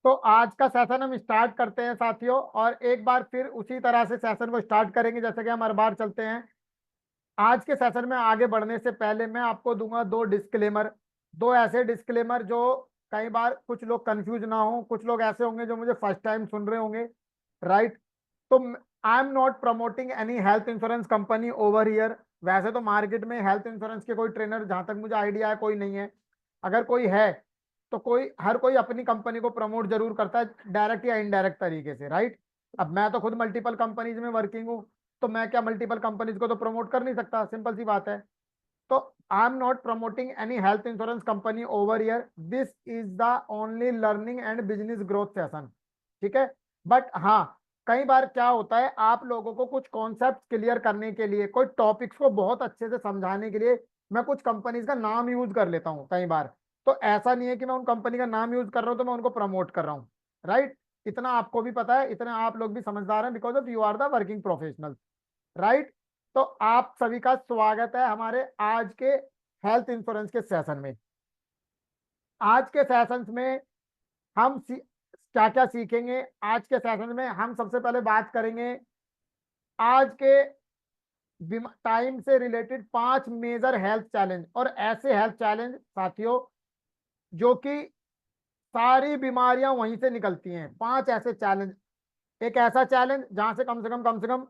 तो आज का सेशन हम स्टार्ट करते हैं साथियों, और एक बार फिर उसी तरह से सेशन को स्टार्ट करेंगे जैसे कि हम हर बार चलते हैं। आज के सेशन में आगे बढ़ने से पहले मैं आपको दूंगा दो डिस्क्लेमर, दो ऐसे डिस्क्लेमर जो कई बार कुछ लोग कंफ्यूज ना हो। कुछ लोग ऐसे होंगे जो मुझे फर्स्ट टाइम सुन रहे होंगे, राइट? तो I am not promoting any health insurance company over here. वैसे तो मार्केट में हेल्थ इंश्योरेंस के कोई ट्रेनर जहां तक मुझे आइडिया है कोई नहीं है। अगर कोई है तो हर कोई अपनी कंपनी को प्रमोट जरूर करता है, डायरेक्ट या इनडायरेक्ट तरीके से, राइट? अब मैं तो खुद मल्टीपल कंपनीज में वर्किंग हूँ, तो मैं क्या मल्टीपल कंपनीज को तो प्रमोट कर नहीं सकता? सिंपल सी बात है। तो I am not promoting any health insurance company over year. This is the only learning and business growth session, ठीक है? बट हाँ, कई बार क्या होता है, आप लोगों को कुछ कॉन्सेप्ट क्लियर करने के लिए, कोई टॉपिक्स को बहुत अच्छे से समझाने के लिए मैं कुछ कंपनीज का नाम यूज कर लेता हूँ कई बार। तो ऐसा नहीं है कि मैं उन कंपनी का नाम यूज कर रहा हूँ तो मैं उनको प्रमोट कर रहा हूँ, राइट? इतना आपको भी पता है, इतना आप लोग भी समझदार हैं, because of you are the working professional, right? तो आप सभी का स्वागत है हमारे आज के हेल्थ इंश्योरेंस के सेशन में। आज के सेशन में हम क्या क्या सीखेंगे? आज के सेशन में हम सबसे पहले बात करेंगे आज के टाइम से रिलेटेड 5 मेजर हेल्थ चैलेंज, और ऐसे हेल्थ चैलेंज साथियों जो कि सारी बीमारियां वहीं से निकलती हैं। 5 ऐसे चैलेंज। एक ऐसा चैलेंज जहां से कम से कम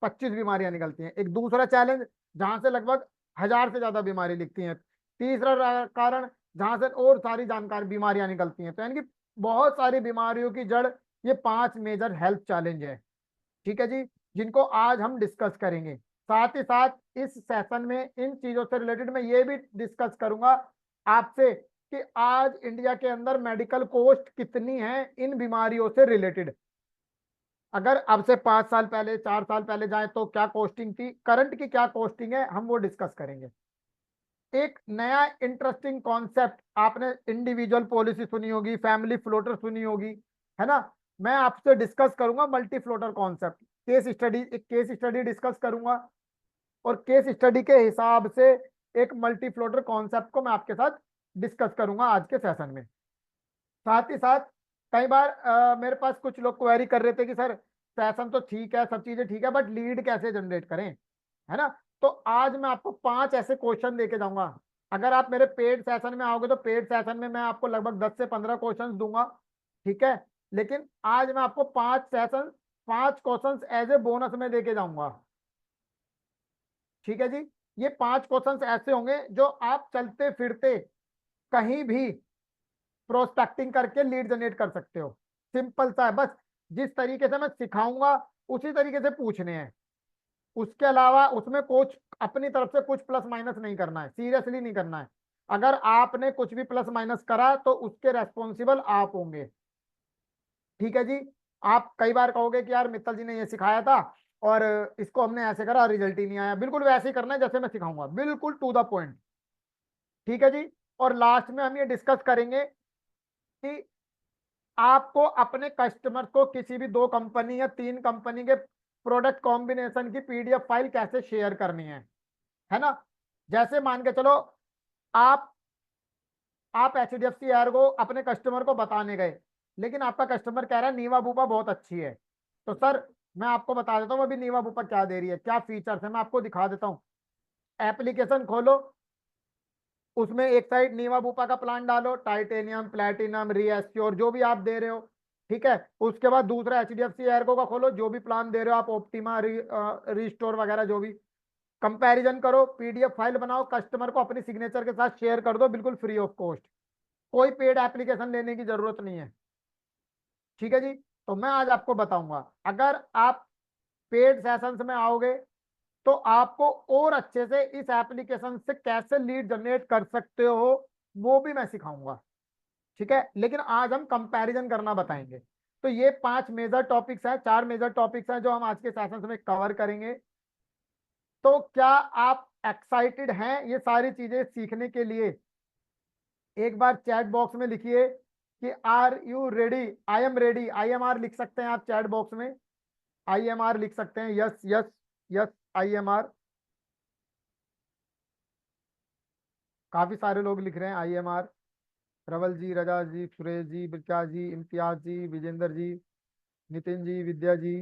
25 बीमारियां निकलती हैं। एक दूसरा चैलेंज जहां से लगभग 1000 से ज्यादा बीमारी लिखती हैं। तीसरा कारण जहां से और सारी जानकारी बीमारियां निकलती हैं। तो यानी कि बहुत सारी बीमारियों की जड़ ये 5 मेजर हेल्थ चैलेंज है, ठीक है जी, जिनको आज हम डिस्कस करेंगे। साथ ही साथ इस सेशन में इन चीजों से रिलेटेड मैं ये भी डिस्कस करूंगा आपसे कि आज इंडिया के अंदर मेडिकल कॉस्ट कितनी है इन बीमारियों से रिलेटेड। अगर अब से 5 साल पहले, 4 साल पहले जाए तो क्या कॉस्टिंग थी, करंट की क्या कॉस्टिंग है, हम वो डिस्कस करेंगे। एक नया इंटरेस्टिंग कॉन्सेप्ट, आपने इंडिविजुअल पॉलिसी सुनी होगी, फैमिली फ्लोटर सुनी होगी, है ना? मैं आपसे डिस्कस करूंगा मल्टी फ्लोटर कॉन्सेप्ट। एक केस स्टडी डिस्कस करूंगा, और केस स्टडी के हिसाब से एक मल्टी फ्लोटर कॉन्सेप्ट को मैं आपके साथ डिस्कस करूंगा आज के सेशन में। साथ ही साथ कई बार मेरे पास कुछ लोग क्वेरी कर रहे थे कि सर सेशन तो ठीक है, सब चीजें ठीक है, बट लीड कैसे जनरेट करें, है ना? तो आज मैं आपको 5 ऐसे क्वेश्चन देके जाऊंगा। अगर आप मेरे पेड सेशन में आओगे तो पेड सेशन में मैं आपको लगभग 10 से 15 क्वेश्चन दूंगा, ठीक है? लेकिन आज मैं आपको 5 क्वेश्चन एज ए बोनस में देके जाऊंगा, ठीक है जी? ये 5 क्वेश्चन ऐसे होंगे जो आप चलते फिरते कहीं भी प्रोस्पेक्टिंग करके लीड जनरेट कर सकते हो। सिंपल सा है, बस जिस तरीके से मैं सिखाऊंगा उसी तरीके से पूछने हैं। उसके अलावा उसमें कोच अपनी तरफ से कुछ प्लस माइनस नहीं करना है, सीरियसली नहीं करना है। अगर आपने कुछ भी प्लस माइनस करा तो उसके रेस्पॉन्सिबल आप होंगे, ठीक है जी? आप कई बार कहोगे कि यार मित्तल जी ने ये सिखाया था और इसको हमने ऐसे करा, रिजल्ट ही नहीं आया। बिल्कुल वैसे ही करना है जैसे मैं सिखाऊंगा, बिल्कुल टू द पॉइंट, ठीक है जी? और लास्ट में हम ये डिस्कस करेंगे कि आपको अपने कस्टमर को किसी भी 2 कंपनी या 3 कंपनी के प्रोडक्ट कॉम्बिनेशन की पीडीएफ फाइल कैसे शेयर करनी है ना? जैसे मान के चलो, आप एचडीएफसी एर्गो अपने कस्टमर को बताने गए, लेकिन आपका कस्टमर कह रहा है नीवा बूपा बहुत अच्छी है। तो सर मैं आपको बता देता हूँ अभी नीवा बूपा क्या दे रही है, क्या फीचर्स है, मैं आपको दिखा देता हूँ। एप्लीकेशन खोलो, उसमें एक साइड नीवा बूपा का प्लान डालो, टाइटेनियम, प्लेटिनम, रीएस्योर जो भी आप दे रहे हो, ठीक है? उसके बाद दूसरा एचडीएफसी एर्गो का खोलो, जो भी प्लान दे रहे हो आप, ऑप्टिमा, रिस्टोर वगैरह जो भी। कंपैरिजन करो, पीडीएफ फाइल बनाओ, कस्टमर को अपनी सिग्नेचर के साथ शेयर कर दो, बिल्कुल फ्री ऑफ कॉस्ट। कोई पेड एप्लीकेशन लेने की जरूरत नहीं है, ठीक है जी? तो मैं आज आपको बताऊंगा, अगर आप पेड सेशंस में आओगे तो आपको और अच्छे से इस एप्लीकेशन से कैसे लीड जनरेट कर सकते हो वो भी मैं सिखाऊंगा, ठीक है? लेकिन आज हम कंपैरिजन करना बताएंगे। तो ये 5 मेजर टॉपिक्स हैं, 4 मेजर टॉपिक्स हैं जो हम आज के सेशन में कवर करेंगे। तो क्या आप एक्साइटेड हैं ये सारी चीजें सीखने के लिए? एक बार चैट बॉक्स में लिखिए कि are you ready. I am ready, IMR लिख सकते हैं आप चैट बॉक्स में, IMR लिख सकते हैं, यस यस यस, IMR। काफी सारे लोग लिख रहे हैं IMR। प्रबल जी, रजा जी, सुरेश जी, विकास जी, इम्तियाज जी, विजेंद्र जी, नितिन जी, विद्या जी,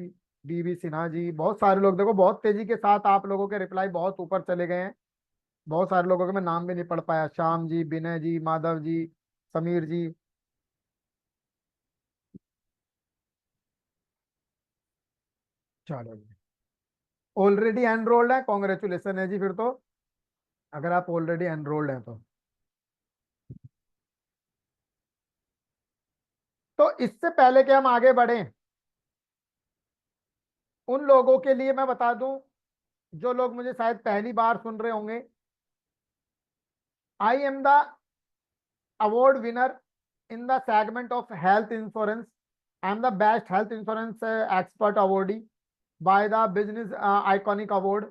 डीवी सिन्हा जी, बहुत सारे लोग। देखो बहुत तेजी के साथ आप लोगों के रिप्लाई बहुत ऊपर चले गए हैं। बहुत सारे लोगों के मैं नाम भी नहीं पढ़ पाया। श्याम जी, विनय जी, माधव जी, समीर जी। चलो जी, ऑलरेडी एनरोल्ड है, कॉन्ग्रेचुलेसन है जी फिर तो, अगर आप ऑलरेडी एनरोल्ड हैं तो इससे पहले कि हम आगे बढ़ें, उन लोगों के लिए मैं बता दूं जो लोग मुझे शायद पहली बार सुन रहे होंगे, आई am the award winner in the segment of health insurance. I am the best health insurance expert awardee by the business iconic award.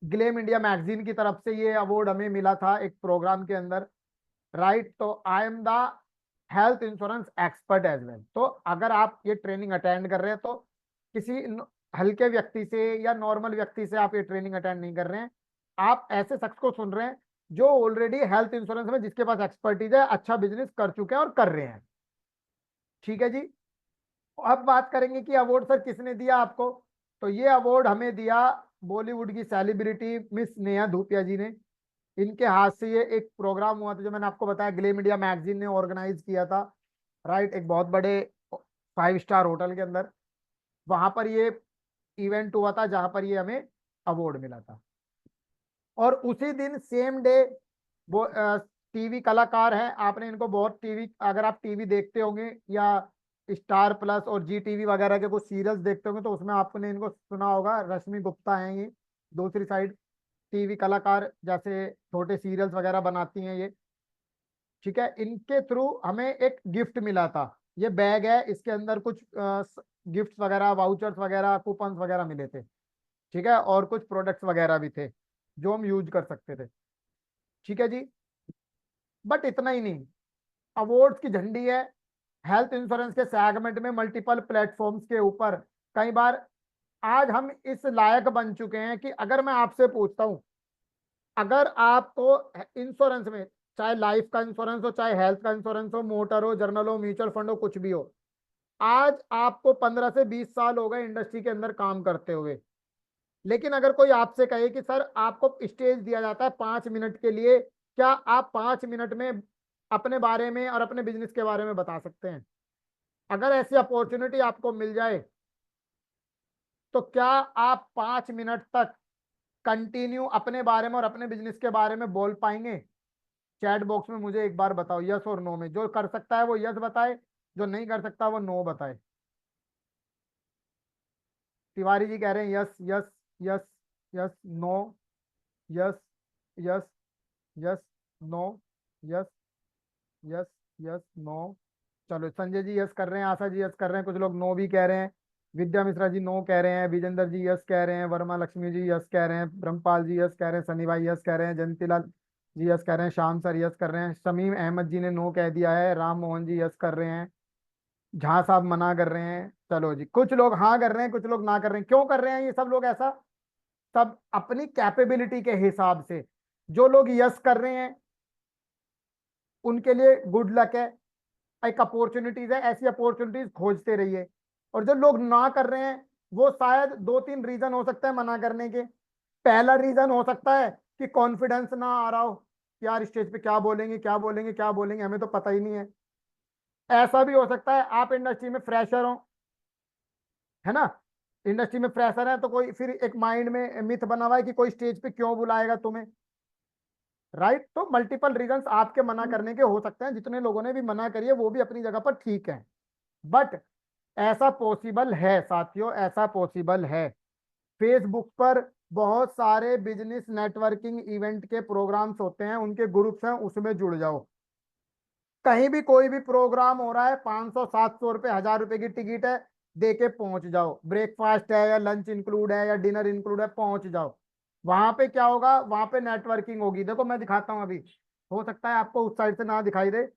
Glam India magazine की तरफ से ये अवार्ड हमें मिला था एक प्रोग्राम के अंदर। राइट, तो I am the health insurance expert as well. तो अगर आप ये ट्रेनिंग अटेंड कर रहे हैं तो किसी हल्के व्यक्ति से या नॉर्मल व्यक्ति से आप ये ट्रेनिंग अटेंड नहीं कर रहे हैं, आप ऐसे शख्स को सुन रहे हैं जो ऑलरेडी हेल्थ इंश्योरेंस में, जिसके पास एक्सपर्टीज है, अच्छा बिजनेस कर चुके हैं और कर रहे हैं। ठीक है जी। अब बात करेंगे कि अवार्ड सर किसने दिया आपको। तो ये अवार्ड हमें दिया बॉलीवुड की सेलिब्रिटी मिस नेहा धूपिया जी ने। इनके हाथ से ये एक प्रोग्राम हुआ था जो मैंने आपको बताया, ग्ले मीडिया मैगजीन ने ऑर्गेनाइज किया था। राइट, एक बहुत बड़े 5 स्टार होटल के अंदर, वहां पर ये इवेंट हुआ था जहां पर ये हमें अवार्ड मिला था। और उसी दिन सेम डे वो टीवी कलाकार हैं, आपने इनको बहुत टीवी, अगर आप टीवी देखते होंगे या स्टार प्लस और जी टीवी वगैरह के कुछ सीरियल्स देखते होंगे तो उसमें आपने इनको सुना होगा। रश्मि गुप्ता हैं ये, दूसरी साइड टीवी कलाकार, जैसे छोटे सीरियल्स वगैरह बनाती हैं ये। ठीक है, इनके थ्रू हमें एक गिफ्ट मिला था। ये बैग है, इसके अंदर कुछ गिफ्ट्स वगैरह, वाउचर्स वगैरह, कूपन्स वगैरह मिले थे। ठीक है, और कुछ प्रोडक्ट्स वगैरह भी थे जो हम यूज कर सकते थे। ठीक है जी। बट इतना ही नहीं, अवार्ड्स की झंडी है हेल्थ इंश्योरेंस के सेगमेंट में मल्टीपल प्लेटफॉर्म्स के ऊपर। कई बार आज हम इस लायक बन चुके हैं कि अगर मैं आपसे पूछता हूं, अगर आपको इंश्योरेंस में, चाहे लाइफ का इंश्योरेंस हो, चाहे हेल्थ का इंश्योरेंस हो, मोटर हो, जर्नल हो, म्यूचुअल फंड हो, कुछ भी हो, आज आपको 15 से 20 साल हो गए इंडस्ट्री के अंदर काम करते हुए। लेकिन अगर कोई आपसे कहे कि सर आपको स्टेज दिया जाता है 5 मिनट के लिए, क्या आप 5 मिनट में अपने बारे में और अपने बिजनेस के बारे में बता सकते हैं? अगर ऐसी अपॉर्चुनिटी आपको मिल जाए तो क्या आप 5 मिनट तक कंटिन्यू अपने बारे में और अपने बिजनेस के बारे में बोल पाएंगे? चैट बॉक्स में मुझे एक बार बताओ, यस और नो में। जो कर सकता है वो यस बताए, जो नहीं कर सकता वो नो बताए। तिवारी जी कह रहे हैं yes yes yes yes no, yes yes yes no, yes yes yes no. चलो, संजय जी यस कर रहे हैं, आशा जी यस कर रहे हैं, कुछ लोग नो भी कह रहे हैं। विद्या मिश्रा जी नो कह रहे हैं, विजेंद्र जी यस कह रहे हैं, वर्मा लक्ष्मी जी यस कह रहे हैं, ब्रह्मपाल जी यस कह रहे हैं, सनी भाई यस कह रहे हैं, जयंतीलाल जी यस कर रहे हैं, श्याम सर यस कर रहे हैं, शमीम अहमद जी ने नो कह दिया है, राम मोहन जी यस कर रहे हैं, झा साहब मना कर रहे हैं। चलो जी, कुछ लोग हाँ कर रहे हैं, कुछ लोग ना कर रहे हैं। क्यों कर रहे हैं ये सब लोग ऐसा? सब अपनी कैपेबिलिटी के हिसाब से। जो लोग यस कर रहे हैं उनके लिए गुड लक है, एक अपॉर्चुनिटीज है, ऐसी अपॉर्चुनिटीज खोजते रहिए। और जो लोग ना कर रहे हैं वो शायद 2-3 रीजन हो सकता है मना करने के। पहला रीजन हो सकता है कि कॉन्फिडेंस ना आ रहा हो कि यार स्टेज पे क्या बोलेंगे, क्या बोलेंगे, क्या बोलेंगे, हमें तो पता ही नहीं है। ऐसा भी हो सकता है आप इंडस्ट्री में फ्रेशर हो, है ना, इंडस्ट्री में फ्रेशर है तो कोई फिर एक माइंड में मिथ बना हुआ है कि कोई स्टेज पे क्यों बुलाएगा तुम्हें। राइट, तो मल्टीपल रीजंस आपके मना करने के हो सकते हैं। जितने लोगों ने भी मना करी है वो भी अपनी जगह पर ठीक है। बट ऐसा पॉसिबल है साथियों, ऐसा पॉसिबल है। फेसबुक पर बहुत सारे बिजनेस नेटवर्किंग इवेंट के प्रोग्राम्स होते हैं, उनके ग्रुप्स हैं, उसमें जुड़ जाओ। कहीं भी कोई भी प्रोग्राम हो रहा है, 500, 700 रुपये, 1000 रुपए की टिकट है, दे के पहुंच जाओ। ब्रेकफास्ट है या लंच इंक्लूड है या डिनर इंक्लूड है, पहुंच जाओ। वहां पे क्या होगा, वहां पे नेटवर्किंग होगी। देखो मैं दिखाता हूँ अभी, हो सकता है आपको उस साइड से ना दिखाई दे,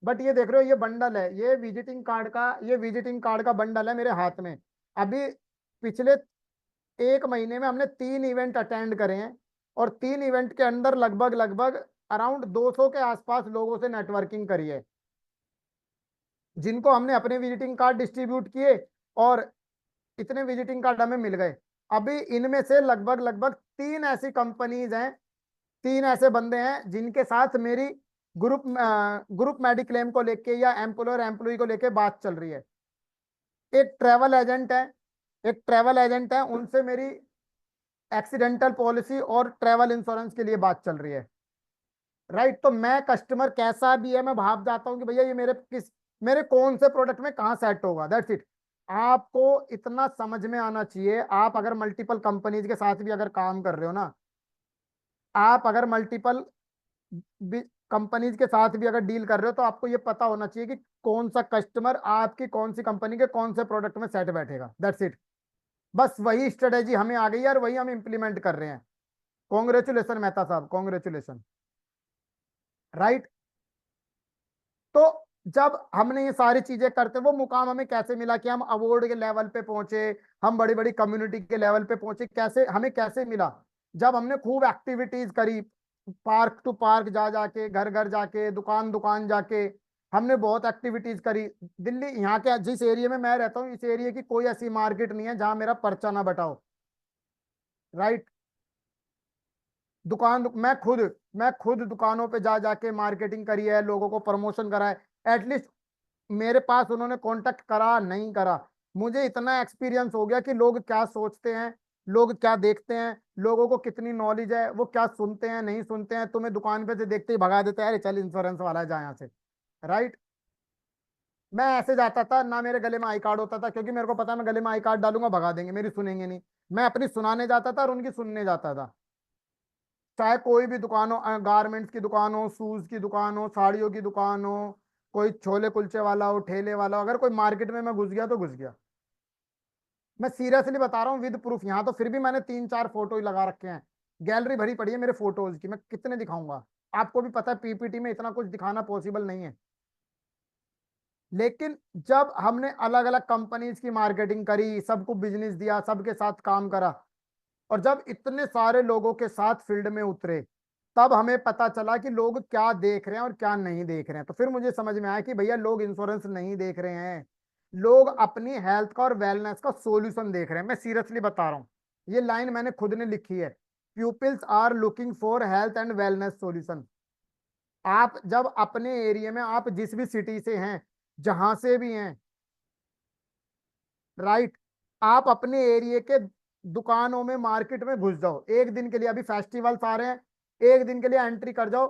बट ये देख रहे हो, ये बंडल है, ये विजिटिंग कार्ड का, ये विजिटिंग कार्ड का बंडल है मेरे हाथ में। अभी पिछले 1 महीने में हमने 3 इवेंट अटेंड करे हैं, और 3 इवेंट के अंदर लगभग लगभग अराउंड 200 के आसपास लोगों से नेटवर्किंग करी है, जिनको हमने अपने विजिटिंग कार्ड डिस्ट्रीब्यूट किए और इतने विजिटिंग कार्ड हमें मिल गए। अभी इनमें से लगभग लगभग 3 ऐसी कंपनीज हैं, 3 ऐसे बंदे हैं जिनके साथ मेरी ग्रुप मेडिक्लेम को लेके या एम्प्लॉयर एम्प्लॉय को लेके बात चल रही है। एक ट्रैवल एजेंट है, उनसे मेरी एक्सीडेंटल पॉलिसी और ट्रैवल इंश्योरेंस के लिए बात चल रही है। राइट, तो मैं कस्टमर कैसा भी है मैं भाप जाता हूँ कि भैया ये मेरे कौन से प्रोडक्ट में कहाँ सेट होगा। That's it. आपको इतना समझ में आना चाहिए, आप अगर मल्टीपल कंपनीज के साथ भी अगर काम कर रहे हो ना, आप अगर मल्टीपल कंपनीज के साथ भी अगर डील कर रहे हो, तो आपको ये पता होना चाहिए कि कौन सा कस्टमर आपकी कौन सी कंपनी के कौन से प्रोडक्ट में सेट बैठेगा। That's it. बस वही स्ट्रेटेजी हमें आ गई है और वही हम इंप्लीमेंट कर रहे हैं। कॉन्ग्रेचुलेसन मेहता साहब, कॉन्ग्रेचुलेसन। राइट। तो जब हमने ये सारी चीजें करते, वो मुकाम हमें कैसे मिला कि हम अवार्ड के लेवल पे पहुंचे, हम बड़ी बड़ी कम्युनिटी के लेवल पे पहुंचे, कैसे हमें कैसे मिला? जब हमने खूब एक्टिविटीज करी, पार्क टू पार्क जा जाके, घर घर जाके, दुकान दुकान जाके, हमने बहुत एक्टिविटीज करी। दिल्ली यहाँ के जिस एरिया में मैं रहता हूँ, इस एरिया की कोई ऐसी मार्केट नहीं है जहां मेरा पर्चा ना बटाओ। राइट। मैं खुद दुकानों पे जा जाके मार्केटिंग करी है, लोगों को प्रमोशन करा है। एटलीस्ट मेरे पास उन्होंने कांटेक्ट करा नहीं करा, मुझे इतना एक्सपीरियंस हो गया कि लोग क्या सोचते हैं, लोग क्या देखते हैं, लोगों को कितनी नॉलेज है, वो क्या सुनते हैं नहीं सुनते हैं। तुम्हें दुकान पे से देखते ही भगा देते हैं, अरे चल इंश्योरेंस वाला है जा यहाँ से। राइट। मैं ऐसे जाता था ना, मेरे गले में आई कार्ड होता था, क्योंकि मेरे को पता है मैं गले में आई कार्ड डालूंगा भगा देंगे, मेरी सुनेंगे नहीं। मैं अपनी सुनाने जाता था और उनकी सुनने जाता था। चाहे कोई भी दुकान हो, गारमेंट्स की दुकान हो, शूज की दुकान हो, साड़ियों की दुकान हो, कोई छोले कुलचे वाला हो, ठेले वाला हो, अगर कोई मार्केट में मैं घुस गया तो घुस गया। मैं सीरियसली बता रहा हूँ, विद प्रूफ। यहाँ तो फिर भी मैंने 3-4 फोटो ही लगा रखे हैं, गैलरी भरी पड़ी है मेरे फोटोज की, मैं कितने दिखाऊंगा? आपको भी पता है पीपीटी में इतना कुछ दिखाना पॉसिबल नहीं है। लेकिन जब हमने अलग अलग कंपनीज की मार्केटिंग करी, सबको बिजनेस दिया, सबके साथ काम करा, और जब इतने सारे लोगों के साथ फील्ड में उतरे, तब हमें पता चला कि लोग क्या देख रहे हैं और क्या नहीं देख रहे हैं। तो फिर मुझे समझ में आया कि भैया लोग इंश्योरेंस नहीं देख रहे हैं, लोग अपनी हेल्थ का और वेलनेस का सॉल्यूशन देख रहे हैं। मैं सीरियसली बता रहा हूँ, ये लाइन मैंने खुद ने लिखी है, peoples are looking for health and wellness solution. आप जब अपने एरिया में, आप जिस भी सिटी से हैं, जहां से भी हैं, राइट, आप अपने एरिया के दुकानों में, मार्केट में घुस जाओ एक दिन के लिए। अभी फेस्टिवल्स आ रहे हैं, एक दिन के लिए एंट्री कर जाओ,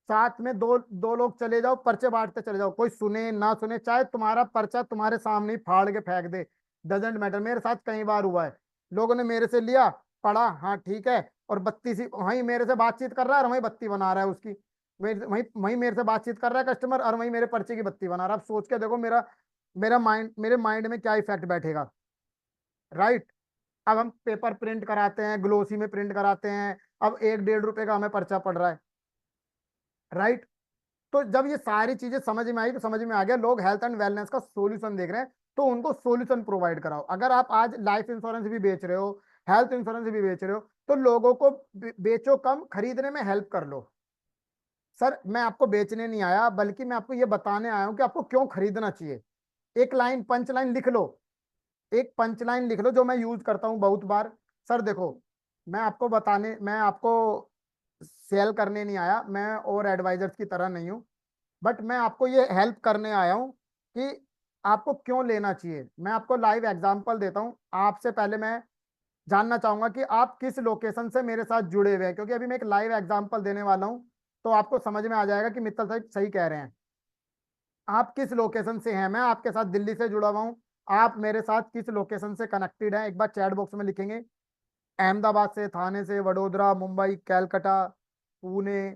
साथ में दो दो लोग चले जाओ, पर्चे बांटते चले जाओ, कोई सुने ना सुने, चाहे तुम्हारा पर्चा तुम्हारे सामने ही फाड़ के फेंक दे, डजेंट मैटर। मेरे साथ कई बार हुआ है, लोगों ने मेरे से लिया, पढ़ा, हाँ ठीक है, और बत्ती सी वहीं मेरे से बातचीत कर रहा है और वहीं बत्ती बना रहा है उसकी। वहीं वहीं मेरे से बातचीत कर रहा है कस्टमर, और वहीं मेरे पर्चे की बत्ती बना रहा है। अब सोच के देखो मेरे माइंड में क्या इफेक्ट बैठेगा। राइट। अब हम पेपर प्रिंट कराते हैं, ग्लोसी में प्रिंट कराते हैं, अब 1-1.5 रुपए का हमें पर्चा पड़ रहा है। राइट। तो जब ये सारी चीजें समझ में आई, तो समझ में आ गया लोग हेल्थ एंड वेलनेस का सॉल्यूशन देख रहे हैं, तो उनको सॉल्यूशन प्रोवाइड कराओ। अगर आप आज लाइफ इंश्योरेंस भी बेच रहे हो, हेल्थ इंश्योरेंस भी बेच रहे हो, तो लोगों को बेचो कम, खरीदने में हेल्प कर लो। सर मैं आपको बेचने नहीं आया, बल्कि मैं आपको ये बताने आया हूं कि आपको क्यों खरीदना चाहिए। एक लाइन पंच लाइन लिख लो, एक पंच लाइन लिख लो जो मैं यूज करता हूं बहुत बार। सर देखो, मैं आपको सेल करने नहीं आया, मैं और एडवाइजर्स की तरह नहीं हूं, बट मैं आपको ये हेल्प करने आया हूं कि आपको क्यों लेना चाहिए। मैं आपको लाइव एग्जांपल देता हूं। आपसे पहले मैं जानना चाहूंगा कि आप किस लोकेशन से मेरे साथ जुड़े हुए हैं, क्योंकि अभी मैं एक लाइव एग्जांपल देने वाला हूं, तो आपको समझ में आ जाएगा कि मित्तल साहब सही कह रहे हैं। आप किस लोकेशन से हैं? मैं आपके साथ दिल्ली से जुड़ा हुआ हूं, आप मेरे साथ किस लोकेशन से कनेक्टेड हैं? एक बार चैट बॉक्स में लिखेंगे। अहमदाबाद से, थाने से, वडोदरा, मुंबई, कैलकाटा, पुणे,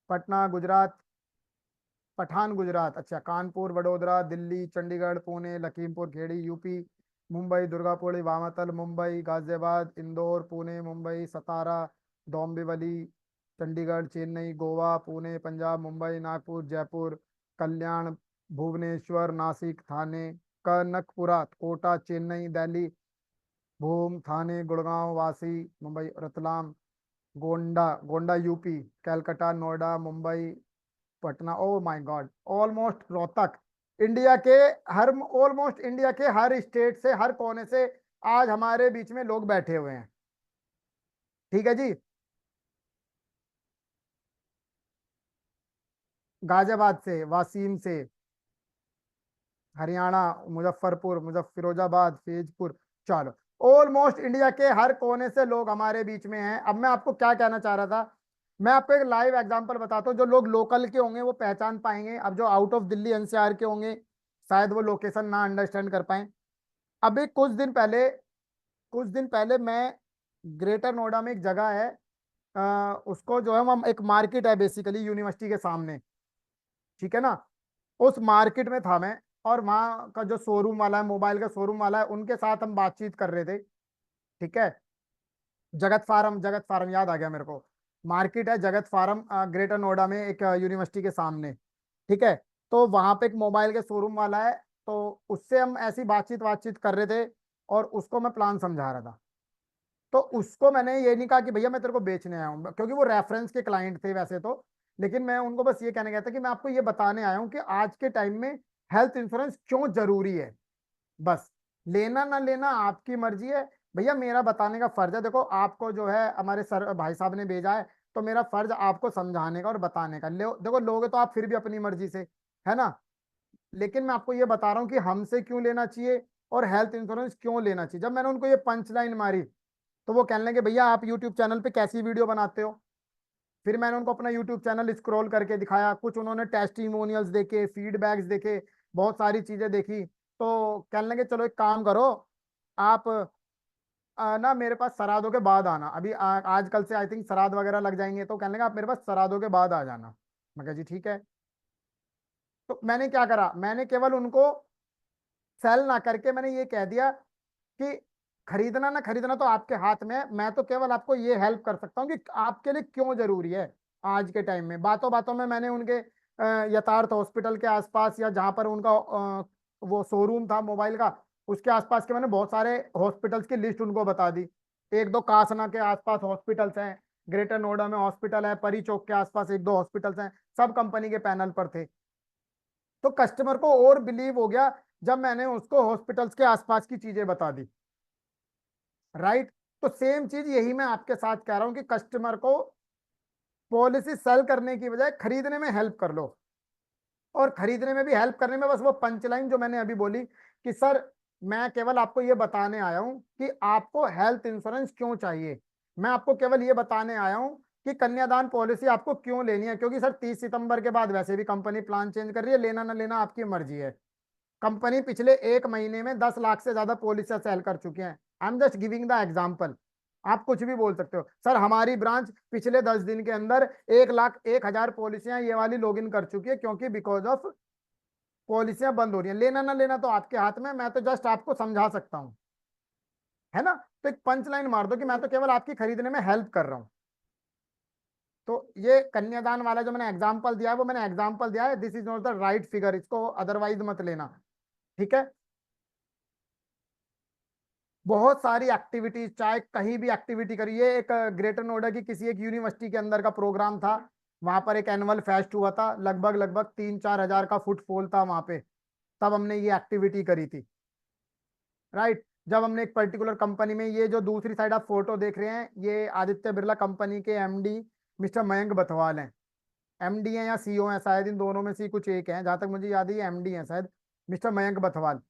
पटना गुजरात, पठान गुजरात, अच्छा, कानपुर, वडोदरा, दिल्ली, चंडीगढ़, पुणे, लखीमपुर खेड़ी यूपी, मुंबई, दुर्गापुर, वामातल मुंबई, गाजियाबाद, इंदौर, पुणे मुंबई, सतारा, डोंबिवली, चंडीगढ़, चेन्नई, गोवा, पुणे पंजाब, मुंबई, नागपुर, जयपुर, कल्याण, भुवनेश्वर, नासिक, थाने, कनकपुरा, कोटा, चेन्नई, दिल्ली, भूम, थाने, गुड़गांव, वासी, Mumbai, Ratlam, Gonda, Gonda UP, Calcutta, Noida, Mumbai, Patna, oh my God, almost Rohtak. India के हर ऑलमोस्ट इंडिया के हर स्टेट से, हर कोने से आज हमारे बीच में लोग बैठे हुए हैं। ठीक है जी। गाजियाबाद से, वासीम से, हरियाणा, मुजफ्फरपुर, फिरोजाबाद, फैजपुर, चलो, ऑलमोस्ट इंडिया के हर कोने से लोग हमारे बीच में हैं। अब मैं आपको क्या कहना चाह रहा था, मैं आपको एक लाइव एग्जांपल बताता हूँ। जो लोग लोकल के होंगे वो पहचान पाएंगे, अब जो आउट ऑफ दिल्ली एनसीआर के होंगे शायद वो लोकेशन ना अंडरस्टैंड कर पाए। अभी कुछ दिन पहले मैं, ग्रेटर नोएडा में एक जगह है, उसको जो है हम, एक मार्केट है बेसिकली यूनिवर्सिटी के सामने, ठीक है ना, उस मार्केट में था मैं। और वहाँ का जो शोरूम वाला है, मोबाइल का शोरूम वाला है, उनके साथ हम बातचीत कर रहे थे। ठीक है। जगत फार्म याद आ गया मेरे को। मार्केट है जगत फार्म, ग्रेटर नोएडा में, एक यूनिवर्सिटी के सामने। ठीक है। तो वहां पे एक मोबाइल के शोरूम वाला है, तो उससे हम ऐसी बातचीत बातचीत कर रहे थे, और उसको मैं प्लान समझा रहा था। तो उसको मैंने ये नहीं कहा कि भैया मैं तेरे को बेचने आया हूँ, क्योंकि वो रेफरेंस के क्लाइंट थे वैसे तो। लेकिन मैं उनको बस ये कहने गया था कि मैं आपको ये बताने आया हूँ कि आज के टाइम में हेल्थ इंश्योरेंस क्यों जरूरी है। बस, लेना ना लेना आपकी मर्जी है। भैया मेरा बताने का फर्ज है, देखो आपको जो है हमारे सर भाई साहब ने भेजा है, तो मेरा फर्ज आपको समझाने का और बताने का। देखो लोगे तो आप फिर भी अपनी मर्जी से, है ना। लेकिन मैं आपको ये बता रहा हूँ कि हमसे क्यों लेना चाहिए और हेल्थ इंश्योरेंस क्यों लेना चाहिए। जब मैंने उनको ये पंच लाइन मारी, तो वो कहने लगे भैया आप यूट्यूब चैनल पे कैसी वीडियो बनाते हो। फिर मैंने उनको अपना यूट्यूब चैनल स्क्रॉल करके दिखाया, कुछ उन्होंने टेस्टिमोनियल्स देखे, फीडबैक्स देखे, बहुत सारी चीजें देखी। तो कहने लगे चलो एक काम करो, आप ना मेरे पास श्राद्धों के बाद आना। अभी आजकल से आई थिंक श्राद्ध वगैरह लग जाएंगे, तो कहने लगे आप मेरे पास श्राद्धों के बाद आ जाना। मैं कहा जी ठीक है। तो मैंने क्या करा, मैंने केवल उनको सेल ना करके मैंने ये कह दिया कि खरीदना ना खरीदना तो आपके हाथ में है, मैं तो केवल आपको ये हेल्प कर सकता हूँ कि आपके लिए क्यों जरूरी है। आज के टाइम में बातों बातों में मैंने उनके यथार्थ हॉस्पिटल के आसपास, या जहाँ पर उनका वो शोरूम था मोबाइल का, उसके आसपास के मैंने बहुत सारे हॉस्पिटल्स की लिस्ट उनको बता दी। एक दो कासना के आसपास हॉस्पिटल्स हैं, ग्रेटर नोएडा में हॉस्पिटल है, परी चौक के आसपास एक दो हॉस्पिटल्स हैं, सब कंपनी के पैनल पर थे। तो कस्टमर को और बिलीव हो गया जब मैंने उसको हॉस्पिटल्स के आसपास की चीजें बता दी। राइट। तो सेम चीज यही मैं आपके साथ कह रहा हूं कि कस्टमर को पॉलिसी सेल करने की बजाय खरीदने में हेल्प कर लो। और खरीदने में भी हेल्प करने में बस वो पंचलाइन जो मैंने अभी बोली कि सर मैं केवल आपको ये बताने आया हूं कि आपको हेल्थ इंश्योरेंस क्यों चाहिए। मैं आपको केवल ये बताने आया हूं कि कन्यादान पॉलिसी आपको क्यों लेनी है, क्योंकि सर 30 सितंबर के बाद वैसे भी कंपनी प्लान चेंज कर रही है, लेना ना लेना आपकी मर्जी है। कंपनी पिछले एक महीने में 10 लाख से ज्यादा पॉलिसियां सेल कर चुके हैं। I am just giving the example. आप कुछ भी बोल सकते हो सर, हमारी ब्रांच पिछले 10 दिन के अंदर 1,01,000 पॉलिसियां ये वाली लॉग इन कर चुकी है, क्योंकि बिकॉज ऑफ पॉलिसियां बंद हो रही हैं। लेना ना लेना तो आपके हाथ में, मैं तो जस्ट आपको समझा सकता हूँ, है ना। तो एक पंच लाइन मार दो कि मैं तो केवल आपकी खरीदने में हेल्प कर रहा हूँ। तो ये कन्यादान वाला जो मैंने एग्जाम्पल दिया है, वो मैंने एग्जाम्पल दिया है, this is not the right figure, इसको अदरवाइज मत लेना। ठीक है। बहुत सारी एक्टिविटीज, चाहे कहीं भी एक्टिविटी करिए। एक ग्रेटर नोएडा की किसी एक यूनिवर्सिटी के अंदर का प्रोग्राम था, वहां पर एक एनुअल फेस्ट हुआ था, लगभग लगभग 3-4 हजार का फुटफॉल था वहां पे। तब हमने ये एक्टिविटी करी थी। राइट। जब हमने एक पर्टिकुलर कंपनी में, ये जो दूसरी साइड आप फोटो देख रहे हैं, ये आदित्य बिरला कंपनी के एमडी मिस्टर मयंक बथवाल हैं। एमडी हैं या सीईओ हैं, शायद इन दोनों में से ही कुछ एक है, जहां तक मुझे याद है ये एमडी हैं शायद, मिस्टर मयंक बथवाल,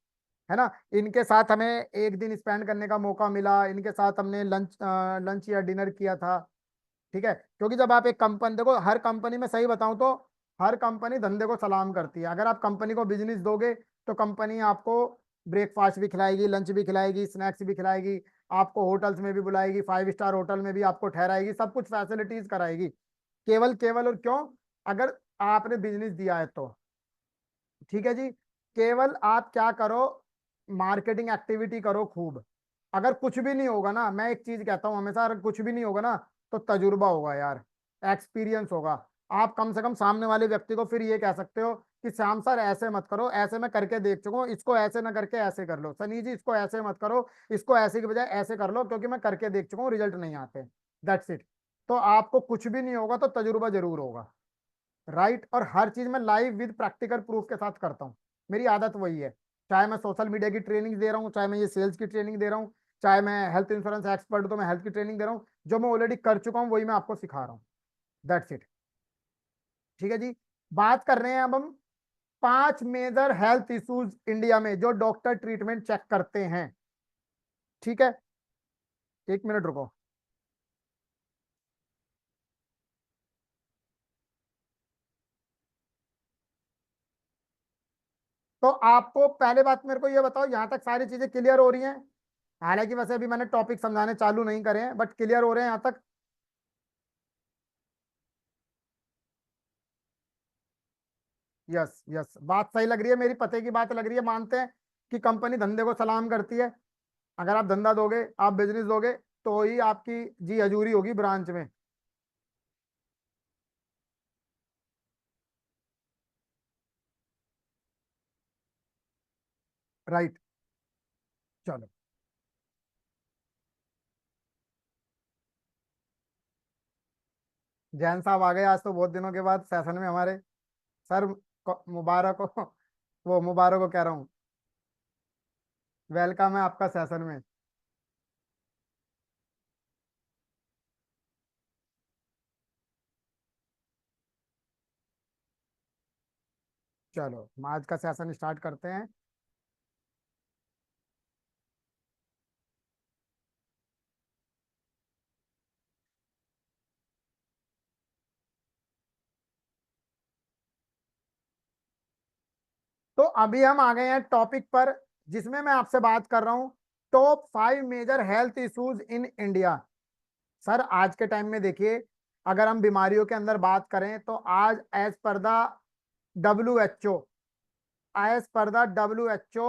है ना। इनके साथ हमें एक दिन स्पेंड करने का मौका मिला, इनके साथ हमने लंच लंच या डिनर किया था। ठीक है। क्योंकि जब आप एक कंपनी, देखो हर कंपनी में सही बताऊं तो हर कंपनी धंधे को सलाम करती है। अगर आप कंपनी को बिजनेस दोगे तो कंपनी आपको ब्रेकफास्ट भी खिलाएगी, लंच भी खिलाएगी, स्नैक्स भी खिलाएगी, आपको होटल्स में भी बुलाएगी, 5 स्टार होटल में भी आपको ठहराएगी, सब कुछ फैसिलिटीज कराएगी। केवल केवल और क्यों, अगर आपने बिजनेस दिया है तो। ठीक है जी। केवल आप क्या करो, मार्केटिंग एक्टिविटी करो खूब। अगर कुछ भी नहीं होगा ना, मैं एक चीज कहता हूं हमेशा, अगर कुछ भी नहीं होगा ना, तो तजुर्बा होगा यार, एक्सपीरियंस होगा। आप कम से कम सामने वाले व्यक्ति को फिर ये कह सकते हो कि श्याम सर ऐसे मत करो, ऐसे मैं करके देख चुका हूँ, इसको ऐसे ना करके ऐसे कर लो। सनी जी इसको ऐसे मत करो, इसको ऐसे की बजाय ऐसे कर लो, क्योंकि मैं करके देख चुका हूँ, रिजल्ट नहीं आते। That's it. तो आपको कुछ भी नहीं होगा तो तजुर्बा जरूर होगा, राइट। और हर चीज में लाइव विद प्रैक्टिकल प्रूफ के साथ करता हूँ, मेरी आदत वही है। चाहे मैं सोशल मीडिया की ट्रेनिंग दे रहा हूँ, चाहे मैं ये सेल्स की ट्रेनिंग दे रहा हूँ, चाहे मैं हेल्थ इंश्योरेंस एक्सपर्ट हूं तो मैं हेल्थ की ट्रेनिंग दे रहा हूँ, जो मैं ऑलरेडी कर चुका हूँ वही मैं आपको सिखा रहा हूँ। That's it. ठीक है जी। बात कर रहे हैं अब हम 5 मेजर हेल्थ इश्यूज इंडिया में जो डॉक्टर ट्रीटमेंट चेक करते हैं। ठीक है, एक मिनट रुको। तो आपको पहले बात मेरे को ये बताओ, यहां तक सारी चीजें क्लियर हो रही हैं? हालांकि वैसे अभी मैंने टॉपिक समझाने चालू नहीं करे हैं, बट क्लियर हो रहे हैं यहां तक? यस यस, बात सही लग रही है, मेरी पते की बात लग रही है। मानते हैं कि कंपनी धंधे को सलाम करती है। अगर आप धंधा दोगे, आप बिजनेस दोगे, तो ही आपकी जी हजूरी होगी ब्रांच में। राइट। चलो, जैन साहब आ गए आज तो बहुत दिनों के बाद सेशन में हमारे। सर, मुबारक हो। वो मुबारक हो कह रहा हूँ, वेलकम है आपका सेशन में। चलो, हम आज का सेशन स्टार्ट करते हैं। तो अभी हम आ गए हैं टॉपिक पर, जिसमें मैं आपसे बात कर रहा हूँ top 5 major health issues in India. Sir, आज के टाइम में देखिए, अगर हम बीमारियों के अंदर बात करें तो आज as per the WHO, as per the WHO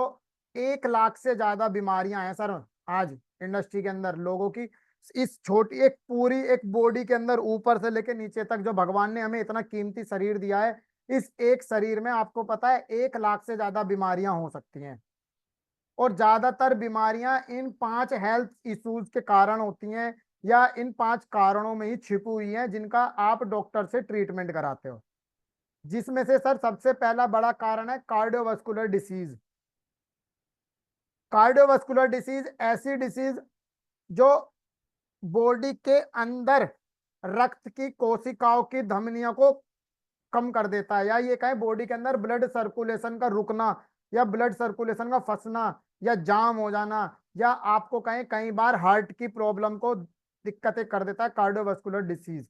1 लाख से ज्यादा बीमारियां हैं सर आज इंडस्ट्री के अंदर लोगों की। इस छोटी एक पूरी एक बॉडी के अंदर ऊपर से लेके नीचे तक जो भगवान ने हमें इतना कीमती शरीर दिया है, इस एक शरीर में आपको पता है 1 लाख से ज्यादा बीमारियां हो सकती हैं। और ज्यादातर बीमारियां इन 5 हेल्थ इश्यूज के कारण होती हैं, या इन 5 कारणों में ही छिपी हुई हैं जिनका आप डॉक्टर से ट्रीटमेंट कराते हो। जिसमें से सर सबसे पहला बड़ा कारण है कार्डियोवास्कुलर डिसीज। कार्डियोवास्कुलर डिसीज ऐसी डिसीज जो बॉडी के अंदर रक्त की कोशिकाओं की धमनियों को कम कर देता है, या ये कहें बॉडी के अंदर ब्लड सर्कुलेशन का रुकना, या ब्लड सर्कुलेशन का फंसना, या जाम हो जाना, या आपको कहें कई बार हार्ट की प्रॉब्लम को दिक्कतें कर देता है कार्डियोवास्कुलर डिसीज।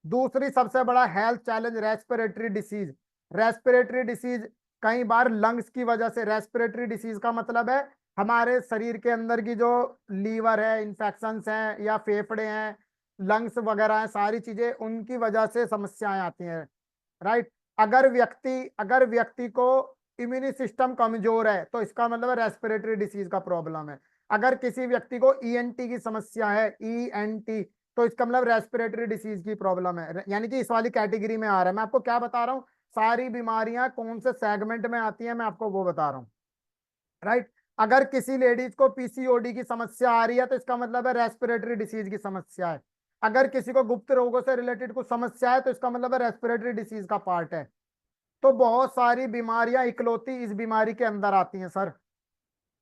दूसरी सबसे बड़ा health challenge respiratory disease. Respiratory disease कई बार लंग्स की वजह से, रेस्पिरेटरी डिसीज का मतलब है हमारे शरीर के अंदर की जो लीवर है, इन्फेक्शंस हैं, या फेफड़े हैं, लंग्स वगैरह हैं, सारी चीजें उनकी वजह से समस्याएं आती हैं। राइट। अगर व्यक्ति को इम्यूनी सिस्टम कमजोर है तो इसका मतलब है रेस्पिरेटरी डिसीज का प्रॉब्लम है। अगर किसी व्यक्ति को ENT की समस्या है, ENT, तो इसका मतलब रेस्पिरेटरी डिसीज की प्रॉब्लम है, यानी कि इस वाली कैटेगरी में आ रहा है। मैं आपको क्या बता रहा हूँ, सारी बीमारियां कौन से सेगमेंट में आती हैं मैं आपको वो बता रहा हूँ। राइट। अगर किसी लेडीज को PCOD की समस्या आ रही है तो इसका मतलब है रेस्पिरेटरी डिसीज की समस्या है। अगर किसी को गुप्त रोगों से रिलेटेड कुछ समस्या है तो इसका मतलब है रेस्पिरेटरी डिसीज का पार्ट है। तो बहुत सारी बीमारियां इकलौती इस बीमारी के अंदर आती हैं सर।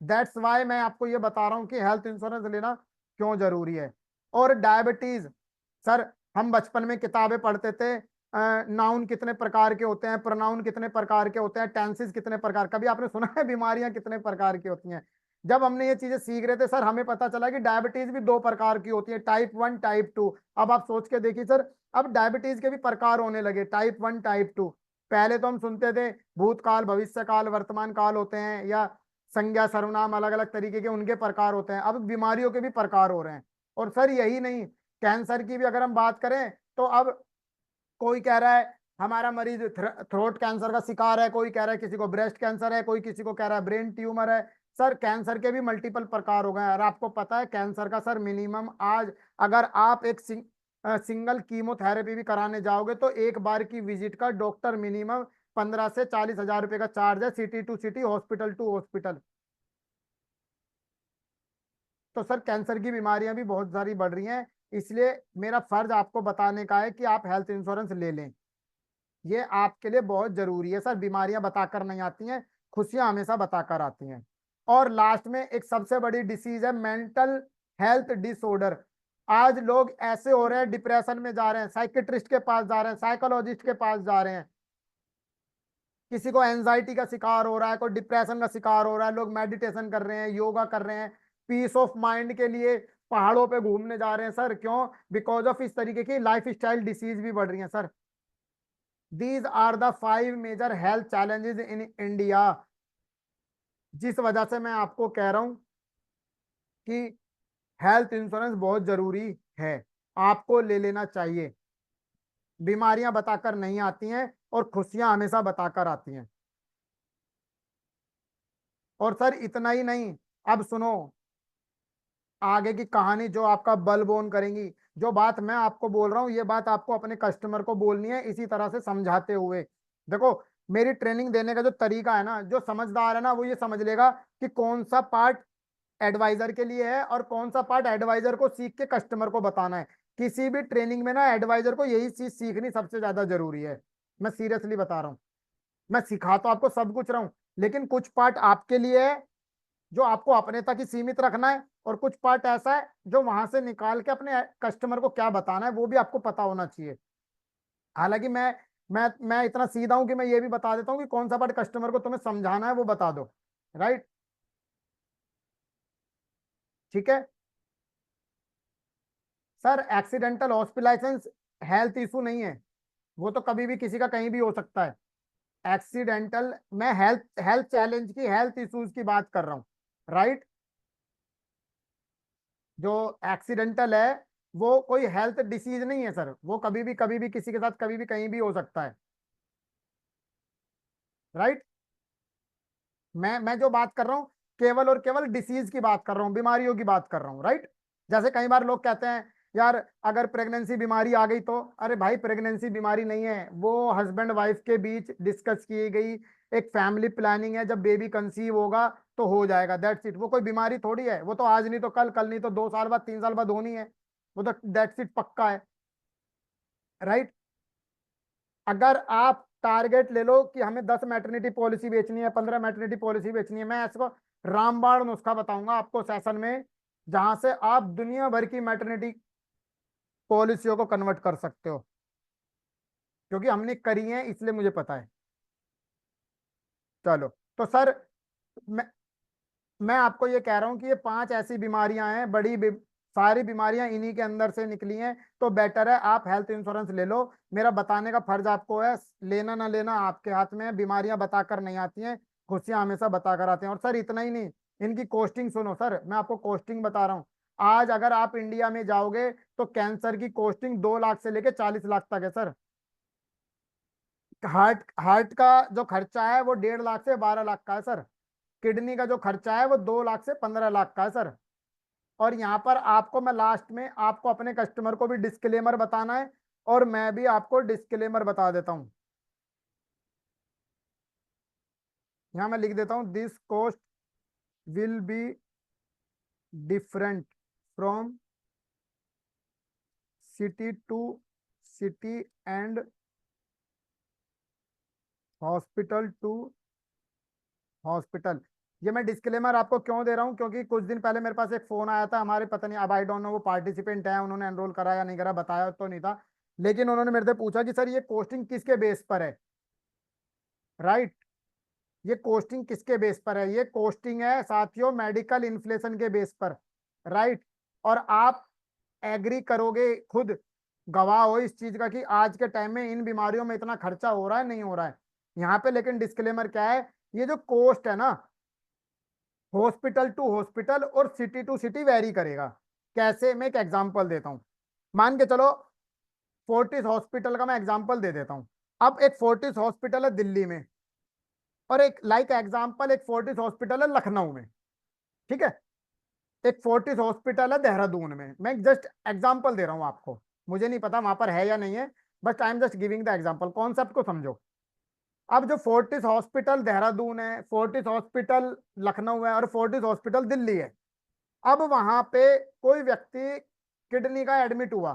दैट्स वाई मैं आपको ये बता रहा हूँ कि हेल्थ इंश्योरेंस लेना क्यों जरूरी है। और डायबिटीज, सर हम बचपन में किताबें पढ़ते थे, नाउन कितने प्रकार के होते हैं, प्रोनाउन कितने प्रकार के होते हैं, टेंसेस कितने प्रकार, कभी आपने सुना है बीमारियां कितने प्रकार की होती हैं? जब हमने ये चीजें सीख रहे थे सर, हमें पता चला कि डायबिटीज भी 2 प्रकार की होती है, टाइप 1 टाइप 2। अब आप सोच के देखिए सर, अब डायबिटीज के भी प्रकार होने लगे, टाइप 1 टाइप 2। पहले तो हम सुनते थे भूतकाल, भविष्य काल, वर्तमान काल होते हैं, या संज्ञा सर्वनाम अलग अलग तरीके के उनके प्रकार होते हैं। अब बीमारियों के भी प्रकार हो रहे हैं। और सर यही नहीं, कैंसर की भी अगर हम बात करें तो अब कोई कह रहा है हमारा मरीज थ्रोट कैंसर का शिकार है, कोई कह रहा है किसी को ब्रेस्ट कैंसर है, कोई किसी को कह रहा है ब्रेन ट्यूमर है। सर कैंसर के भी मल्टीपल प्रकार हो गए हैं। और आपको पता है कैंसर का सर मिनिमम आज, अगर आप एक सिंगल कीमोथेरेपी भी कराने जाओगे तो एक बार की विजिट का डॉक्टर मिनिमम 15 से 40 हजार रुपए का चार्ज है, city to city, hospital to hospital. तो सर कैंसर की बीमारियां भी बहुत सारी बढ़ रही हैं। इसलिए मेरा फर्ज आपको बताने का है कि आप हेल्थ इंश्योरेंस ले लें। ये आपके लिए बहुत जरूरी है सर। बीमारियां बताकर नहीं आती हैं, खुशियां हमेशा बताकर आती हैं। और लास्ट में एक सबसे बड़ी डिसीज है मेंटल हेल्थ डिसऑर्डर। आज लोग ऐसे हो रहे हैं, डिप्रेशन में जा रहे हैं, साइकेट्रिस्ट के पास जा रहे हैं, साइकोलॉजिस्ट के पास जा रहे हैं। किसी को एंजाइटी का शिकार हो रहा है, कोई डिप्रेशन का शिकार हो रहा है, लोग मेडिटेशन कर रहे हैं, योगा कर रहे हैं, पीस ऑफ माइंड के लिए पहाड़ों पे घूमने जा रहे हैं सर। क्यों? बिकॉज ऑफ इस तरीके की लाइफ स्टाइल डिसीज भी बढ़ रही है sir. These are the 5 major health challenges in India, जिस वजह से मैं आपको कह रहा हूं कि हेल्थ इंश्योरेंस बहुत जरूरी है, आपको ले लेना चाहिए। बीमारियां बताकर नहीं आती हैं और खुशियां हमेशा बताकर आती हैं। और सर इतना ही नहीं, अब सुनो आगे की कहानी जो आपका बल बोन करेंगी। जो बात मैं आपको बोल रहा हूँ ये बात आपको अपने कस्टमर को बोलनी है, इसी तरह से समझाते हुए। देखो, मेरी ट्रेनिंग देने का जो तरीका है ना, जो समझदार है ना वो ये समझ लेगा कि कौन सा पार्ट एडवाइजर के लिए है और कौन सा पार्ट एडवाइजर को सीख के कस्टमर को बताना है। किसी भी ट्रेनिंग में ना एडवाइजर को यही चीज सीखनी सबसे ज्यादा जरूरी है। मैं सीरियसली बता रहा हूँ। मैं सिखा तो आपको सब कुछ रहा हूँ, लेकिन कुछ पार्ट आपके लिए है जो आपको अपने तक ही सीमित रखना है, और कुछ पार्ट ऐसा है जो वहां से निकाल के अपने कस्टमर को क्या बताना है वो भी आपको पता होना चाहिए। हालांकि मैं इतना सीधा हूं कि मैं ये भी बता देता हूँ कि कौन सा पार्ट कस्टमर को तुम्हें समझाना है वो बता दो। राइट? ठीक है sir. Accidental hospitalisation health issue नहीं है, वो तो कभी भी किसी का कहीं भी हो सकता है। एक्सीडेंटल, मैं हेल्थ हेल्थ चैलेंज की, हेल्थ इश्यूज की बात कर रहा हूँ। राइट? जो एक्सीडेंटल है वो कोई हेल्थ डिसीज नहीं है सर, वो कभी भी किसी के साथ कभी भी कहीं भी हो सकता है। राइट? मैं जो बात कर रहा हूँ केवल और केवल डिसीज की बात कर रहा हूँ, बीमारियों की बात कर रहा हूँ। राइट? जैसे कई बार लोग कहते हैं यार अगर प्रेगनेंसी बीमारी आ गई तो, अरे भाई प्रेगनेंसी बीमारी नहीं है, वो हस्बैंड वाइफ के बीच डिस्कस की गई एक फैमिली प्लानिंग है। जब बेबी कंसीव होगा तो हो जाएगा, दैट्स इट। वो कोई बीमारी थोड़ी है, वो तो आज नहीं तो कल, कल नहीं तो 2 साल बाद, 3 साल बाद होनी है। वो तो दैट्स इट, पक्का है। राइट? अगर आप टारगेट ले लो कि हमें 10 मैटरनिटी पॉलिसी बेचनी है, 15 मैटरनिटी पॉलिसी बेचनी है, मैं इसको रामबाण नुस्खा बताऊंगा आपको सेशन में, जहां से आप दुनिया भर की मैटरनिटी पॉलिसियों को कन्वर्ट कर सकते हो, क्योंकि हमने करी है इसलिए मुझे पता है। चलो, तो सर मैं मैं आपको ये कह रहा हूँ कि ये 5 ऐसी बीमारियां हैं, सारी बीमारियां इन्हीं के अंदर से निकली हैं। तो बेटर है आप हेल्थ इंश्योरेंस ले लो। मेरा बताने का फर्ज आपको है, लेना ना लेना आपके हाथ में है। बीमारियां बताकर नहीं आती हैं, खुशियां हमेशा बताकर आती हैं। और सर इतना ही नहीं, इनकी कॉस्टिंग सुनो सर, मैं आपको कॉस्टिंग बता रहा हूँ। आज अगर आप इंडिया में जाओगे तो कैंसर की कॉस्टिंग 2 लाख से लेके 40 लाख तक है सर। हार्ट हार्ट का जो खर्चा है वो 1.5 लाख से 12 लाख का है सर। किडनी का जो खर्चा है वो 2 लाख से 15 लाख का है सर। और यहाँ पर आपको मैं लास्ट में आपको अपने कस्टमर को भी डिस्क्लेमर बताना है, और मैं भी आपको डिस्क्लेमर बता देता हूँ। यहाँ मैं लिख देता हूँ, this cost will be different from city to city and hospital to hospital. ये मैं डिस्क्लेमर आपको क्यों दे रहा हूँ, क्योंकि कुछ दिन पहले मेरे पास एक फोन आया था हमारे, पता नहीं अब आई डोंट नो वो पार्टिसिपेंट है, उन्होंने एनरोल करा या नहीं करा, बताया तो नहीं था, लेकिन उन्होंने मेरे से पूछा कि सर ये कोस्टिंग किसके बेस पर है। राइट? ये कोस्टिंग किसके बेस पर है? ये कोस्टिंग है साथियों मेडिकल इन्फ्लेशन के बेस पर। राइट? और आप एग्री करोगे खुद, गवाह हो इस चीज का कि आज के टाइम में इन बीमारियों में इतना खर्चा हो रहा है नहीं हो रहा है। यहाँ पे लेकिन डिस्क्लेमर क्या है, ये जो कोस्ट है ना, हॉस्पिटल टू हॉस्पिटल और सिटी टू सिटी वेरी करेगा। कैसे? मैं एक एग्जांपल देता हूँ। मान के चलो फोर्टिस हॉस्पिटल का मैं एग्जांपल दे देता हूँ। अब एक फोर्टिस हॉस्पिटल है दिल्ली में, और एक लाइक एग्जांपल एक फोर्टिस हॉस्पिटल है लखनऊ में। ठीक है? एक फोर्टिस हॉस्पिटल है देहरादून में। मैं जस्ट एग्जांपल दे रहा हूँ आपको, मुझे नहीं पता वहां पर है या नहीं है, but I am just giving the example, concept को समझो। अब जो फोर्टिस हॉस्पिटल देहरादून है, फोर्टिस हॉस्पिटल लखनऊ है और फोर्टिस हॉस्पिटल दिल्ली है, अब वहां पे कोई व्यक्ति किडनी का एडमिट हुआ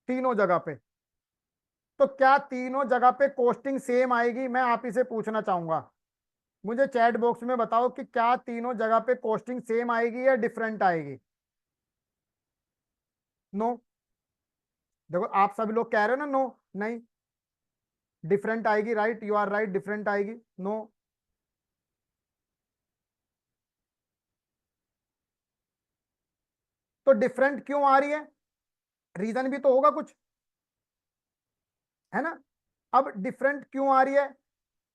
तीनों जगह पे, तो क्या तीनों जगह पे कॉस्टिंग सेम आएगी? मैं आप ही से पूछना चाहूंगा, मुझे चैट बॉक्स में बताओ कि क्या तीनों जगह पे कॉस्टिंग सेम आएगी या डिफरेंट आएगी? नो। देखो आप सभी लोग कह रहे हो ना नो, नहीं, डिफरेंट आएगी, right, you are right, different आएगी, नो। तो डिफरेंट क्यों आ रही है? रीजन भी तो होगा कुछ, है ना? अब डिफरेंट क्यों आ रही है?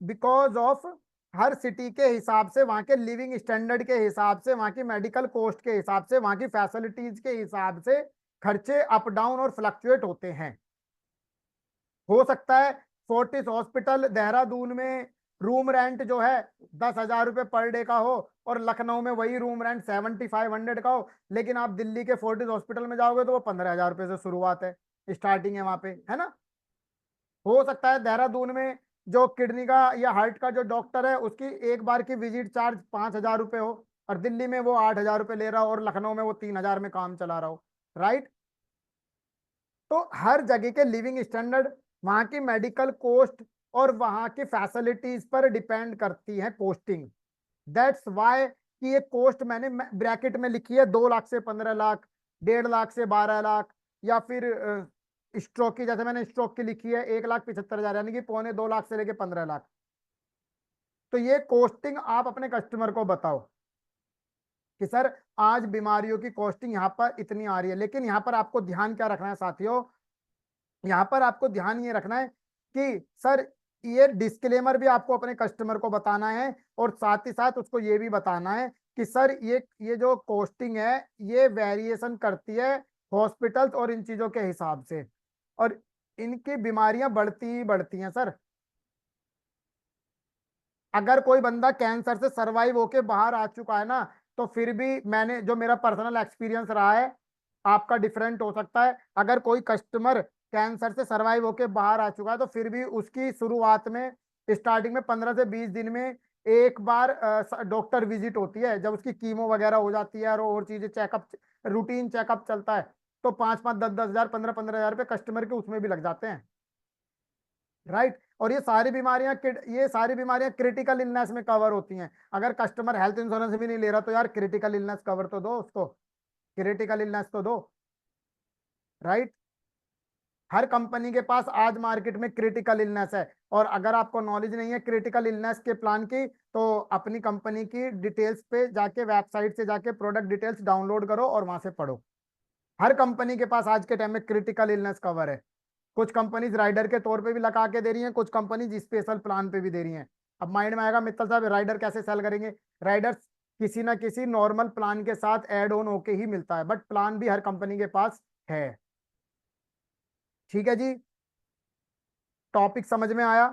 बिकॉज ऑफ हर सिटी के हिसाब से, वहां के लिविंग स्टैंडर्ड के हिसाब से, वहां की मेडिकल कॉस्ट के हिसाब से, वहां की फैसिलिटीज के हिसाब से खर्चे अप डाउन और फ्लक्चुएट होते हैं। हो सकता है फोर्टिस हॉस्पिटल देहरादून में रूम रेंट जो है 10,000 रुपये पर डे का हो, और लखनऊ में वही रूम रेंट 7,500 का हो, लेकिन आप दिल्ली के फोर्टिस हॉस्पिटल में जाओगे तो वो 15,000 रुपये से शुरुआत है, स्टार्टिंग है वहां पे, है ना? हो सकता है देहरादून में जो किडनी का या हार्ट का जो डॉक्टर है उसकी एक बार की विजिट चार्ज 5,000 रुपये हो, और दिल्ली में वो 8,000 रुपये ले रहा हो, और लखनऊ में वो 3,000 में काम चला रहा हो, राइट? तो हर जगह के लिविंग स्टैंडर्ड, वहां की मेडिकल कॉस्ट और वहां की फैसिलिटीज पर डिपेंड करती है कॉस्टिंग। दैट्स वाई कि ये कॉस्ट मैंने ब्रैकेट में लिखी है, 2 लाख से 15 लाख, 1.5 लाख से 12 लाख, या फिर स्ट्रोक की, जैसे मैंने स्ट्रोक की लिखी है 1,75,000, यानी कि 2.25 लाख से लेके 15 लाख। तो ये कॉस्टिंग आप अपने कस्टमर को बताओ कि सर आज बीमारियों की कॉस्टिंग यहाँ पर इतनी आ रही है। लेकिन यहाँ पर आपको ध्यान क्या रखना है साथियों, यहाँ पर आपको ध्यान ये रखना है कि सर ये डिस्क्लेमर भी आपको अपने कस्टमर को बताना है, और साथ ही साथ उसको ये भी बताना है कि सर ये जो कॉस्टिंग है ये वेरिएशन करती है हॉस्पिटल्स और इन चीजों के हिसाब से, और इनकी बीमारियां बढ़ती ही बढ़ती हैं सर। अगर कोई बंदा कैंसर से सरवाइव होके बाहर आ चुका है ना, तो फिर भी मैंने जो मेरा पर्सनल एक्सपीरियंस रहा है, आपका डिफरेंट हो सकता है, अगर कोई कस्टमर कैंसर से सरवाइव होके बाहर आ चुका है तो फिर भी उसकी शुरुआत में, स्टार्टिंग में 15 से 20 दिन में एक बार डॉक्टर विजिट होती है, जब उसकी कीमो वगैरह हो जाती है और चीजें चेकअप, रूटीन चेकअप चलता है, तो 5-5, 10-10 हजार, 15-15 हजार रुपये कस्टमर के उसमें भी लग जाते हैं, राइट? और ये सारी बीमारियां क्रिटिकल इलनेस में कवर होती हैं। अगर कस्टमर हेल्थ इंश्योरेंस भी नहीं ले रहा तो यार क्रिटिकल इलनेस कवर तो दो उसको, क्रिटिकल इलनेस तो दो, राइट? हर कंपनी के पास आज मार्केट में क्रिटिकल इलनेस है, और अगर आपको नॉलेज नहीं है क्रिटिकल इलनेस के प्लान की, तो अपनी कंपनी की डिटेल्स पे जाके, वेबसाइट से जाके प्रोडक्ट डिटेल्स डाउनलोड करो और वहां से पढ़ो। हर कंपनी के पास आज के टाइम में क्रिटिकल इलनेस कवर है। कुछ कंपनीज राइडर के तौर पे भी लगा के दे रही हैं, कुछ कंपनीज स्पेशल प्लान पे भी दे रही हैं। अब माइंड में आएगा मित्तल साहब राइडर कैसे सेल करेंगे? राइडर किसी ना किसी नॉर्मल प्लान के साथ ऐड ऑन होके ही मिलता है, बट प्लान भी हर कंपनी के पास है। ठीक है जी, टॉपिक समझ में आया?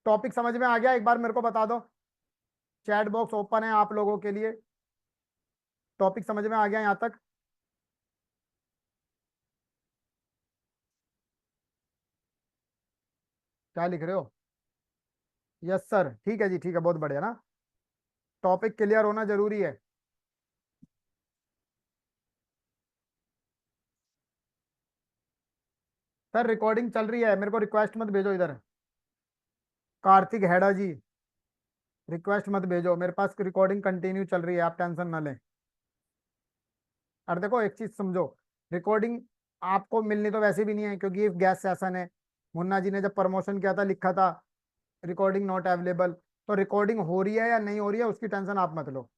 टॉपिक समझ में आ गया? एक बार मेरे को बता दो, चैट बॉक्स ओपन है आप लोगों के लिए। टॉपिक समझ में आ गया यहाँ तक? क्या लिख रहे हो? यस सर, ठीक है जी, ठीक है, बहुत बढ़िया ना। टॉपिक क्लियर होना जरूरी है। सर रिकॉर्डिंग चल रही है, मेरे को रिक्वेस्ट मत भेजो इधर। कार्तिक हेडा जी, रिक्वेस्ट मत भेजो, मेरे पास रिकॉर्डिंग कंटिन्यू चल रही है, आप टेंशन ना लें। और देखो एक चीज समझो, रिकॉर्डिंग आपको मिलनी तो वैसे भी नहीं है, क्योंकि ये गैस सेशन है। मुन्ना जी ने जब प्रमोशन किया था लिखा था रिकॉर्डिंग नॉट अवेलेबल, तो रिकॉर्डिंग हो रही है या नहीं हो रही है उसकी टेंशन आप मत लो।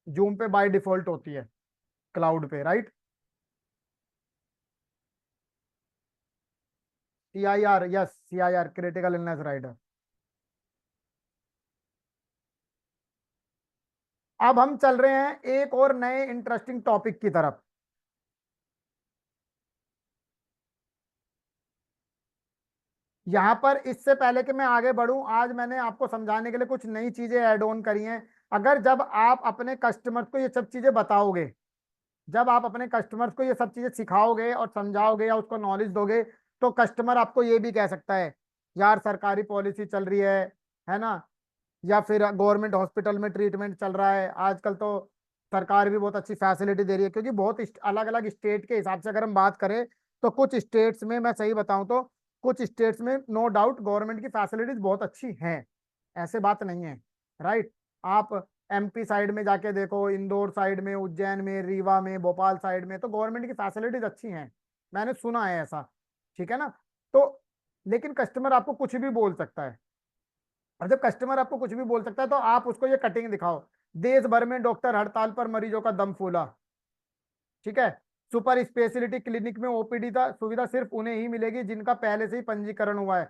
जूम पे बाय डिफॉल्ट होती है, क्लाउड पे, right? CIR, yes, CIR critical illness rider. अब हम चल रहे हैं एक और नए इंटरेस्टिंग टॉपिक की तरफ। यहाँ पर इससे पहले कि मैं आगे बढ़ूं, आज मैंने आपको समझाने के लिए कुछ नई चीजें ऐड ऑन करी हैं। अगर जब आप अपने कस्टमर्स को ये सब चीजें बताओगे, जब आप अपने कस्टमर्स को ये सब चीजें सिखाओगे और समझाओगे या उसको नॉलेज दोगे, तो कस्टमर आपको ये भी कह सकता है यार सरकारी पॉलिसी चल रही है ना, या फिर गवर्नमेंट हॉस्पिटल में ट्रीटमेंट चल रहा है आजकल, तो सरकार भी बहुत अच्छी फैसिलिटी दे रही है, क्योंकि बहुत अलग अलग स्टेट के हिसाब से अगर हम बात करें तो कुछ स्टेट्स में, मैं सही बताऊं तो कुछ स्टेट्स में नो डाउट गवर्नमेंट की फैसिलिटीज बहुत अच्छी हैं, ऐसे बात नहीं है। राइट। आप एमपी साइड में जाके देखो, इंदौर साइड में, उज्जैन में, रीवा में, भोपाल साइड में, तो गवर्नमेंट की फैसिलिटीज अच्छी हैं, मैंने सुना है ऐसा। ठीक है ना। तो लेकिन कस्टमर आपको कुछ भी बोल सकता है, और जब कस्टमर आपको कुछ भी बोल सकता है तो आप उसको ये कटिंग दिखाओ, देश भर में डॉक्टर हड़ताल पर, मरीजों का दम फूला। ठीक है। सुपर स्पेशलिटी क्लिनिक में ओपीडी का सुविधा सिर्फ उन्हें ही मिलेगी जिनका पहले से ही पंजीकरण हुआ है।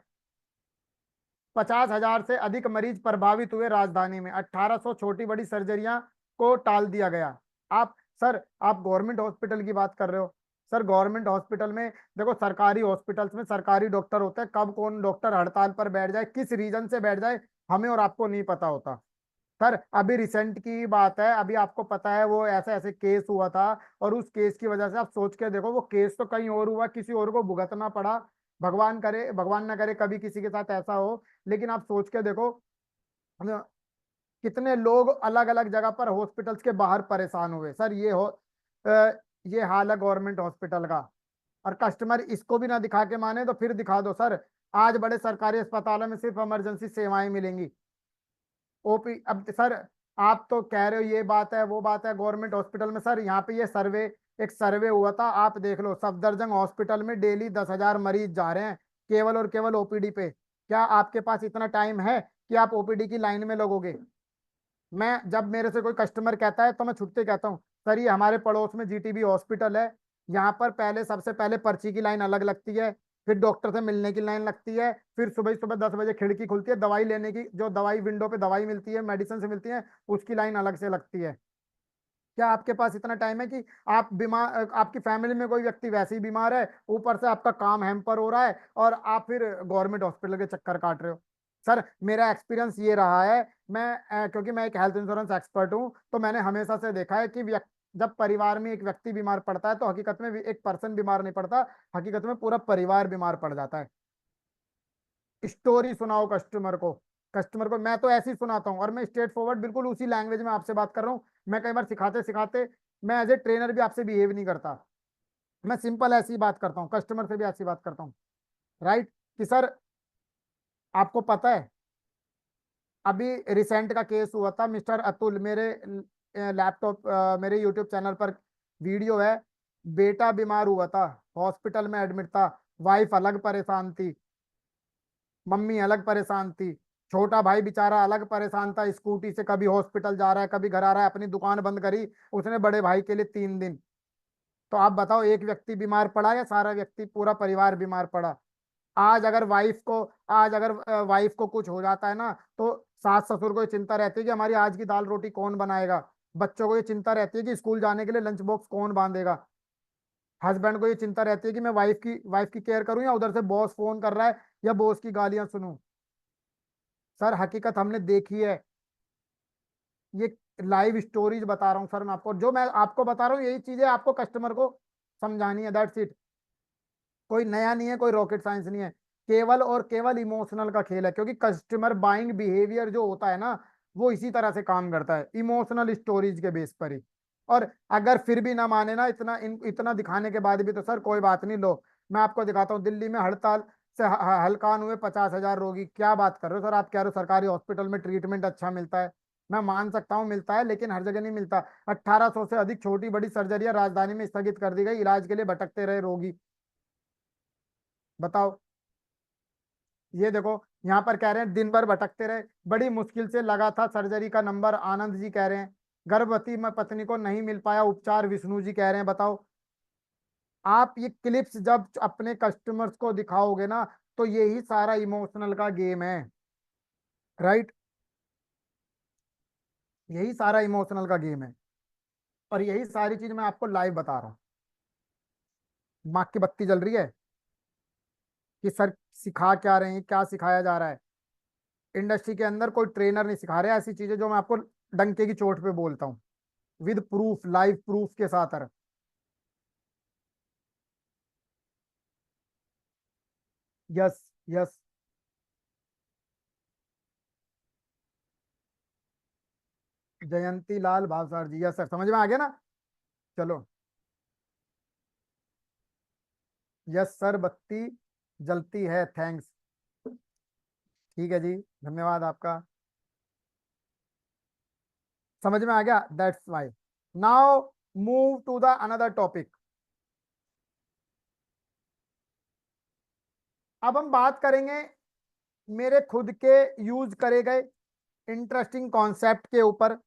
50,000 से अधिक मरीज प्रभावित हुए राजधानी में, 1800 छोटी बड़ी सर्जरियां को टाल दिया गया। आप सर, आप गवर्नमेंट हॉस्पिटल की बात कर रहे हो। सर गवर्नमेंट हॉस्पिटल में देखो, सरकारी हॉस्पिटल्स में सरकारी डॉक्टर होते हैं, कब कौन डॉक्टर हड़ताल पर बैठ जाए, किस रीजन से बैठ जाए, हमें और आपको नहीं पता होता। सर अभी रिसेंट की बात है, अभी आपको पता है वो ऐसे ऐसे केस हुआ था, और उस केस की वजह से आप सोच के देखो, वो केस तो कहीं और हुआ, किसी और को भुगतना पड़ा। भगवान करे, भगवान ना करे कभी किसी के साथ ऐसा हो, लेकिन आप सोच के देखो, हम- कितने लोग अलग अलग जगह पर हॉस्पिटल्स के बाहर परेशान हुए। सर ये हाल है गवर्नमेंट हॉस्पिटल का। और कस्टमर इसको भी ना दिखा के माने तो फिर दिखा दो सर, आज बड़े सरकारी अस्पतालों में सिर्फ इमरजेंसी सेवाएं मिलेंगी। ओपी, अब सर आप तो कह रहे हो ये बात है वो बात है, गवर्नमेंट हॉस्पिटल में सर यहाँ पे ये सर्वे, एक सर्वे हुआ था, आप देख लो, सफदरजंग हॉस्पिटल में डेली 10,000 मरीज जा रहे हैं, केवल और केवल ओपीडी पे। क्या आपके पास इतना टाइम है कि आप ओपीडी की लाइन में लगोगे? मैं जब मेरे से कोई कस्टमर कहता है तो मैं छुट्टे कहता हूँ, सर ये हमारे पड़ोस में जीटीबी हॉस्पिटल है, यहाँ पर पहले सबसे पहले पर्ची की लाइन अलग लगती है, फिर डॉक्टर से मिलने की लाइन लगती है, फिर सुबह सुबह 10 बजे खिड़की खुलती है, दवाई लेने की, जो दवाई विंडो पे दवाई मिलती है, मेडिसिन से मिलती है, उसकी लाइन अलग से लगती है। क्या आपके पास इतना टाइम है कि आप बीमार, आपकी फैमिली में कोई व्यक्ति वैसे ही बीमार है, ऊपर से आपका काम हैम्पर हो रहा है, और आप फिर गवर्नमेंट हॉस्पिटल के चक्कर काट रहे हो? सर मेरा एक्सपीरियंस ये रहा है, मैं क्योंकि मैं एक हेल्थ इंश्योरेंस एक्सपर्ट हूं, तो मैंने हमेशा से देखा है कि जब परिवार में एक व्यक्ति बीमार पड़ता है तो हकीकत में एक पर्सन बीमार नहीं पड़ता, हकीकत में पूरा परिवार बीमार पड़ जाता है। स्टोरी सुनाओ कस्टमर को, कस्टमर को मैं तो ऐसे ही सुनाता हूँ, और मैं स्ट्रेट फॉरवर्ड बिल्कुल उसी लैंग्वेज में आपसे बात कर रहा हूँ। मैं कई बार सिखाते सिखाते, मैं एज ए ट्रेनर भी आपसे बिहेव नहीं करता, मैं सिंपल ऐसी ही बात करता हूँ, कस्टमर से भी ऐसी बात करता हूँ। राइट। कि सर आपको पता है, अभी रिसेंट का केस हुआ था, मिस्टर अतुल, मेरे लैपटॉप, मेरे यूट्यूब चैनल पर वीडियो है, बेटा बीमार हुआ था, हॉस्पिटल में एडमिट था, वाइफ अलग परेशान थी, मम्मी अलग परेशान थी, छोटा भाई बेचारा अलग परेशान था, स्कूटी से कभी हॉस्पिटल जा रहा है कभी घर आ रहा है, अपनी दुकान बंद करी उसने बड़े भाई के लिए 3 दिन। तो आप बताओ, एक व्यक्ति बीमार पड़ा या सारा व्यक्ति, पूरा परिवार बीमार पड़ा? आज अगर वाइफ को कुछ हो जाता है ना, तो सास ससुर को ये चिंता रहती है कि हमारी आज की दाल रोटी कौन बनाएगा, बच्चों को ये चिंता रहती है कि स्कूल जाने के लिए लंच बॉक्स कौन बांधेगा, हस्बैंड को ये चिंता रहती है कि मैं वाइफ की केयर करूं या उधर से बॉस फोन कर रहा है या बॉस की गालियां सुनूं। सर हकीकत हमने देखी है, ये लाइव स्टोरीज बता रहा हूँ सर मैं आपको, जो मैं आपको बता रहा हूँ यही चीजें आपको कस्टमर को समझानी है, दैट्स इट। कोई नया नहीं है, कोई रॉकेट साइंस नहीं है, केवल और केवल इमोशनल का खेल है, क्योंकि कस्टमर बाइंग बिहेवियर जो होता है ना, वो इसी तरह से काम करता है, इमोशनल स्टोरीज के बेस पर ही। और अगर फिर भी ना माने ना, इतना दिखाने के बाद भी, तो सर कोई बात नहीं, लो मैं आपको दिखाता हूँ, दिल्ली में हड़ताल से हलकान हुए 50,000 रोगी। क्या बात कर रहे हो सर, आप कह रहे हो सरकारी हॉस्पिटल में ट्रीटमेंट अच्छा मिलता है, मैं मान सकता हूँ मिलता है, लेकिन हर जगह नहीं मिलता। 1800 से अधिक छोटी बड़ी सर्जरियां राजधानी में स्थगित कर दी गई, इलाज के लिए भटकते रहे रोगी। बताओ। ये देखो, यहाँ पर कह रहे हैं दिन भर भटकते रहे, बड़ी मुश्किल से लगा था सर्जरी का नंबर, आनंद जी कह रहे हैं। गर्भवती में पत्नी को नहीं मिल पाया उपचार, विष्णु जी कह रहे हैं। बताओ, आप ये क्लिप्स जब अपने कस्टमर्स को दिखाओगे ना, तो यही सारा इमोशनल का गेम है। राइट। यही सारा इमोशनल का गेम है, और यही सारी चीज मैं आपको लाइव बता रहा हूँ। माँ की बत्ती जल रही है कि सर सिखा क्या रहे हैं, क्या सिखाया जा रहा है। इंडस्ट्री के अंदर कोई ट्रेनर नहीं सिखा रहे ऐसी चीजें जो मैं आपको डंके की चोट पे बोलता हूँ, विद प्रूफ, लाइव प्रूफ के साथ। यस। यस। जयंती लाल भावसार जी, यस सर, समझ में आ गया ना। चलो, यस सर, बत्ती जलती है, थैंक्स। ठीक है जी, धन्यवाद आपका। समझ में आ गया, that's why. Now move to the another topic. अब हम बात करेंगे मेरे खुद के यूज करे गए इंटरेस्टिंग कॉन्सेप्ट के ऊपर,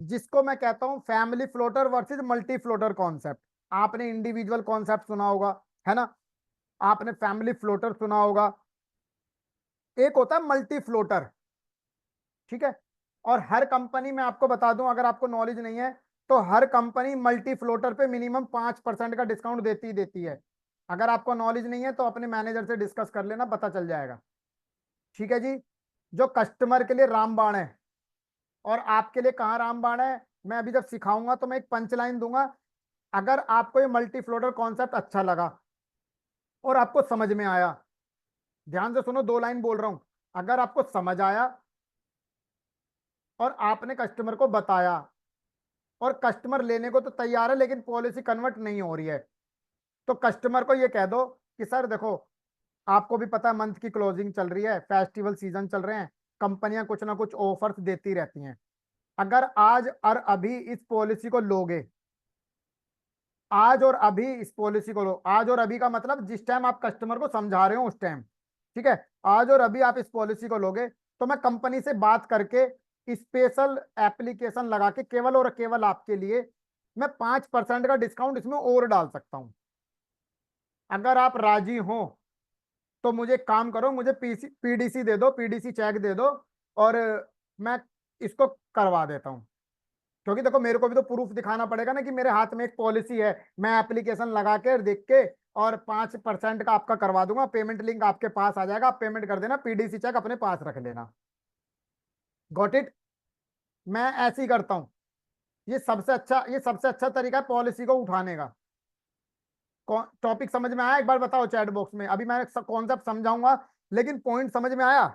जिसको मैं कहता हूं family floater versus multi floater concept. आपने इंडिविजुअल कॉन्सेप्ट सुना होगा, है ना, आपने फैमिली फ्लोटर सुना होगा, एक होता है मल्टी फ्लोटर। ठीक है, और हर कंपनी में आपको बता दूं, अगर आपको नॉलेज नहीं है, तो हर कंपनी मल्टी फ्लोटर पे मिनिमम 5% का डिस्काउंट देती ही देती है। अगर आपको नॉलेज नहीं है तो अपने मैनेजर से डिस्कस कर लेना, पता चल जाएगा। ठीक है जी, जो कस्टमर के लिए रामबाण है और आपके लिए कहाँ रामबाण है, मैं अभी जब सिखाऊंगा तो मैं एक पंच लाइन दूंगा। अगर आपको ये मल्टी फ्लोटर कॉन्सेप्ट अच्छा लगा और आपको समझ में आया, ध्यान से सुनो, 2 लाइन बोल रहा हूं, अगर आपको समझ आया और आपने कस्टमर को बताया और कस्टमर लेने को तो तैयार है लेकिन पॉलिसी कन्वर्ट नहीं हो रही है, तो कस्टमर को ये कह दो कि सर देखो, आपको भी पता है मंथ की क्लोजिंग चल रही है, फेस्टिवल सीजन चल रहे हैं, कंपनियां कुछ ना कुछ ऑफर्स देती रहती हैं। अगर आज और अभी इस पॉलिसी को लोगे, आज और अभी इस पॉलिसी को लो, आज और अभी का मतलब जिस टाइम आप कस्टमर को समझा रहे हो उस टाइम, ठीक है, आज और अभी आप इस पॉलिसी को लोगे, तो मैं कंपनी से बात करके स्पेशल एप्लीकेशन लगा के केवल और केवल आपके लिए मैं 5% का डिस्काउंट इसमें और डाल सकता हूं। अगर आप राजी हो तो मुझे एक काम करो, मुझे पीडीसी दे दो, पीडीसी चेक दे दो, और मैं इसको करवा देता हूँ। क्योंकि देखो, मेरे को भी तो प्रूफ दिखाना पड़ेगा ना कि मेरे हाथ में एक पॉलिसी है, मैं एप्लीकेशन लगा के देख के और 5% का आपका करवा दूंगा, पेमेंट लिंक आपके पास आ जाएगा, आप पेमेंट कर देना, पीडीसी चेक अपने पास रख लेना। Got it. मैं ऐसे ही करता हूँ। ये सबसे अच्छा तरीका है पॉलिसी को उठाने का। टॉपिक समझ में आया, एक बार बताओ चैट बॉक्स में, अभी मैं कॉन्सेप्ट समझाऊंगा लेकिन पॉइंट समझ में आया?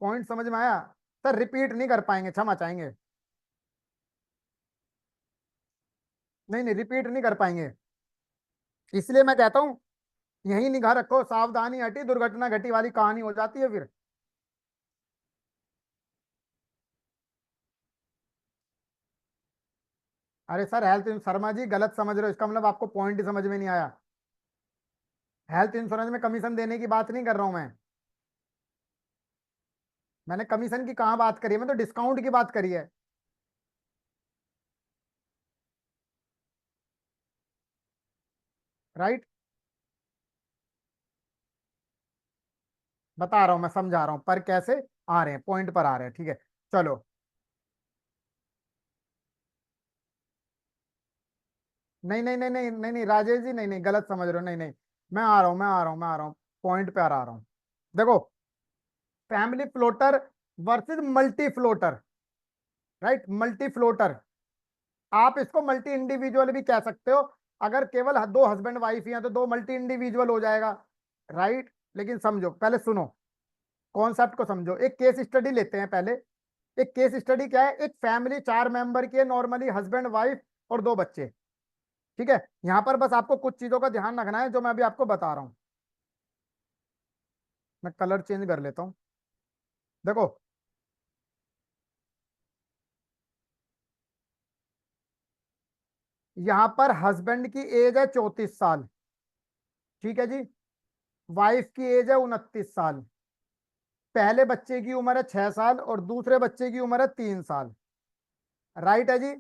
पॉइंट समझ में आया? सर रिपीट नहीं कर पाएंगे, क्षमा चाहेंगे। नहीं नहीं, रिपीट नहीं कर पाएंगे, इसलिए मैं कहता हूँ यही निगाह रखो, सावधानी हटी दुर्घटना घटी वाली कहानी हो जाती है फिर। अरे सर, शर्मा जी गलत समझ रहे हो, इसका मतलब आपको पॉइंट ही समझ में नहीं आया। हेल्थ इंश्योरेंस में कमीशन देने की बात नहीं कर रहा हूं मैं। मैंने कमीशन की कहाँ बात करी है, मैं तो डिस्काउंट की बात करी है। राइट, बता रहा हूं, मैं समझा रहा हूं, पर कैसे आ रहे हैं, पॉइंट पर आ रहे हैं, ठीक है। चलो, नहीं नहीं नहीं नहीं नहीं नहीं राजेश जी, नहीं नहीं, गलत समझ रहे हो, नहीं नहीं, मैं आ रहा हूँ, मैं आ रहा हूँ, पॉइंट पे आ रहा हूँ। देखो, family floater versus multi floater, right, multi floater, आप इसको मल्टी इंडिविजुअल भी कह सकते हो। अगर केवल दो हस्बैंड वाइफ ही हैं तो दो मल्टी इंडिविजुअल हो जाएगा, राइट। लेकिन समझो, पहले सुनो, कॉन्सेप्ट को समझो, एक केस स्टडी लेते हैं पहले। एक केस स्टडी क्या है, एक फैमिली 4 मेंबर की है, नॉर्मली हस्बैंड वाइफ और 2 बच्चे। ठीक है, यहां पर बस आपको कुछ चीजों का ध्यान रखना है जो मैं अभी आपको बता रहा हूं। मैं कलर चेंज कर लेता हूं। देखो, यहां पर हस्बैंड की एज है 34 साल, ठीक है जी, वाइफ की एज है 29 साल, पहले बच्चे की उम्र है 6 साल और दूसरे बच्चे की उम्र है 3 साल। राइट है जी,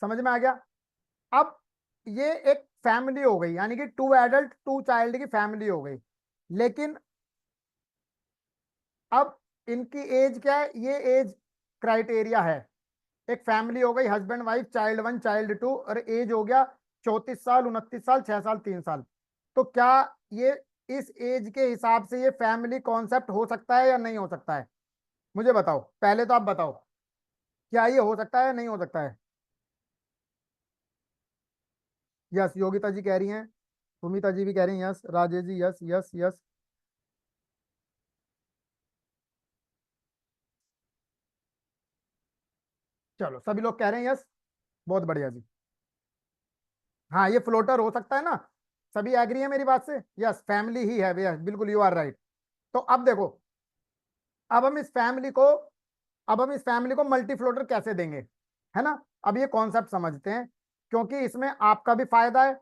समझ में आ गया? अब ये एक फैमिली हो गई, यानी कि 2 एडल्ट 2 चाइल्ड की फैमिली हो गई। लेकिन अब इनकी एज क्या है, ये एज क्राइटेरिया है। एक फैमिली हो गई, हस्बैंड वाइफ, चाइल्ड 1 चाइल्ड 2, और एज हो गया 34 साल, 29 साल, 6 साल, 3 साल। तो क्या ये इस एज के हिसाब से ये फैमिली कॉन्सेप्ट हो सकता है या नहीं हो सकता है? मुझे बताओ, पहले तो आप बताओ, क्या ये हो सकता है या नहीं हो सकता है? यस, योगिता जी कह रही हैं, सुमिता जी भी कह रही हैं yes, Rajesh ji yes yes yes. चलो सभी लोग कह रहे हैं यस, बहुत बढ़िया जी। हाँ ये फ्लोटर हो सकता है ना, सभी एग्री है मेरी बात से? यस फैमिली ही है भैया, बिल्कुल यू आर राइट। तो अब देखो, अब हम इस फैमिली को अब हम इस फैमिली को मल्टी फ्लोटर कैसे देंगे, है ना। अब ये कॉन्सेप्ट समझते हैं, क्योंकि इसमें आपका भी फायदा है।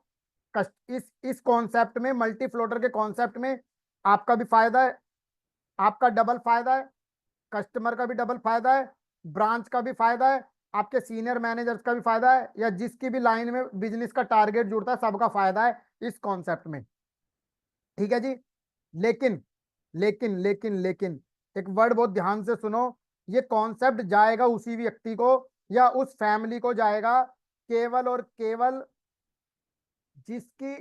इस कॉन्सेप्ट में, मल्टी फ्लोटर के कॉन्सेप्ट में आपका भी फायदा है, आपका डबल फायदा है, कस्टमर का भी डबल फायदा है, ब्रांच का भी फायदा है, आपके सीनियर मैनेजर्स का भी फायदा है, या जिसकी भी लाइन में बिजनेस का टारगेट जुड़ता है सबका फायदा है इस कॉन्सेप्ट में। ठीक है जी। लेकिन लेकिन एक वर्ड बहुत ध्यान से सुनो, ये कॉन्सेप्ट जाएगा उसी व्यक्ति को या उस फैमिली को जाएगा केवल और केवल जिसकी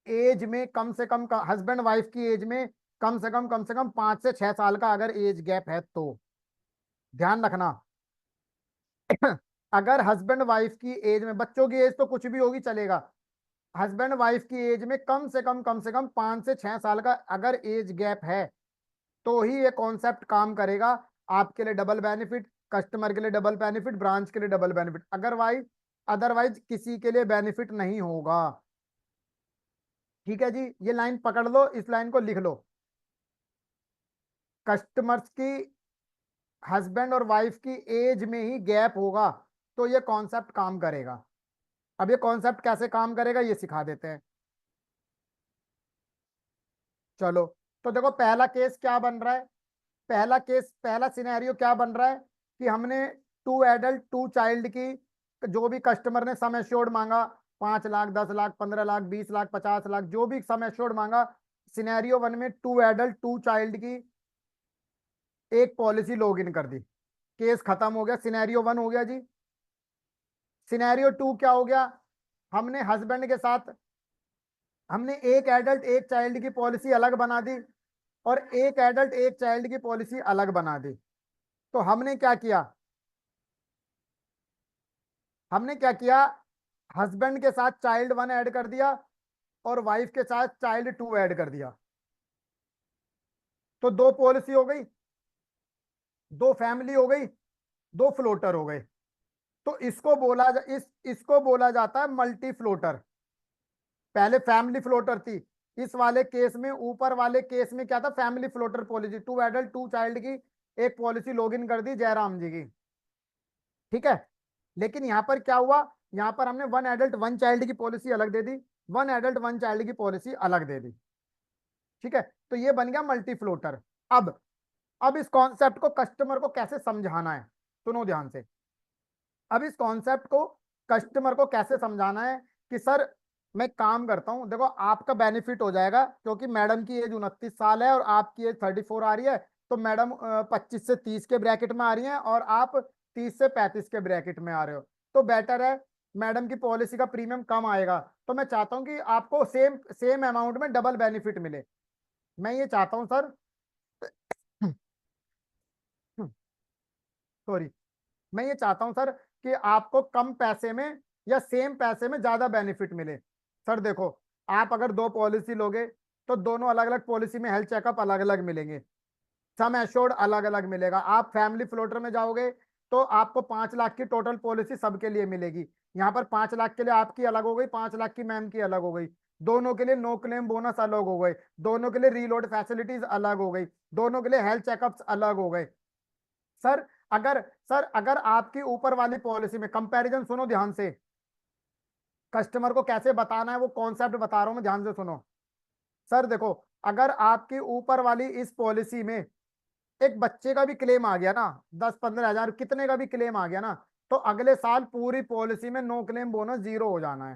एज में कम से कम, हस्बैंड वाइफ की एज में कम से कम 5 से 6 साल का अगर एज गैप है तो ध्यान रखना। अगर हस्बैंड वाइफ की एज में, बच्चों की एज तो कुछ भी होगी चलेगा, हस्बैंड वाइफ की एज में कम से कम 5 से 6 साल का अगर एज गैप है तो ही ये कॉन्सेप्ट काम करेगा। आपके लिए डबल बेनिफिट, कस्टमर के लिए डबल बेनिफिट, ब्रांच के लिए डबल बेनिफिट, अदरवाइज अदरवाइज किसी के लिए बेनिफिट नहीं होगा। ठीक है जी, ये लाइन पकड़ लो, इस लाइन को लिख लो। कस्टमर्स की, हस्बैंड और वाइफ की एज में ही गैप होगा तो ये कॉन्सेप्ट काम करेगा। अब ये कॉन्सेप्ट कैसे काम करेगा ये सिखा देते हैं। चलो, तो देखो पहला केस क्या बन रहा है, पहला सिनेरियो क्या बन रहा है कि हमने 2 एडल्ट 2 चाइल्ड की, जो भी कस्टमर ने सम एश्योर्ड मांगा, 5 लाख, 10 लाख, 15 लाख, 20 लाख, 50 लाख, जो भी सम एश्योर्ड मांगा, सिनेरियो वन में 2 एडल्ट 2 चाइल्ड की एक पॉलिसी लॉग इन कर दी, केस खत्म हो गया, सिनेरियो वन हो गया जी। सिनेरियो टू क्या हो गया, हमने हस्बैंड के साथ, हमने एक एडल्ट एक चाइल्ड की पॉलिसी अलग बना दी और एक एडल्ट एक चाइल्ड की पॉलिसी अलग बना दी। तो हमने क्या किया, हस्बैंड के साथ चाइल्ड 1 ऐड कर दिया और वाइफ के साथ चाइल्ड 2 ऐड कर दिया। तो 2 पॉलिसी हो गई, 2 फैमिली हो गई, 2 फ्लोटर हो गए। तो इसको बोला जाता है मल्टी फ्लोटर। पहले फैमिली फ्लोटर थी, इस वाले केस में, ऊपर वाले केस में क्या था, family floater policy, 2 adult 2 child की एक पॉलिसी लॉगिन कर दी जयराम जी की। ठीक है। लेकिन यहां पर क्या हुआ, यहां पर हमने 1 एडल्ट 1 चाइल्ड की पॉलिसी अलग दे दी, 1 एडल्ट 1 चाइल्ड की पॉलिसी अलग दे दी। ठीक है, तो ये बन गया मल्टी फ्लोटर। अब अब इस कॉन्सेप्ट को कस्टमर को कैसे समझाना है, सुनो ध्यान से। अब इस कॉन्सेप्ट को कस्टमर को कैसे समझाना है कि सर मैं काम करता हूं, देखो आपका बेनिफिट हो जाएगा क्योंकि मैडम की एज 29 साल है और आपकी एज 34 आ रही है। तो मैडम 25 से 30 के ब्रैकेट में आ रही हैं और आप 30 से 35 के ब्रैकेट में आ रहे हो, तो बेटर है, मैडम की पॉलिसी का प्रीमियम कम आएगा। तो मैं चाहता हूं कि आपको सेम सेम अमाउंट में डबल बेनिफिट मिले। मैं ये चाहता हूं सर, सॉरी, मैं ये चाहता हूं सर कि आपको कम पैसे में या सेम पैसे में ज्यादा बेनिफिट मिले। सर देखो, आप अगर 2 पॉलिसी लोगे तो दोनों अलग अलग पॉलिसी में हेल्थ चेकअप अलग अलग मिलेंगे, सम एश्योर्ड अलग अलग मिलेगा। आप फैमिली फ्लोटर में जाओगे तो आपको 5 लाख की टोटल पॉलिसी सबके लिए मिलेगी। यहाँ पर 5 लाख के लिए आपकी अलग हो गई, 5 लाख की मैम की अलग हो गई, दोनों के लिए नो क्लेम बोनस अलग हो गए, दोनों के लिए रीलोड फैसिलिटीज अलग हो गई, दोनों के लिए हेल्थ चेकअप्स अलग हो गए। सर अगर आपकी ऊपर वाली पॉलिसी में, कंपैरिजन सुनो ध्यान से, कस्टमर को कैसे बताना है वो कॉन्सेप्ट बता रहा हूं मैं, ध्यान से सुनो। सर देखो, अगर आपकी ऊपर वाली इस पॉलिसी में एक बच्चे का भी क्लेम आ गया ना, 10-15 हजार कितने का भी क्लेम आ गया ना, तो अगले साल पूरी पॉलिसी में नो क्लेम बोनस 0 हो जाना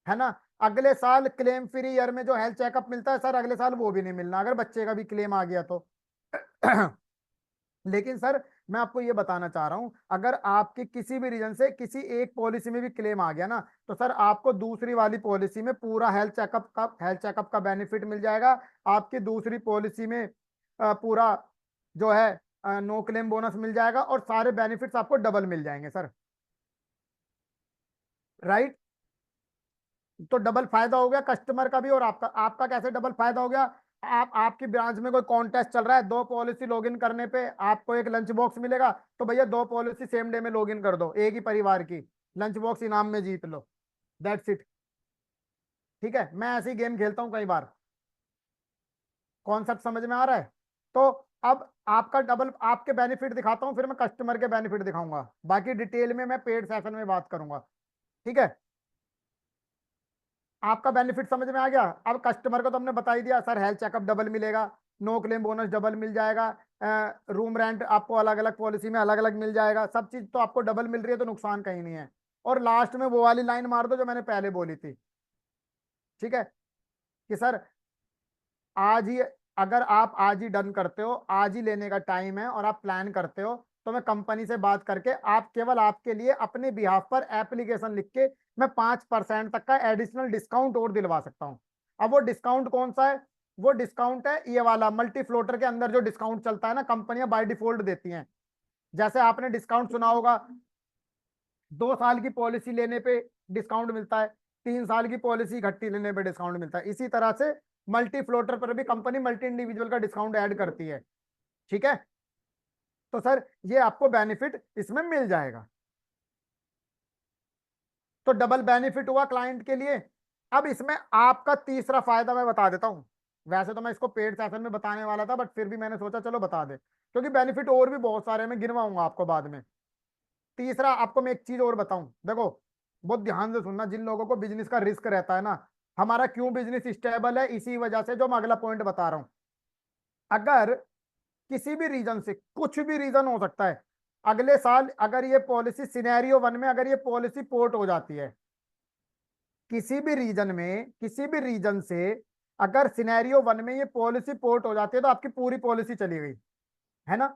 है ना। अगले साल क्लेम फ्री ईयर में जो हेल्थ चेकअप मिलता है सर, अगले साल वो भी नहीं मिलना अगर बच्चे का भी क्लेम आ गया तो। लेकिन सर मैं आपको ये बताना चाह रहा हूं, अगर आपके किसी भी रीजन से किसी एक पॉलिसी में भी क्लेम आ गया ना, तो सर आपको दूसरी वाली पॉलिसी में पूरा हेल्थ चेकअप का बेनिफिट मिल जाएगा। आपकी दूसरी पॉलिसी में पूरा जो है नो क्लेम बोनस मिल जाएगा और सारे बेनिफिट्स आपको डबल मिल जाएंगे सर। राइट, तो डबल फायदा हो गया कस्टमर का भी और आपका। आपका कैसे डबल फायदा हो गया, आप आपकी ब्रांच में कोई कॉन्टेस्ट चल रहा है, 2 पॉलिसी लॉगिन करने पे आपको एक लंच बॉक्स मिलेगा, तो भैया 2 पॉलिसी सेम डे में लॉगिन कर दो, एक ही परिवार की लंच बॉक्स इनाम में जीत लो। That's it. ठीक है, मैं ऐसे ही गेम खेलता हूँ कई बार। कॉन्सेप्ट समझ में आ रहा है? तो अब आपका डबल आपके बेनिफिट दिखाता हूँ, फिर मैं कस्टमर के बेनिफिट दिखाऊंगा, बाकी डिटेल में मैं पेड सेशन में बात करूंगा। ठीक है, आपका बेनिफिट समझ में आ गया। अब कस्टमर को तो हमने बता ही दिया सर, हेल्थ चेकअप डबल मिलेगा, नो क्लेम बोनस डबल मिल जाएगा, रूम रेंट आपको अलग अलग पॉलिसी में अलग अलग मिल जाएगा, सब चीज तो आपको डबल मिल रही है, तो नुकसान कहीं नहीं है। और लास्ट में वो वाली लाइन मार दो जो मैंने पहले बोली थी। ठीक है, कि सर आज ही, अगर आप आज ही डन करते हो, आज ही लेने का टाइम है और आप प्लान करते हो, तो मैं कंपनी से बात करके आप केवल आपके लिए अपने बिहाफ पर एप्लीकेशन लिख के मैं 5% तक का एडिशनल डिस्काउंट और दिलवा सकता हूं। अब वो डिस्काउंट कौन सा है? वो डिस्काउंट है ये वाला, मल्टी फ्लोटर के अंदर जो डिस्काउंट चलता है ना, कंपनियां बाय डिफॉल्ट देती हैं। जैसे आपने डिस्काउंट सुना होगा, 2 साल की पॉलिसी लेने पे डिस्काउंट मिलता है, 3 साल की पॉलिसी इकट्ठी लेने पे डिस्काउंट मिलता है, इसी तरह से मल्टी फ्लोटर पर भी कंपनी मल्टी इंडिविजुअल का डिस्काउंट ऐड करती है। ठीक है, तो सर ये आपको बेनिफिट इसमें मिल जाएगा। तो डबल बेनिफिट हुआ क्लाइंट के लिए। अब इसमें आपका तीसरा फायदा मैं बता देता हूं। वैसे तो मैं इसको पेड सेशन में बताने वाला था, बट फिर भी मैंने सोचा चलो बता दे, क्योंकि बेनिफिट और भी बहुत सारे हैं, मैं गिनवाऊंगा आपको बाद में। तीसरा आपको मैं एक चीज और बताऊं, देखो बहुत ध्यान से सुनना, जिन लोगों को बिजनेस का रिस्क रहता है ना, हमारा क्यों बिजनेस स्टेबल है इसी वजह से, जो मैं अगला पॉइंट बता रहा हूं। अगर किसी भी रीजन से, कुछ भी रीजन हो सकता है, अगले साल अगर ये पॉलिसी सिनेरियो 1 में अगर ये पॉलिसी पोर्ट हो जाती है, किसी भी रीजन में, किसी भी रीजन से अगर सिनेरियो 1 में ये पॉलिसी पोर्ट हो जाती है, तो आपकी पूरी पॉलिसी चली गई, है ना।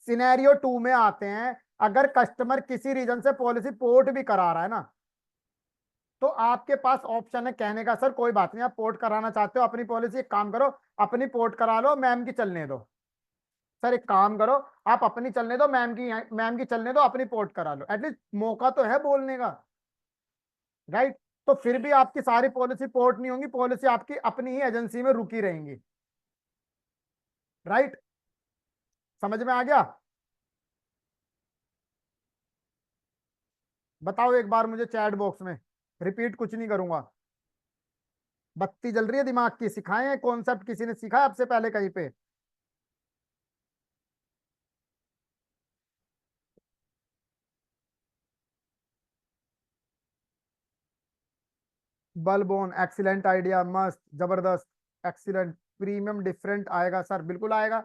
सिनेरियो 2 में आते हैं, अगर कस्टमर किसी रीजन से पॉलिसी पोर्ट भी करा रहा है ना, तो आपके पास ऑप्शन है कहने का सर कोई बात नहीं, आप पोर्ट कराना चाहते हो अपनी पॉलिसी, एक काम करो अपनी पोर्ट करा लो, मैम की चलने दो। सर एक काम करो, आप अपनी चलने दो, मैम की चलने दो, अपनी पोर्ट करा लो, एटलीस्ट मौका तो है बोलने का। राइट, तो फिर भी आपकी सारी पॉलिसी पोर्ट नहीं होंगी, पॉलिसी आपकी अपनी ही एजेंसी में रुकी रहेंगी। राइट, समझ में आ गया? बताओ एक बार मुझे चैट बॉक्स में, रिपीट कुछ नहीं करूंगा। बत्ती जल रही है दिमाग की, सिखाए कॉन्सेप्ट किसी ने सिखाया आपसे पहले कहीं पे? बलबोन, एक्सीलेंट आइडिया, मस्त, जबरदस्त, एक्सीलेंट। प्रीमियम डिफरेंट आएगा सर, बिल्कुल आएगा।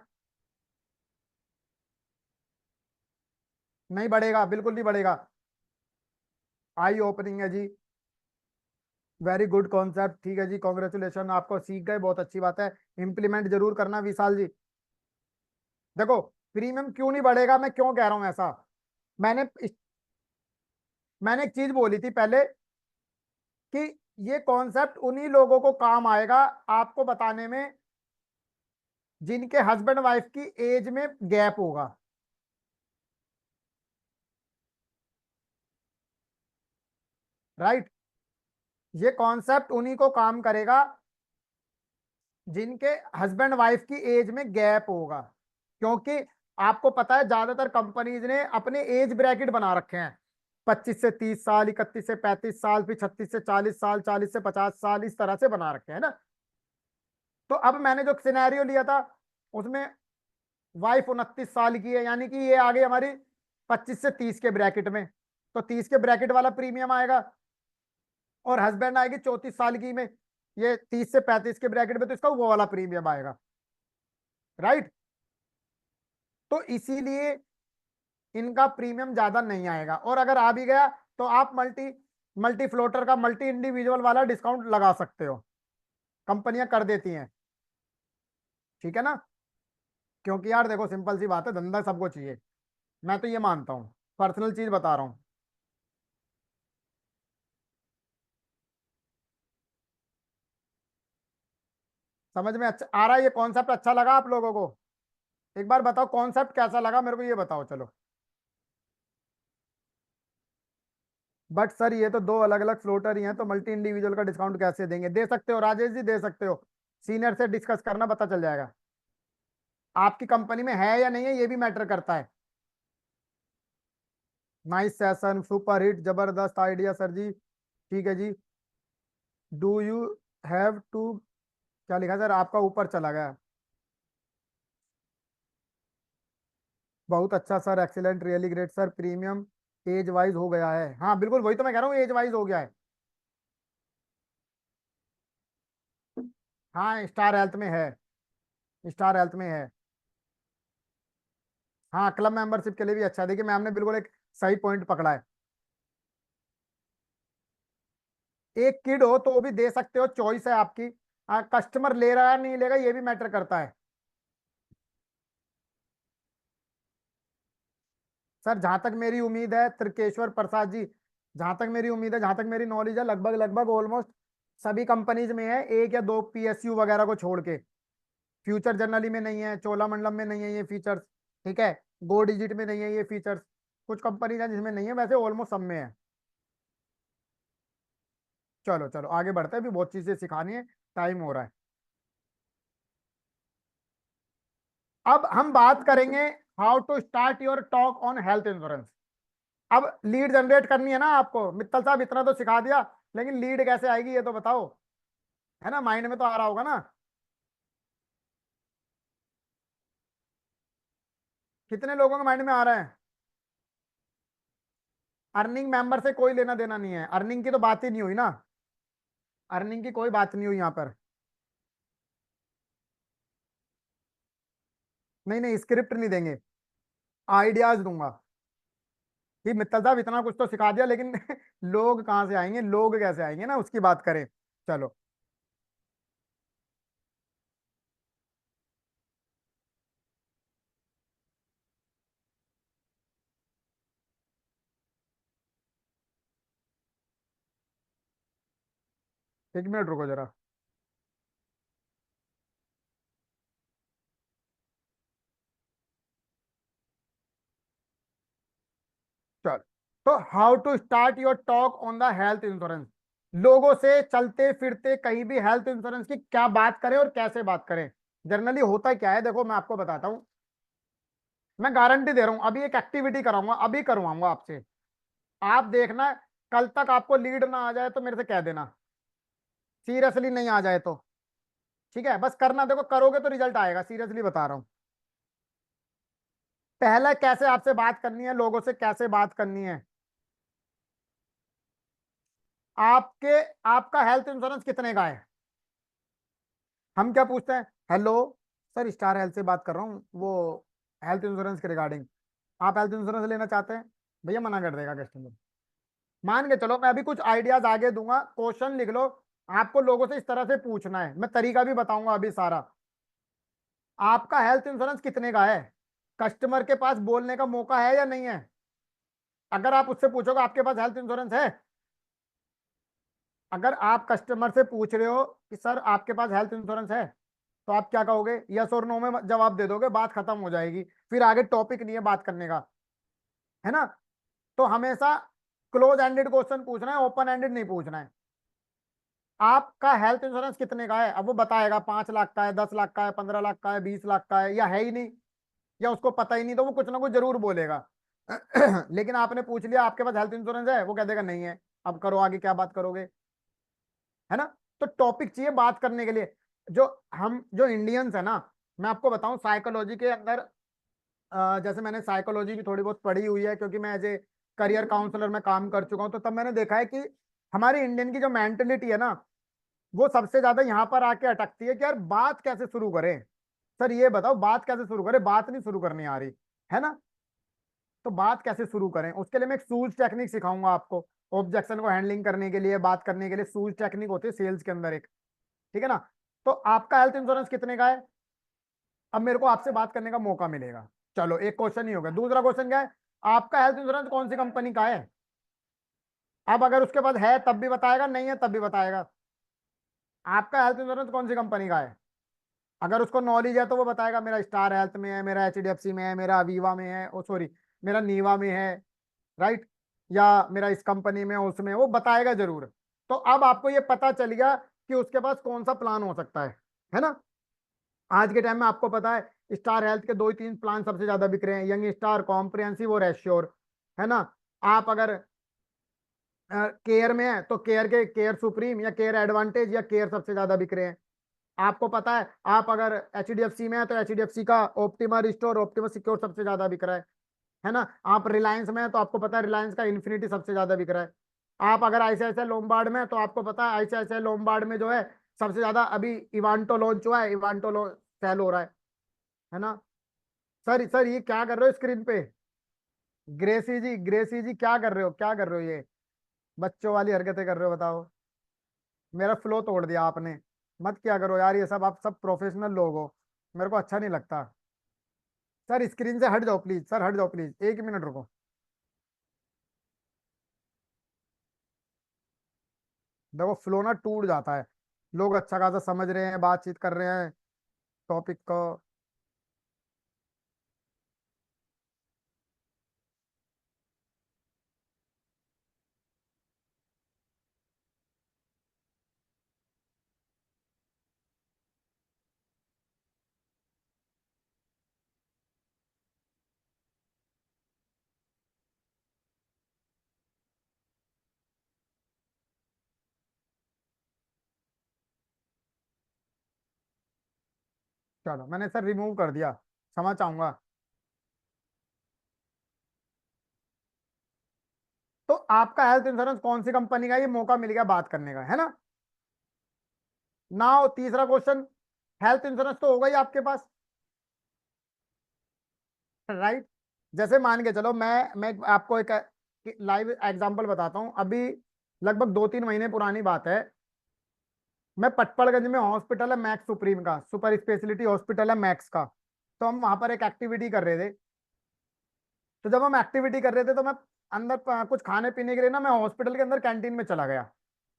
नहीं बढ़ेगा, बिल्कुल नहीं बढ़ेगा। आई ओपनिंग है जी। वेरी गुड कॉन्सेप्ट, ठीक है जी, कॉन्ग्रेचुलेशन, आपको सीख गए, बहुत अच्छी बात है। इंप्लीमेंट जरूर करना विशाल जी। देखो, प्रीमियम क्यों नहीं बढ़ेगा, मैं क्यों कह रहा हूं ऐसा। मैंने मैंने एक चीज बोली थी पहले, कि ये कॉन्सेप्ट उन्हीं लोगों को काम आएगा आपको बताने में, जिनके हस्बैंड वाइफ की एज में गैप होगा। राइट, ये कॉन्सेप्ट उन्हीं को काम करेगा जिनके हस्बैंड वाइफ की एज में गैप होगा, क्योंकि आपको पता है ज्यादातर कंपनीज ने अपने एज ब्रैकेट बना रखे हैं, 25 से 30 साल, 31 से 35 साल, फिर 36 से 40 साल, 40 से 50 साल, इस तरह से बना रखे हैं ना। तो अब मैंने जो सिनेरियो लिया था, उसमें वाइफ 29 साल की है, यानी कि ये आ गई हमारी 25 से 30 के ब्रैकेट में, तो 30 के ब्रैकेट वाला प्रीमियम आएगा। और हस्बैंड आएगी 34 साल की में, ये 30 से 35 के ब्रैकेट में, तो इसका वो वाला प्रीमियम आएगा। राइट, तो इसीलिए इनका प्रीमियम ज्यादा नहीं आएगा, और अगर आ भी गया तो आप मल्टी मल्टी फ्लोटर का, मल्टी इंडिविजुअल वाला डिस्काउंट लगा सकते हो, कंपनियां कर देती हैं। ठीक है ना, क्योंकि यार देखो सिंपल सी बात है, धंधा सबको चाहिए, मैं तो ये मानता हूँ, पर्सनल चीज बता रहा हूँ। समझ में अच्छा आ रहा है? ये कॉन्सेप्ट अच्छा लगा आप लोगों को? एक बार बताओ कॉन्सेप्ट कैसा लगा मेरे को, ये बताओ चलो। बट सर ये तो 2 अलग अलग फ्लोटर ही हैं, तो मल्टी इंडिविजुअल का डिस्काउंट कैसे देंगे? दे सकते हो राजेश जी, दे सकते हो। सीनियर से डिस्कस करना, पता चल जाएगा आपकी कंपनी में है या नहीं है, ये भी मैटर करता है। नाइस सेशन, सुपर हिट, जबरदस्त आइडिया सर जी। ठीक है जी। डू यू हैव टू, क्या लिखा सर आपका, ऊपर चला गया। बहुत अच्छा sir, excellent, really great sir, premium age wise हो गया है, हाँ बिल्कुल वही तो मैं कह रहा हूँ, एज वाइज हो गया है। हाँ स्टार हेल्थ में है, स्टार हेल्थ में है। हाँ क्लब मेंबरशिप के लिए भी अच्छा है, देखिए मैम ने बिल्कुल एक सही पॉइंट पकड़ा है। एक किड हो तो वो भी दे सकते हो, चॉइस है आपकी। कस्टमर ले रहा है नहीं लेगा ये भी मैटर करता है। सर जहां तक मेरी उम्मीद है त्रिकेश्वर प्रसाद जी, जहां तक मेरी उम्मीद है, जहां तक मेरी नॉलेज है, लगभग लगभग ऑलमोस्ट सभी कंपनीज में है, एक या दो पीएसयू वगैरह को छोड़ के। फ्यूचर जनरली में नहीं है, चोलामंडलम में नहीं है ये फीचर्स, ठीक है, गो डिजिट में नहीं है ये फीचर्स, कुछ कंपनीज है जिसमें नहीं है, वैसे ऑलमोस्ट सब में है। चलो चलो आगे बढ़ते हैं, अभी बहुत चीजें सिखानी है, टाइम हो रहा है। अब हम बात करेंगे how to start your talk on health insurance. अब लीड जनरेट करनी है ना आपको, मित्तल साहब इतना तो सिखा दिया, लेकिन लीड कैसे आएगी ये तो बताओ, है ना, माइंड में तो आ रहा होगा ना। कितने लोगों के माइंड में आ रहा है। अर्निंग मेंबर से कोई लेना देना नहीं है, अर्निंग की तो बात ही नहीं हुई ना, अर्निंग की कोई बात नहीं हुई यहाँ पर। नहीं नहीं स्क्रिप्ट नहीं देंगे, आइडियाज दूंगा कि मित्तल साहब इतना कुछ तो सिखा दिया, लेकिन लोग कहाँ से आएंगे, लोग कैसे आएंगे ना, उसकी बात करें। चलो। 1 मिनट रुको जरा। चल, तो how to start your talk on the health insurance. लोगों से चलते फिरते कहीं भी हेल्थ इंश्योरेंस की क्या बात करें और कैसे बात करें। जनरली होता क्या है, देखो मैं आपको बताता हूँ, मैं गारंटी दे रहा हूँ, अभी एक एक्टिविटी कराऊंगा, अभी करवाऊंगा आपसे, आप देखना, कल तक आपको लीड ना आ जाए तो मेरे से कह देना, सीरियसली नहीं आ जाए तो, ठीक है, बस करना, देखो करोगे तो रिजल्ट आएगा, सीरियसली बता रहा हूँ। पहले कैसे आपसे बात करनी है, लोगों से कैसे बात करनी है। आपके आपका हेल्थ इंश्योरेंस कितने का है, हम क्या पूछते हैं, हेलो सर स्टार हेल्थ से बात कर रहा हूँ, वो हेल्थ इंश्योरेंस के रिगार्डिंग, आप हेल्थ इंश्योरेंस लेना चाहते हैं, भैया मना कर देगा कस्टमर। मान के चलो, मैं अभी कुछ आइडियाज आगे दूंगा, क्वेश्चन लिख लो, आपको लोगों से इस तरह से पूछना है, मैं तरीका भी बताऊंगा अभी सारा। आपका हेल्थ इंश्योरेंस कितने का है, कस्टमर के पास बोलने का मौका है या नहीं है। अगर आप उससे पूछोगे आपके पास हेल्थ इंश्योरेंस है, अगर आप कस्टमर से पूछ रहे हो कि सर आपके पास हेल्थ इंश्योरेंस है, तो आप क्या कहोगे, यस और नो में जवाब दे दोगे, बात खत्म हो जाएगी, फिर आगे टॉपिक नहीं है बात करने का, है ना। तो हमेशा क्लोज एंडेड क्वेश्चन पूछना है, ओपन एंडेड नहीं पूछना है। आपका हेल्थ इंश्योरेंस कितने का है, अब वो बताएगा 5 लाख का है, 10 लाख का है, 15 लाख का है, 20 लाख का है, या है ही नहीं, या उसको पता ही नहीं, तो वो कुछ ना कुछ जरूर बोलेगा। लेकिन आपने पूछ लिया आपके पास हेल्थ इंश्योरेंस है, वो कह देगा नहीं है, अब करो आगे क्या बात करोगे, है ना। तो टॉपिक चाहिए बात करने के लिए। जो हम जो इंडियंस है ना, मैं आपको बताऊं साइकोलॉजी के अंदर, जैसे मैंने साइकोलॉजी भी थोड़ी बहुत पढ़ी हुई है, क्योंकि मैं एज ए करियर काउंसलर में काम कर चुका हूं, तो तब मैंने देखा है कि हमारी इंडियन की जो मेंटेलिटी है ना, वो सबसे ज्यादा यहाँ पर आके अटकती है कि यार बात कैसे शुरू करें। सर ये बताओ बात कैसे शुरू करें, बात नहीं शुरू करनी आ रही, है ना। तो बात कैसे शुरू करें, उसके लिए मैं एक सूज टेक्निक सिखाऊंगा आपको, ऑब्जेक्शन को हैंडलिंग करने के लिए, बात करने के लिए सूज टेक्निक होती है सेल्स के अंदर एक, ठीक है ना। तो आपका हेल्थ इंश्योरेंस कितने का है, अब मेरे को आपसे बात करने का मौका मिलेगा। चलो एक क्वेश्चन ही होगा, दूसरा क्वेश्चन क्या है, आपका हेल्थ इंश्योरेंस कौन सी कंपनी का है। अब अगर उसके पास है तब भी बताएगा, नहीं है तब भी बताएगा। आपका हेल्थ इंश्योरेंस कौन सी कंपनी का है, अगर उसको नॉलेज है तो वो बताएगा मेरा स्टार हेल्थ में है, मेरा एचडीएफसी में है, मेरा अवीवा में है, ओ सॉरी मेरा नीवा में है, राइट, या मेरा इस कंपनी में उसमें, वो बताएगा जरूर। तो अब आपको ये पता चल गया कि उसके पास कौन सा प्लान हो सकता है। है ना। आज के टाइम में आपको पता है स्टार हेल्थ के दो ही तीन प्लान सबसे ज्यादा बिक रहे हैं, यंग स्टार, कॉम्प्रिहेंसिव और एश्योर, है ना। आप अगर केयर में है तो केयर के केयर सुप्रीम या केयर एडवांटेज या केयर सबसे ज्यादा बिक रहे हैं। आपको पता है आप अगर एचडीएफसी में है तो एचडीएफसी का ऑप्टिमा रिस्टोर, ऑप्टिमा सिक्योर सबसे ज्यादा बिक रहा है ना। आप रिलायंस में है तो आपको पता है रिलायंस का इन्फिनिटी सबसे ज्यादा बिक रहा है। आप अगर आईसीआईसीआई लोम्बार्ड में है तो आपको पता है आईसीआईसीआई लोम्बार्ड में जो है सबसे ज्यादा अभी इवांटो लॉन्च हुआ है, इवांटो सेल हो रहा है ना। सर ये क्या कर रहे हो स्क्रीन पे? ग्रेसी जी, ग्रेसी जी क्या कर रहे हो, क्या कर रहे हो ये? बच्चों वाली हरकतें कर रहे हो, बताओ। मेरा फ्लो तोड़ दिया आपने। मत क्या करो यार ये सब, आप सब प्रोफेशनल लोग हो, मेरे को अच्छा नहीं लगता। सर स्क्रीन से हट जाओ प्लीज, सर हट जाओ प्लीज, एक ही मिनट रुको। देखो फ्लो ना टूट जाता है, लोग अच्छा खासा समझ रहे हैं, बातचीत कर रहे हैं टॉपिक को। चलो मैंने सर रिमूव कर दिया, क्षमा चाहूंगा। तो आपका हेल्थ इंश्योरेंस कौन सी कंपनी का है, ये मौका मिल गया बात करने का, है ना। नाउ तीसरा क्वेश्चन, हेल्थ इंश्योरेंस तो होगा ही आपके पास, राइट। जैसे मान के चलो मैं आपको एक लाइव एग्जांपल बताता हूँ। अभी लगभग 2-3 महीने पुरानी बात है, मैं पटपड़गंज में हॉस्पिटल है मैक्स सुप्रीम का, सुपर स्पेशलिटी हॉस्पिटल है मैक्स का। तो हम वहां पर एक एक्टिविटी कर रहे थे। तो जब हम एक्टिविटी कर रहे थे तो मैं अंदर कुछ खाने पीने के लिए ना मैं हॉस्पिटल के अंदर कैंटीन में चला गया।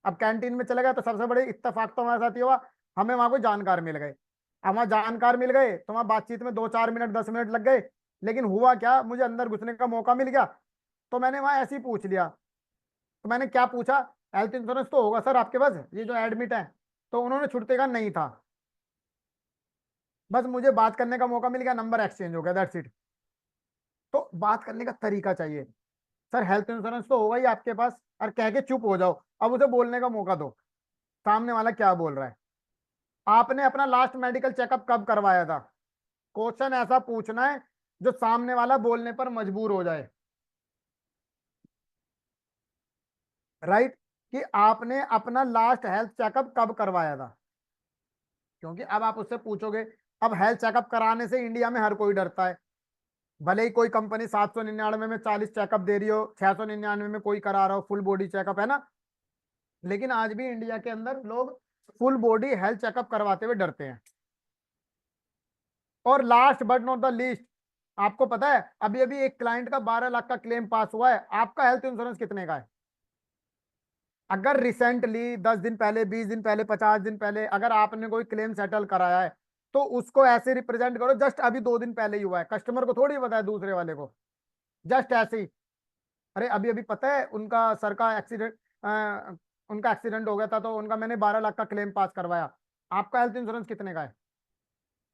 अब कैंटीन में चला गया तो सबसे बड़े इत्तेफाक तो हमारे साथ ये हुआ, हमें वहां कोई जानकार मिल गए। अब वहां जानकार मिल गए तो वहां बातचीत में 2-4 मिनट 10 मिनट लग गए। लेकिन हुआ क्या, मुझे अंदर घुसने का मौका मिल गया। तो मैंने वहां ऐसे ही पूछ लिया। तो मैंने क्या पूछा, हेल्थ इंश्योरेंस तो होगा सर आपके पास, ये जो एडमिट है। तो उन्होंने छुड़ते का नहीं था। बस मुझे बात करने का मौका मिल गया, नंबर एक्सचेंज हो गया, दैट्स इट। तो बात करने का तरीका चाहिए। सर हेल्थ इंश्योरेंस तो होगा ही आपके पास, और कह के चुप हो जाओ। अब उसे बोलने का मौका दो, सामने वाला क्या बोल रहा है। आपने अपना लास्ट मेडिकल चेकअप कब करवाया था? क्वेश्चन ऐसा पूछना है जो सामने वाला बोलने पर मजबूर हो जाए, राइट। कि आपने अपना लास्ट हेल्थ चेकअप कब करवाया था, क्योंकि अब आप उससे पूछोगे। अब हेल्थ चेकअप कराने से इंडिया में हर कोई डरता है। भले ही कोई कंपनी 799 में 40 चेकअप दे रही हो, 699 में कोई करा रहा हो फुल बॉडी चेकअप, है ना। लेकिन आज भी इंडिया के अंदर लोग फुल बॉडी हेल्थ चेकअप करवाते हुए डरते हैं। और last but not the least, आपको पता है अभी अभी एक क्लाइंट का 12 लाख का क्लेम पास हुआ है। आपका हेल्थ इंश्योरेंस कितने का है? अगर रिसेंटली 10 दिन पहले, 20 दिन पहले, 50 दिन पहले अगर आपने कोई क्लेम सेटल कराया है तो उसको ऐसे रिप्रेजेंट करो जस्ट अभी 2 दिन पहले ही हुआ है। कस्टमर को थोड़ी पता है दूसरे वाले को, जस्ट ऐसे ही। अरे अभी अभी पता है उनका सर का एक्सीडेंट, उनका एक्सीडेंट हो गया था तो उनका मैंने 12 लाख का क्लेम पास करवाया। आपका हेल्थ इंश्योरेंस कितने का है?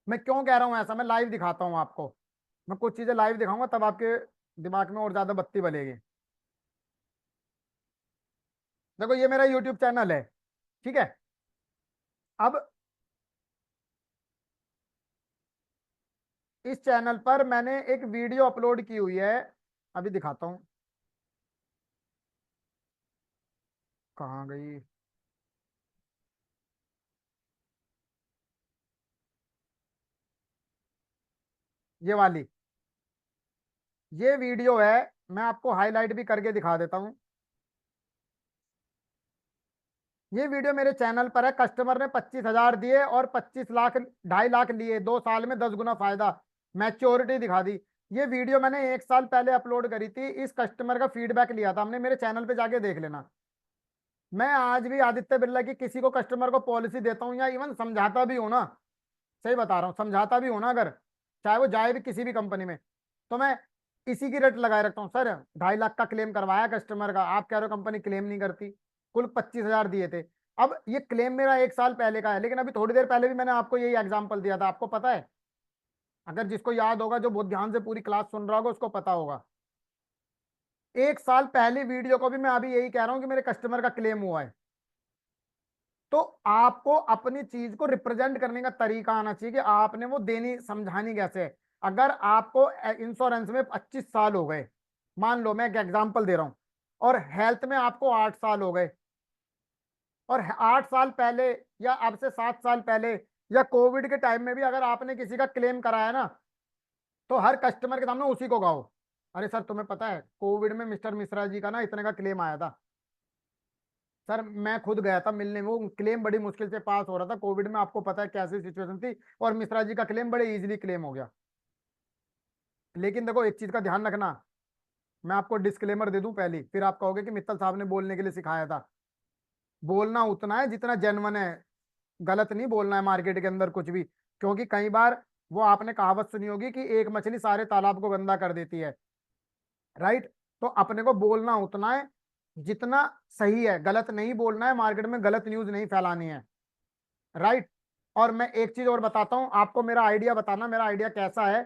मैं क्यों कह रहा हूँ ऐसा, मैं लाइव दिखाता हूँ आपको। मैं कुछ चीजें लाइव दिखाऊंगा तब आपके दिमाग में और ज्यादा बत्ती बलेगी। देखो ये मेरा यूट्यूब चैनल है, ठीक है। अब इस चैनल पर मैंने एक वीडियो अपलोड की हुई है, अभी दिखाता हूँ। कहाँ गई? ये वाली, ये वीडियो है। मैं आपको हाईलाइट भी करके दिखा देता हूँ। ये वीडियो मेरे चैनल पर है। कस्टमर ने 25,000 दिए और 25 लाख, 2.5 लाख लिए, 2 साल में 10 गुना फायदा, मैच्योरिटी दिखा दी। ये वीडियो मैंने 1 साल पहले अपलोड करी थी, इस कस्टमर का फीडबैक लिया था हमने, मेरे चैनल पे जाके देख लेना। मैं आज भी आदित्य बिरला की किसी को कस्टमर को पॉलिसी देता हूँ या इवन समझाता भी हूँ ना, सही बता रहा हूँ, समझाता भी हूँ ना, अगर चाहे वो जाए भी किसी भी कंपनी में, तो मैं इसी की रेट लगाए रखता हूँ। सर 2.5 लाख का क्लेम करवाया कस्टमर का, आप कह रहे हो कंपनी क्लेम नहीं करती, कुल 25,000 दिए थे। अब ये क्लेम मेरा 1 साल पहले का है, लेकिन अभी थोड़ी देर पहले भी मैंने आपको यही एग्जांपल दिया था, आपको पता है? अगर जिसको याद होगा, जो बहुत ध्यान से पूरी क्लास सुन रहा होगा, उसको पता होगा। 1 साल पहले वीडियो को भी मैं अभी यही कह रहा हूं कि मेरे कस्टमर का क्लेम हुआ है। तो आपको अपनी चीज को रिप्रेजेंट करने का तरीका आना चाहिए कि आपने वो देनी समझानी कैसे है। अगर आपको इंश्योरेंस में 25 साल हो गए, मान लो मैं एक एग्जांपल दे रहा हूं, और हेल्थ में आपको 8 साल हो गए, और 8 साल पहले या अब से 7 साल पहले या कोविड के टाइम में भी अगर आपने किसी का क्लेम कराया ना, तो हर कस्टमर के सामने उसी को गाओ, अरे सर तुम्हें पता है कोविड में मिस्टर मिश्रा जी का ना इतने का क्लेम आया था। सर मैं खुद गया था मिलने में, वो क्लेम बड़ी मुश्किल से पास हो रहा था कोविड में, आपको पता है कैसी सिचुएशन थी, और मिश्रा जी का क्लेम बड़े इजीली क्लेम हो गया। लेकिन देखो एक चीज का ध्यान रखना, मैं आपको डिस्क्लेमर दे दूं पहले, फिर आप कहोगे कि मित्तल साहब ने बोलने के लिए सिखाया था। बोलना उतना है जितना जेन्युइन है, गलत नहीं बोलना है मार्केट के अंदर कुछ भी, क्योंकि कई बार वो आपने कहावत सुनी होगी कि एक मछली सारे तालाब को गंदा कर देती है, राइट? तो अपने को बोलना उतना है जितना सही है, गलत नहीं बोलना है, मार्केट में गलत न्यूज नहीं फैलानी है, राइट? और मैं एक चीज और बताता हूं आपको, मेरा आइडिया बताना, मेरा आइडिया कैसा है।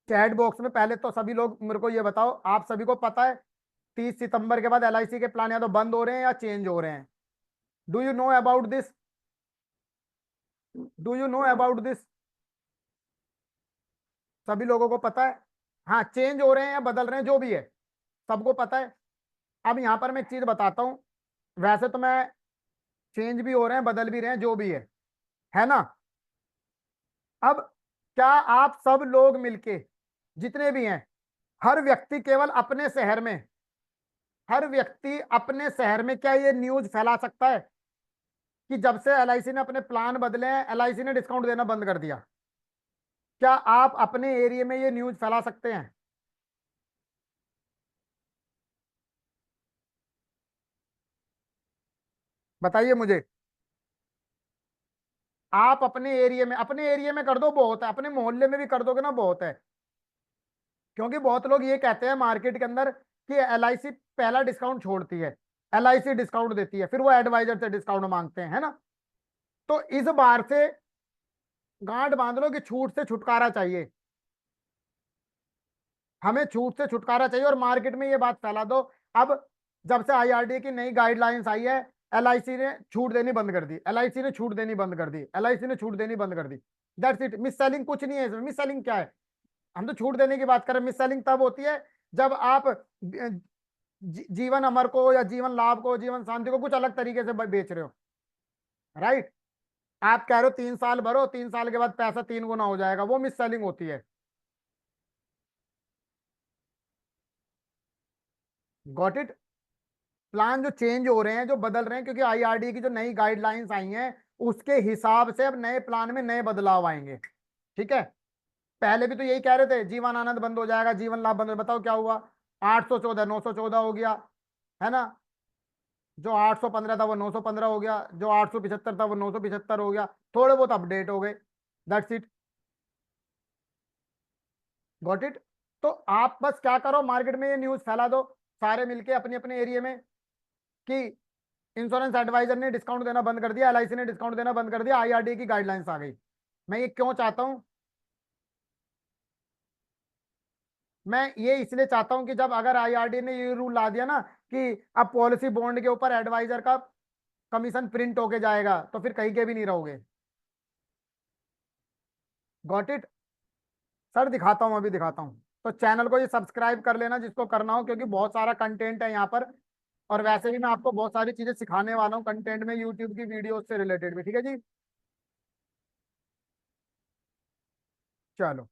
चैट बॉक्स में पहले तो सभी लोग मेरे को ये बताओ, आप सभी को पता है 30 सितंबर के बाद एलआईसी के प्लान या तो बंद हो रहे हैं या चेंज हो रहे हैं? Do you know about this? Do you know about this? सभी लोगों को पता है? हाँ, चेंज हो रहे हैं या बदल रहे हैं, जो भी है सबको पता है। अब यहां पर मैं एक चीज बताता हूं, वैसे तो मैं, चेंज भी हो रहे हैं बदल भी रहे हैं, जो भी है ना? अब क्या आप सब लोग मिलके, जितने भी हैं, हर व्यक्ति केवल अपने शहर में, हर व्यक्ति अपने शहर में क्या ये न्यूज फैला सकता है कि जब से एलआईसी ने अपने प्लान बदले हैं एलआईसी ने डिस्काउंट देना बंद कर दिया? क्या आप अपने एरिया में ये न्यूज फैला सकते हैं? बताइए मुझे। आप अपने एरिया में कर दो बहुत है, अपने मोहल्ले में भी कर दोगे ना बहुत है। क्योंकि बहुत लोग ये कहते हैं मार्केट के अंदर कि एलआईसी पहला डिस्काउंट छोड़ती है, एलआईसी डिस्काउंट देती है, फिर वो एडवाइजर से डिस्काउंट मांगते हैं, है ना? तो इस बार से गांठ बांध लो कि छूट से छुटकारा चाहिए, हमें छूट से छुटकारा चाहिए, और मार्केट में ये बात फैला दो। अब जब से आईआरडी की नई गाइडलाइंस आई है, एलआईसी ने छूट देनी बंद कर दी, एलआईसी ने छूट देनी बंद कर दी, एलआईसी ने छूट देनी बंद कर दी। That's it. मिस सेलिंग कुछ नहीं है इसमें। मिस सेलिंग क्या है? हम तो छूट देने की बात कर रहे हैं। मिस सेलिंग तब होती है जब आप जीवन अमर को या जीवन लाभ को, जीवन शांति को कुछ अलग तरीके से बेच रहे हो, राइट? आप कह रहे हो 3 साल भरो, 3 साल के बाद पैसा 3 गुना हो जाएगा, वो मिस सेलिंग होती है। Got it? प्लान जो चेंज हो रहे हैं, जो बदल रहे हैं, क्योंकि आईआरडी की जो नई गाइडलाइंस आई हैं उसके हिसाब से अब नए प्लान में नए बदलाव आएंगे, ठीक है? पहले भी तो यही कह रहे थे जीवन आनंद बंद हो जाएगा, जीवन लाभ बंद, बताओ क्या हुआ? 814 914 हो गया, है ना? जो 815 था वो 915 हो गया, जो 875 था वो 975 हो गया, थोड़े बहुत अपडेट हो गए, दैट्स इट। Got it? तो आप बस क्या करो, मार्केट में ये न्यूज फैला दो सारे मिलके अपने अपने एरिया में कि इंश्योरेंस एडवाइजर ने डिस्काउंट देना बंद कर दिया, एलआईसी ने डिस्काउंट देना बंद कर दिया, आईआरडी की गाइडलाइंस आ गई। मैं ये क्यों चाहता हूं? मैं ये इसलिए चाहता हूं कि जब अगर आईआरडी ने ये रूल ला दिया ना कि अब पॉलिसी बॉन्ड के ऊपर एडवाइजर का कमीशन प्रिंट होके जाएगा, तो फिर कहीं के भी नहीं रहोगे। Got it? सर दिखाता हूं, अभी दिखाता हूं। तो चैनल को ये सब्सक्राइब कर लेना जिसको करना हो, क्योंकि बहुत सारा कंटेंट है यहाँ पर, और वैसे भी मैं आपको बहुत सारी चीजें सिखाने वाला हूँ कंटेंट में, यूट्यूब की वीडियो से रिलेटेड भी, ठीक है जी? चलो।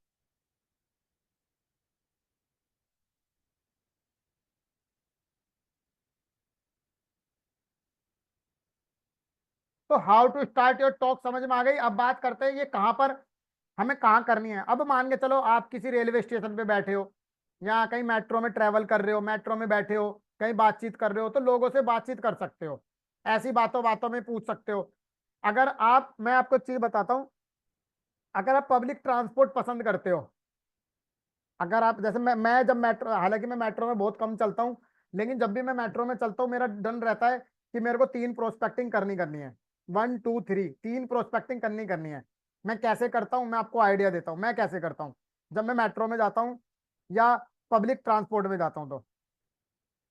तो how to start your talk समझ में आ गई। अब बात करते हैं ये कहाँ पर, हमें कहाँ करनी है। अब मान के चलो आप किसी रेलवे स्टेशन पे बैठे हो, या कहीं मेट्रो में ट्रेवल कर रहे हो, मेट्रो में बैठे हो, कहीं बातचीत कर रहे हो, तो लोगों से बातचीत कर सकते हो, ऐसी बातों बातों में पूछ सकते हो। अगर आप, मैं आपको एक चीज बताता हूँ, अगर आप पब्लिक ट्रांसपोर्ट पसंद करते हो, अगर आप जैसे मैं जब मेट्रो, हालांकि मैं मेट्रो में बहुत कम चलता हूँ, लेकिन जब भी मैं मेट्रो में चलता हूँ मेरा डन रहता है कि मेरे को 3 प्रोस्पेक्टिंग करनी करनी है, 1 2 3, 3 प्रोस्पेक्टिंग करनी करनी है। मैं कैसे करता हूँ, मैं आपको आइडिया देता हूँ मैं कैसे करता हूँ। जब मैं मेट्रो में जाता हूँ या पब्लिक ट्रांसपोर्ट में जाता हूँ, तो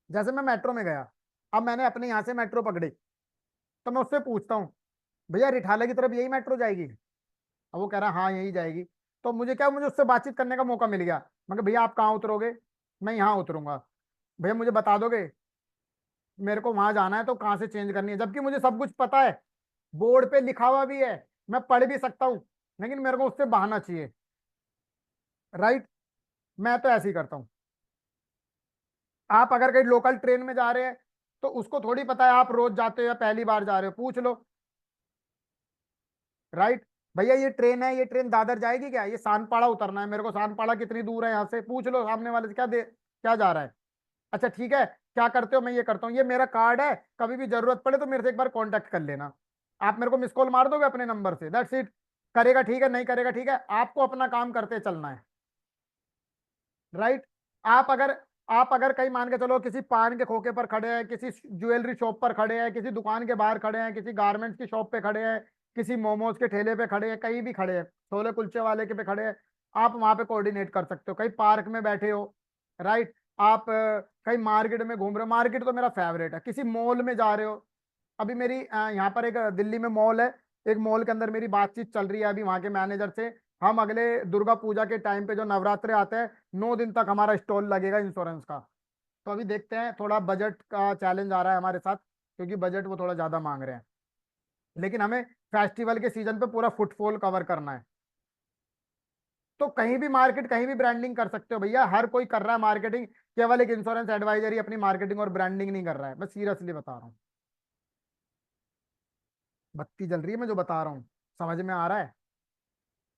जैसे मैं मेट्रो में गया, अब मैंने अपने यहाँ से मेट्रो पकड़ी, तो मैं उससे पूछता हूँ, भैया रिठाला की तरफ यही मेट्रो जाएगी? अब वो कह रहा है हाँ यही जाएगी। तो मुझे क्या, मुझे उससे बातचीत करने का मौका मिल गया। मैं कहा, भैया आप कहाँ उतरोगे? मैं यहाँ उतरूंगा। भैया मुझे बता दोगे मेरे को वहां जाना है तो कहाँ से चेंज करनी है? जबकि मुझे सब कुछ पता है, बोर्ड पे लिखा हुआ भी है, मैं पढ़ भी सकता हूँ, लेकिन मेरे को उससे बहाना चाहिए। राइट। मैं तो ऐसे ही करता हूँ। आप अगर कहीं लोकल ट्रेन में जा रहे हैं, तो उसको थोड़ी पता है आप रोज जाते हो या पहली बार जा रहे हो, पूछ लो। राइट। भैया ये ट्रेन है, ये ट्रेन दादर जाएगी क्या? ये सानपाड़ा उतरना है मेरे को, सानपाड़ा कितनी दूर है यहाँ से? पूछ लो सामने वाले से, क्या जा रहा है। अच्छा ठीक है, क्या करते हो? मैं ये करता हूँ, ये मेरा कार्ड है, कभी भी जरूरत पड़े तो मेरे से एक बार कांटेक्ट कर लेना। आप मेरे को मिस कॉल मार दोगे अपने नंबर से, दैट्स इट। करेगा ठीक है, नहीं करेगा ठीक है, आपको अपना काम करते चलना है। राइट। आप अगर आप अगर कहीं मान के चलो किसी पान के खोखे पर खड़े हैं, किसी ज्वेलरी शॉप पर खड़े हैं, किसी दुकान के बाहर खड़े हैं, किसी गारमेंट्स की शॉप पे खड़े हैं, किसी मोमोज के ठेले पे खड़े हैं, कहीं भी खड़े हैं, छोले कुलचे वाले के पे खड़े हैं, आप वहां पे कोऑर्डिनेट कर सकते हो। कहीं पार्क में बैठे हो, राइट, आप कहीं मार्केट में घूम रहे हो, मार्केट तो मेरा फेवरेट है, किसी मॉल में जा रहे हो। अभी मेरी यहाँ पर एक दिल्ली में मॉल है, एक मॉल के अंदर मेरी बातचीत चल रही है अभी वहाँ के मैनेजर से। हम अगले दुर्गा पूजा के टाइम पे जो नवरात्रे आते हैं, 9 दिन तक हमारा स्टॉल लगेगा इंश्योरेंस का। तो अभी देखते हैं, थोड़ा बजट का चैलेंज आ रहा है हमारे साथ, क्योंकि बजट वो थोड़ा ज्यादा मांग रहे हैं, लेकिन हमें फेस्टिवल के सीजन पे पूरा फुटफॉल कवर करना है। तो कहीं भी मार्केट, कहीं भी ब्रांडिंग कर सकते हो भैया, हर कोई कर रहा है मार्केटिंग, केवल एक इंश्योरेंस एडवाइजर ही अपनी मार्केटिंग और ब्रांडिंग नहीं कर रहा है, मैं सीरियसली बता रहा हूँ। बत्ती जल रही है, मैं जो बता रहा हूँ समझ में आ रहा है?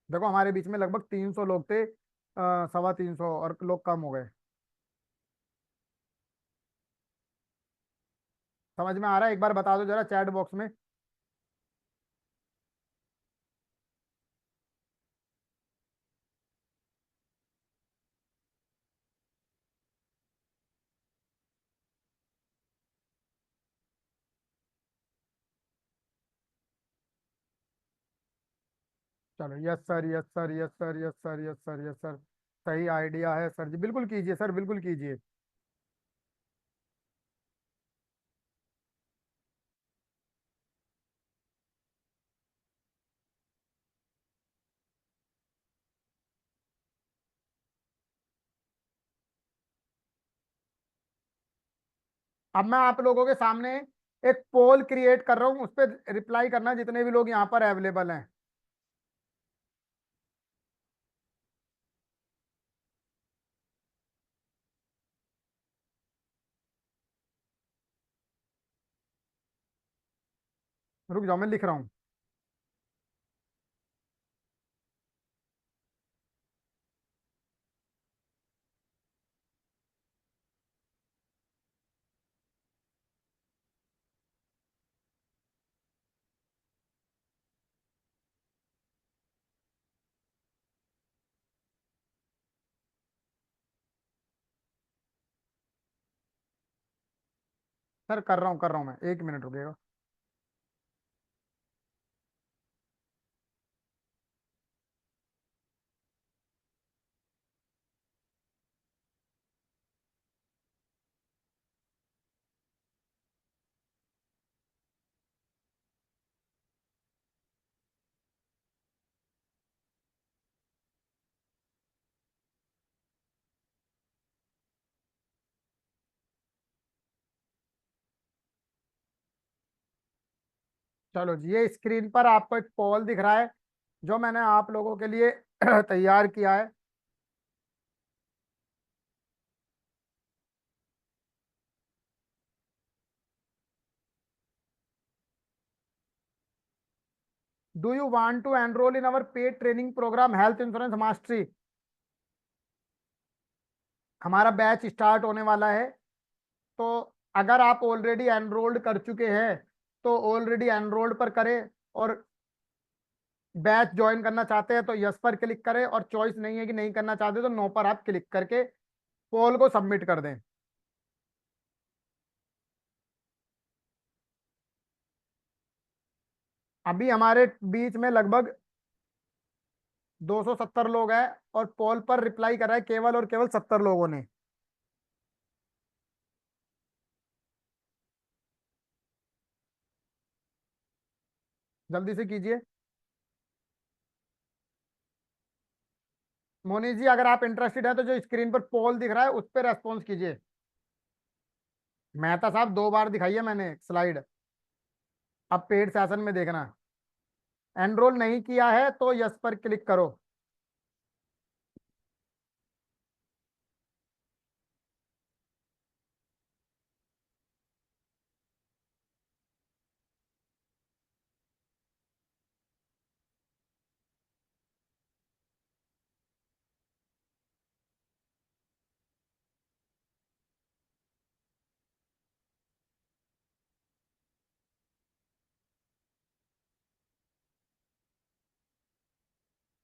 देखो हमारे बीच में लगभग 300 लोग थे, 325 और लोग कम हो गए। समझ में आ रहा है? एक बार बता दो जरा चैट बॉक्स में। चलो, yes sir, yes sir, yes sir, yes sir, yes sir, yes sir. सही आइडिया है सर जी, बिल्कुल कीजिए सर, बिल्कुल कीजिए। अब मैं आप लोगों के सामने एक पोल क्रिएट कर रहा हूँ, उस पर रिप्लाई करना जितने भी लोग यहाँ पर अवेलेबल हैं। रुक जाओ, मैं लिख रहा हूँ। सर कर रहा हूँ, कर रहा हूँ, मैं 1 मिनट रुकेगा। चलो जी, ये स्क्रीन पर आपको एक पोल दिख रहा है जो मैंने आप लोगों के लिए तैयार किया है। Do you want to enrol in our paid training programme health insurance mastery? हमारा बैच स्टार्ट होने वाला है। तो अगर आप ऑलरेडी एनरोल्ड कर चुके हैं, तो ऑलरेडी एनरोल्ड पर करें, और बैच ज्वाइन करना चाहते हैं तो यस पर क्लिक करें, और चॉइस नहीं है कि नहीं करना चाहते तो नो पर आप क्लिक करके पोल को सबमिट कर दें। अभी हमारे बीच में लगभग 270 लोग हैं, और पोल पर रिप्लाई कर रहा है केवल और केवल 70 लोगों ने। जल्दी से कीजिए। मोनी जी, अगर आप इंटरेस्टेड है तो जो स्क्रीन पर पोल दिख रहा है उस पर रेस्पॉन्स कीजिए। मेहता साहब 2 बार दिखाई है मैंने स्लाइड। अब पेड सेशन में देखना। एनरोल नहीं किया है तो यस पर क्लिक करो।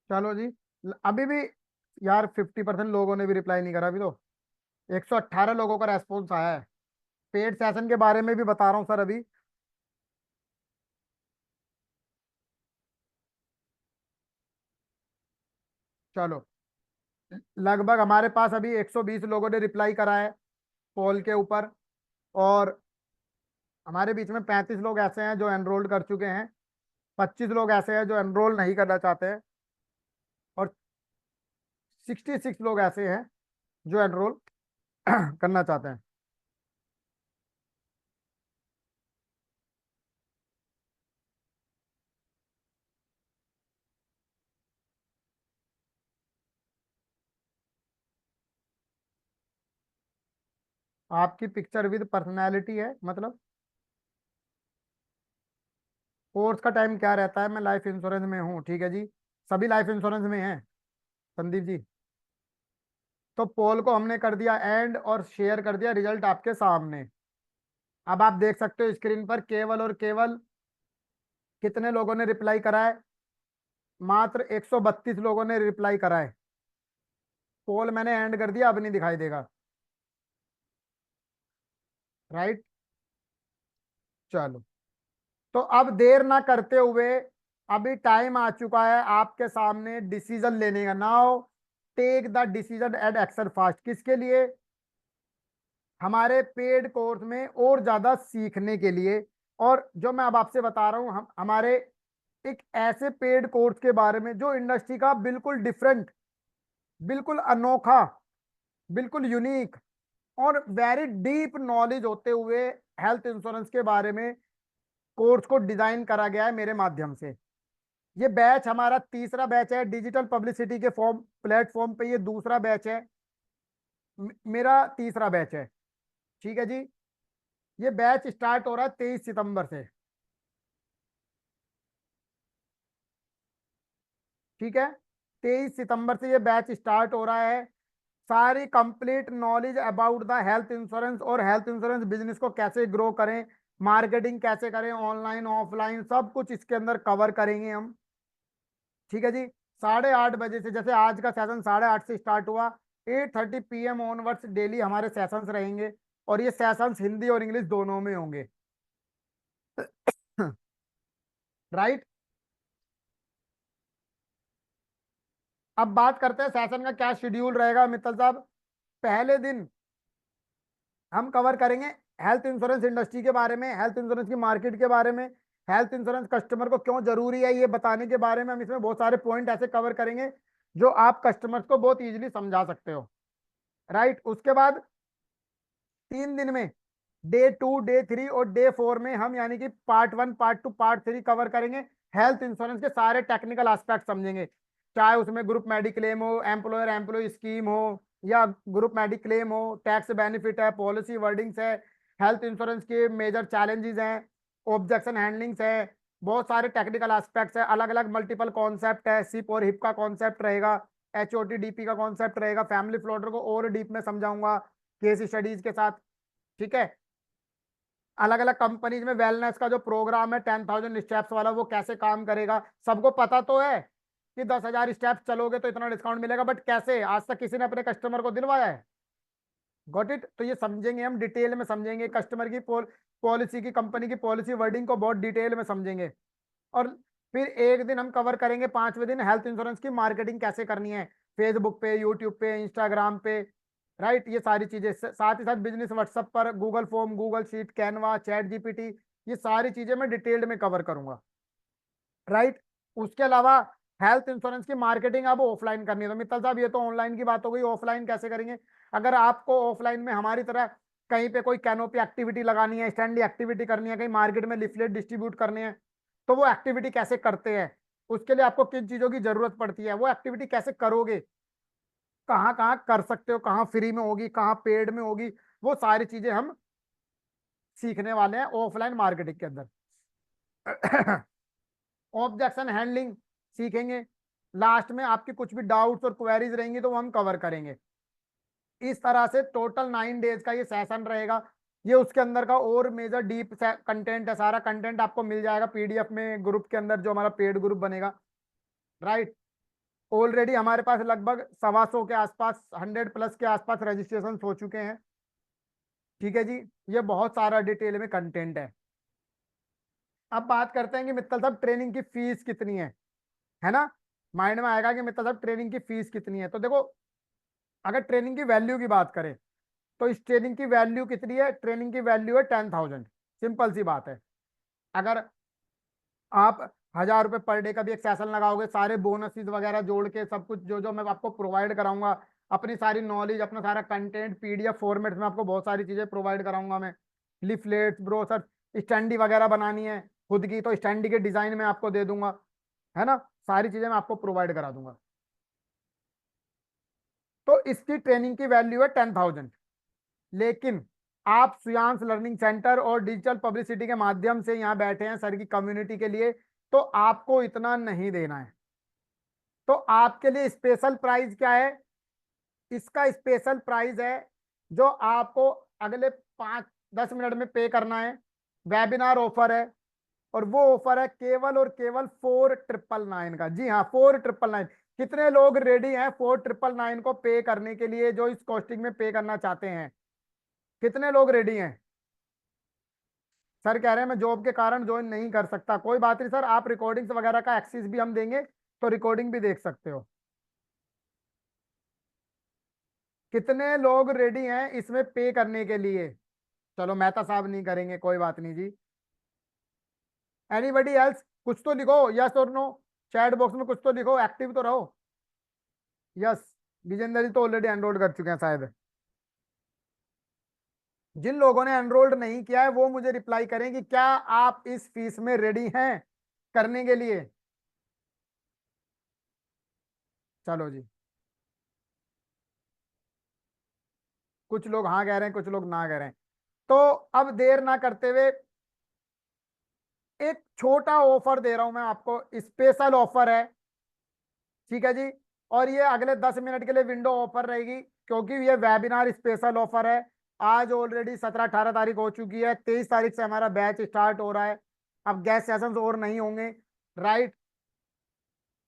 चलो जी। अभी भी यार 50% लोगों ने भी रिप्लाई नहीं करा अभी तो। 118 लोगों का रेस्पॉन्स आया है। पेड सेशन के बारे में भी बता रहा हूँ सर अभी। चलो, लगभग हमारे पास अभी 120 लोगों ने रिप्लाई करा है पोल के ऊपर। और हमारे बीच में 35 लोग ऐसे हैं जो एनरोल्ड कर चुके हैं। 25 लोग ऐसे हैं जो एनरोल नहीं करना चाहते हैं। और 66 लोग ऐसे हैं जो एनरोल करना चाहते हैं। आपकी पिक्चर विद पर्सनैलिटी है मतलब? कोर्स का टाइम क्या रहता है? मैं लाइफ इंश्योरेंस में हूँ, ठीक है जी। सभी लाइफ इंश्योरेंस में हैं संदीप जी। तो पोल को हमने कर दिया एंड, और शेयर कर दिया रिजल्ट आपके सामने। अब आप देख सकते हो स्क्रीन पर केवल और केवल कितने लोगों ने रिप्लाई करा है। मात्र 132 लोगों ने रिप्लाई करा है। पोल मैंने एंड कर दिया, अब नहीं दिखाई देगा। राइट। चलो, तो अब देर ना करते हुए, अभी टाइम आ चुका है आपके सामने डिसीजन लेने का। Now take the decision and action fast. किसके लिए? हमारे पेड कोर्स में और ज्यादा सीखने के लिए। और जो मैं अब आपसे बता रहा हूं, हम हमारे एक ऐसे पेड कोर्स के बारे में जो इंडस्ट्री का बिल्कुल डिफरेंट, बिल्कुल अनोखा, बिल्कुल यूनिक और वेरी डीप नॉलेज होते हुए हेल्थ इंश्योरेंस के बारे में कोर्स को डिजाइन करा गया है मेरे माध्यम से। ये बैच हमारा तीसरा बैच है डिजिटल पब्लिसिटी के फॉर्म प्लेटफॉर्म पे। ये दूसरा बैच है। मेरा तीसरा बैच है। ठीक है जी। ये बैच स्टार्ट हो रहा है 23 सितंबर से। ठीक है, 23 सितंबर से ये बैच स्टार्ट हो रहा है। सारी complete knowledge about the health insurance और हेल्थ इंश्योरेंस बिजनेस को कैसे ग्रो करें, मार्केटिंग कैसे करें, ऑनलाइन ऑफलाइन सब कुछ इसके अंदर कवर करेंगे हम। ठीक है जी। 8:30 बजे से, जैसे आज का सेशन 8:30 से स्टार्ट हुआ, 8:30 PM ऑनवर्ड्स डेली हमारे सेशंस रहेंगे। और ये सेशंस हिंदी और इंग्लिश दोनों में होंगे। राइट। अब बात करते हैं सेशन का क्या शेड्यूल रहेगा मित्तल साहब। पहले दिन हम कवर करेंगे हेल्थ इंश्योरेंस इंडस्ट्री के बारे में, हेल्थ इंश्योरेंस की मार्केट के बारे में, हेल्थ इंश्योरेंस कस्टमर को क्यों जरूरी है ये बताने के बारे में। हम इसमें बहुत सारे पॉइंट ऐसे कवर करेंगे जो आप कस्टमर्स को बहुत इजीली समझा सकते हो। राइट। उसके बाद 3 दिन में डे 2, डे 3 और डे 4 में हम यानी कि पार्ट 1, पार्ट 2, पार्ट 3 कवर करेंगे। हेल्थ इंश्योरेंस के सारे टेक्निकल एस्पेक्ट समझेंगे। चाहे उसमें ग्रुप मेडिक्लेम हो, एम्प्लॉयर एम्प्लॉय स्कीम हो, या ग्रुप मेडिक्लेम हो, टैक्स बेनिफिट है, पॉलिसी वर्डिंग्स है, हेल्थ इंश्योरेंस के मेजर चैलेंजेस हैं, ऑब्जेक्शन हैंडलिंग्स है, बहुत सारे टेक्निकल एस्पेक्ट्स है, अलग अलग मल्टीपल कॉन्सेप्ट है, सिप और हिप का कॉन्सेप्ट रहेगा, HOT DP का कॉन्सेप्ट रहेगा, फैमिली फ्लोटर को और डीप में समझाऊंगा केस स्टडीज के साथ। ठीक है। अलग अलग कंपनीज में वेलनेस का जो प्रोग्राम है 10,000 स्टेप्स वाला, वो कैसे काम करेगा। सबको पता तो है कि 10,000 स्टेप्स चलोगे तो इतना डिस्काउंट मिलेगा, बट कैसे? आज तक किसी ने अपने कस्टमर को दिलवाया है? Got it. तो ये समझेंगे हम, डिटेल में समझेंगे कस्टमर की पॉलिसी की, कंपनी की पॉलिसी वर्डिंग को बहुत डिटेल में समझेंगे। और फिर एक दिन हम कवर करेंगे 5वें दिन हेल्थ इंश्योरेंस की मार्केटिंग कैसे करनी है, फेसबुक पे, यूट्यूब पे, इंस्टाग्राम पे, राइट। ये सारी चीजें साथ ही साथ बिजनेस व्हाट्सएप पर, Google form, Google sheet, Canva, chat GPT, ये सारी चीजें मैं डिटेल्ड में कवर करूंगा, राइट। उसके अलावा हेल्थ इंश्योरेंस की मार्केटिंग अब ऑफलाइन करनी है। तो मित्तल साहब ये तो ऑनलाइन की बात हो गई, ऑफलाइन कैसे करेंगे? अगर आपको ऑफलाइन में हमारी तरह कहीं पे कोई कैनोपी एक्टिविटी लगानी है, स्टैंडी एक्टिविटी करनी है, कहीं मार्केट में लिफलेट डिस्ट्रीब्यूट करने हैं, तो वो एक्टिविटी कैसे करते हैं, उसके लिए आपको किन चीजों की जरूरत पड़ती है, वो एक्टिविटी कैसे करोगे, कहाँ कहाँ कर सकते हो, कहाँ फ्री में होगी, कहाँ पेड में होगी, वो सारी चीजें हम सीखने वाले हैं ऑफलाइन मार्केटिंग के अंदर। ऑब्जेक्शन हैंडलिंग सीखेंगे। लास्ट में आपकी कुछ भी डाउट्स और क्वेरीज रहेंगी तो वो हम कवर करेंगे। इस तरह से टोटल 9 डेज का ये सेशन रहेगा। ये उसके अंदर का और मेजर डीप कंटेंट है, सारा कंटेंट आपको मिल जाएगा पीडीएफ में ग्रुप के अंदर, जो हमारा पेड ग्रुप बनेगा, राइट। ऑलरेडी हमारे पास लगभग 125 के आसपास, 100+ के आसपास रजिस्ट्रेशन हो चुके हैं, ठीक है जी। ये बहुत सारा डिटेल में कंटेंट है। अब बात करते हैं कि मित्तल साहब ट्रेनिंग की फीस कितनी है ना। माइंड में आएगा कि मित्तल साहब ट्रेनिंग की फीस कितनी है। तो देखो, अगर ट्रेनिंग की वैल्यू की बात करें तो इस ट्रेनिंग की वैल्यू कितनी है? ट्रेनिंग की वैल्यू है 10,000। सिंपल सी बात है। अगर आप 1,000 रुपये पर डे का भी एक सेशन लगाओगे, सारे बोनसेस वगैरह जोड़ के सब कुछ जो जो मैं आपको प्रोवाइड कराऊंगा, अपनी सारी नॉलेज, अपना सारा कंटेंट पीडीएफ फॉर्मेट में आपको बहुत सारी चीजें प्रोवाइड कराऊंगा मैं, लिफलेट्स, ब्रोशर, स्टैंडी वगैरह बनानी है खुद की तो स्टैंडी के डिजाइन में आपको दे दूंगा, है ना। सारी चीजें मैं आपको प्रोवाइड करा दूंगा। तो इसकी ट्रेनिंग की वैल्यू है 10,000। लेकिन आप सुयांश लर्निंग सेंटर और डिजिटल पब्लिसिटी के माध्यम से यहाँ बैठे हैं सर की कम्युनिटी के लिए, तो आपको इतना नहीं देना है। तो आपके लिए स्पेशल प्राइस क्या है? इसका स्पेशल प्राइस है जो आपको अगले 5-10 मिनट में पे करना है। वेबिनार ऑफर है, और वो ऑफर है केवल और केवल 4,999 का। जी हाँ, 4,999। कितने लोग रेडी हैं 4,999 को पे करने के लिए, जो इस कॉस्टिंग में पे करना चाहते हैं? कितने लोग रेडी हैं? सर कह रहे हैं मैं जॉब के कारण ज्वाइन नहीं कर सकता। कोई बात नहीं सर, आप रिकॉर्डिंग्स वगैरह का एक्सेस भी हम देंगे, तो रिकॉर्डिंग भी देख सकते हो। कितने लोग रेडी हैं इसमें पे करने के लिए? चलो मेहता साहब नहीं करेंगे, कोई बात नहीं जी। Anybody else? कुछ तो लिखो, यस और नो। चैट बॉक्स में कुछ तो लिखो, एक्टिव तो रहो। यस। विजेंद्र जी तो ऑलरेडी एनरोल कर चुके हैं शायद। जिन लोगों ने एनरोल्ड नहीं किया है वो मुझे रिप्लाई करें कि क्या आप इस फीस में रेडी हैं करने के लिए। चलो जी, कुछ लोग हाँ कह रहे हैं, कुछ लोग ना कह रहे हैं। तो अब देर ना करते हुए एक छोटा ऑफर दे रहा हूं मैं आपको, स्पेशल ऑफर है, ठीक है जी। और ये अगले 10 मिनट के लिए विंडो ऑफर रहेगी, क्योंकि ये वेबिनार स्पेशल ऑफर है। आज ऑलरेडी 17-18 तारीख हो चुकी है, 23 तारीख से हमारा बैच स्टार्ट हो रहा है। अब गेस्ट सेशंस और नहीं होंगे, राइट।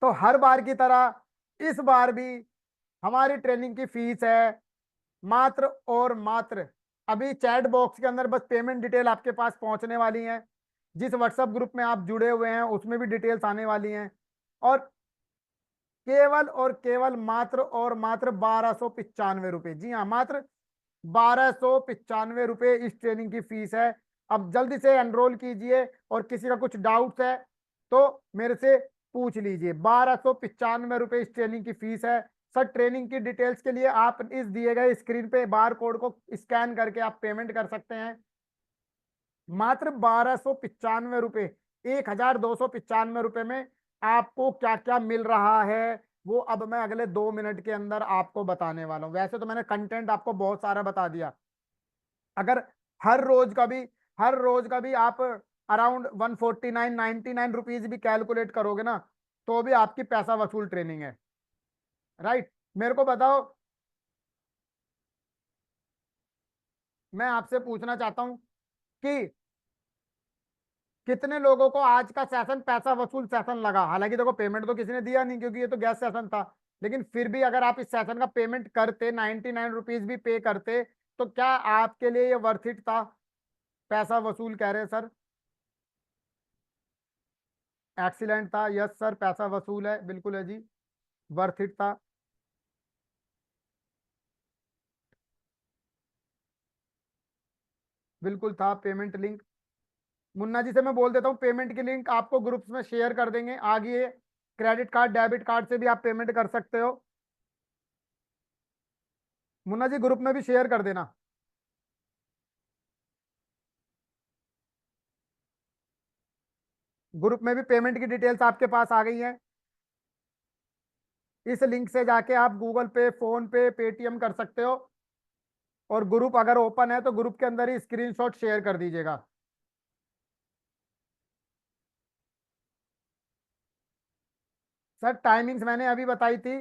तो हर बार की तरह इस बार भी हमारी ट्रेनिंग की फीस है मात्र और मात्र, अभी चैट बॉक्स के अंदर बस पेमेंट डिटेल आपके पास पहुंचने वाली है। जिस व्हाट्सएप ग्रुप में आप जुड़े हुए हैं उसमें भी डिटेल्स आने वाली हैं। और केवल और केवल मात्र और मात्र 1,295 रुपये, जी हाँ, मात्र 1,295 रुपये इस ट्रेनिंग की फीस है। अब जल्दी से एनरोल कीजिए, और किसी का कुछ डाउट्स है तो मेरे से पूछ लीजिए। 1,295 रुपये इस ट्रेनिंग की फीस है। सर ट्रेनिंग की डिटेल्स के लिए आप इस दिए गए स्क्रीन पे बार कोड को स्कैन करके आप पेमेंट कर सकते हैं। मात्र 1,295 रुपये, 1,295 रुपये में आपको क्या क्या मिल रहा है वो अब मैं अगले 2 मिनट के अंदर आपको बताने वाला हूं। वैसे तो मैंने कंटेंट आपको बहुत सारा बता दिया। अगर हर रोज का भी हर रोज का भी आप अराउंड 149-99 रुपीज भी कैलकुलेट करोगे ना, तो भी आपकी पैसा वसूल ट्रेनिंग है, राइट। मेरे को बताओ, मैं आपसे पूछना चाहता हूं कि कितने लोगों को आज का सेशन पैसा वसूल सेशन लगा? हालांकि देखो पेमेंट तो किसी ने दिया नहीं क्योंकि ये तो गैस सेशन था, लेकिन फिर भी अगर आप इस सेशन का पेमेंट करते, 99 रुपीज भी पे करते, तो क्या आपके लिए ये वर्थ इट था? पैसा वसूल कह रहे हैं सर। एक्सीलेंट था, यस सर, पैसा वसूल है, बिल्कुल है जी, वर्थ इट था। बिल्कुल था पेमेंट लिंक। मुन्ना जी से मैं बोल देता हूँ, पेमेंट की लिंक आपको ग्रुप्स में शेयर कर देंगे आगे। क्रेडिट कार्ड डेबिट कार्ड से भी आप पेमेंट कर सकते हो। मुन्ना जी ग्रुप में भी शेयर कर देना। ग्रुप में भी पेमेंट की डिटेल्स आपके पास आ गई हैं। इस लिंक से जाके आप गूगल पे, फोन पे, पेटीएम कर सकते हो। और ग्रुप अगर ओपन है तो ग्रुप के अंदर ही स्क्रीनशॉट शेयर कर दीजिएगा। सर टाइमिंग्स मैंने अभी बताई थी,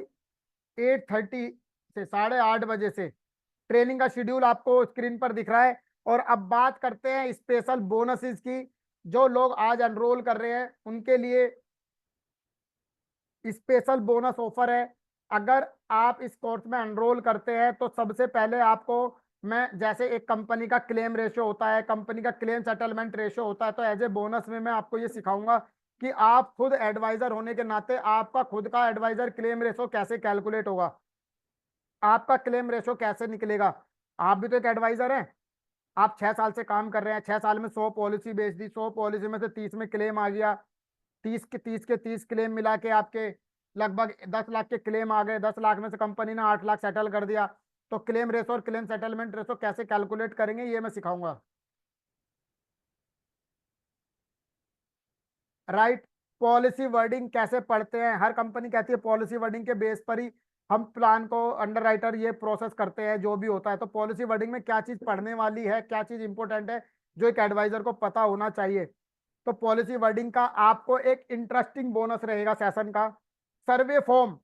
8:30 से 8:30 बजे से ट्रेनिंग का शेड्यूल आपको स्क्रीन पर दिख रहा है। और अब बात करते हैं स्पेशल बोनसेस की। जो लोग आज एनरोल कर रहे हैं उनके लिए स्पेशल बोनस ऑफर है। अगर आप इस कोर्स में एनरोल करते हैं तो सबसे पहले आपको मैं, जैसे एक कंपनी का क्लेम रेशो होता है, कंपनी का क्लेम सेटलमेंट रेशो होता है, तो एज ए बोनस में मैं आपको ये सिखाऊंगा कि आप खुद एडवाइजर होने के नाते आपका खुद का एडवाइजर क्लेम रेशो कैसे कैलकुलेट होगा, आपका क्लेम रेशो कैसे निकलेगा। आप भी तो एक एडवाइजर हैं। आप 6 साल से काम कर रहे हैं, 6 साल में 100 पॉलिसी बेच दी, 100 पॉलिसी में से 30 में क्लेम आ गया, 30 के 30 क्लेम मिला के आपके लगभग 10 लाख के क्लेम आ गए, 10 लाख में से कंपनी ने 8 लाख सेटल कर दिया। तो क्लेम रेशो और क्लेम सेटलमेंट रेशो कैसे कैलकुलेट करेंगे ये मैं सिखाऊंगा। राइट। पॉलिसी वर्डिंग कैसे पढ़ते हैं, हर कंपनी कहती है पॉलिसी वर्डिंग के बेस पर ही हम प्लान को अंडरराइटर ये प्रोसेस करते हैं जो भी होता है। तो पॉलिसी वर्डिंग में क्या चीज पढ़ने वाली है, क्या चीज इंपॉर्टेंट है, जो एक एडवाइजर को पता होना चाहिए। तो पॉलिसी वर्डिंग का आपको एक इंटरेस्टिंग बोनस रहेगा सेशन का। सर्वे फॉर्म,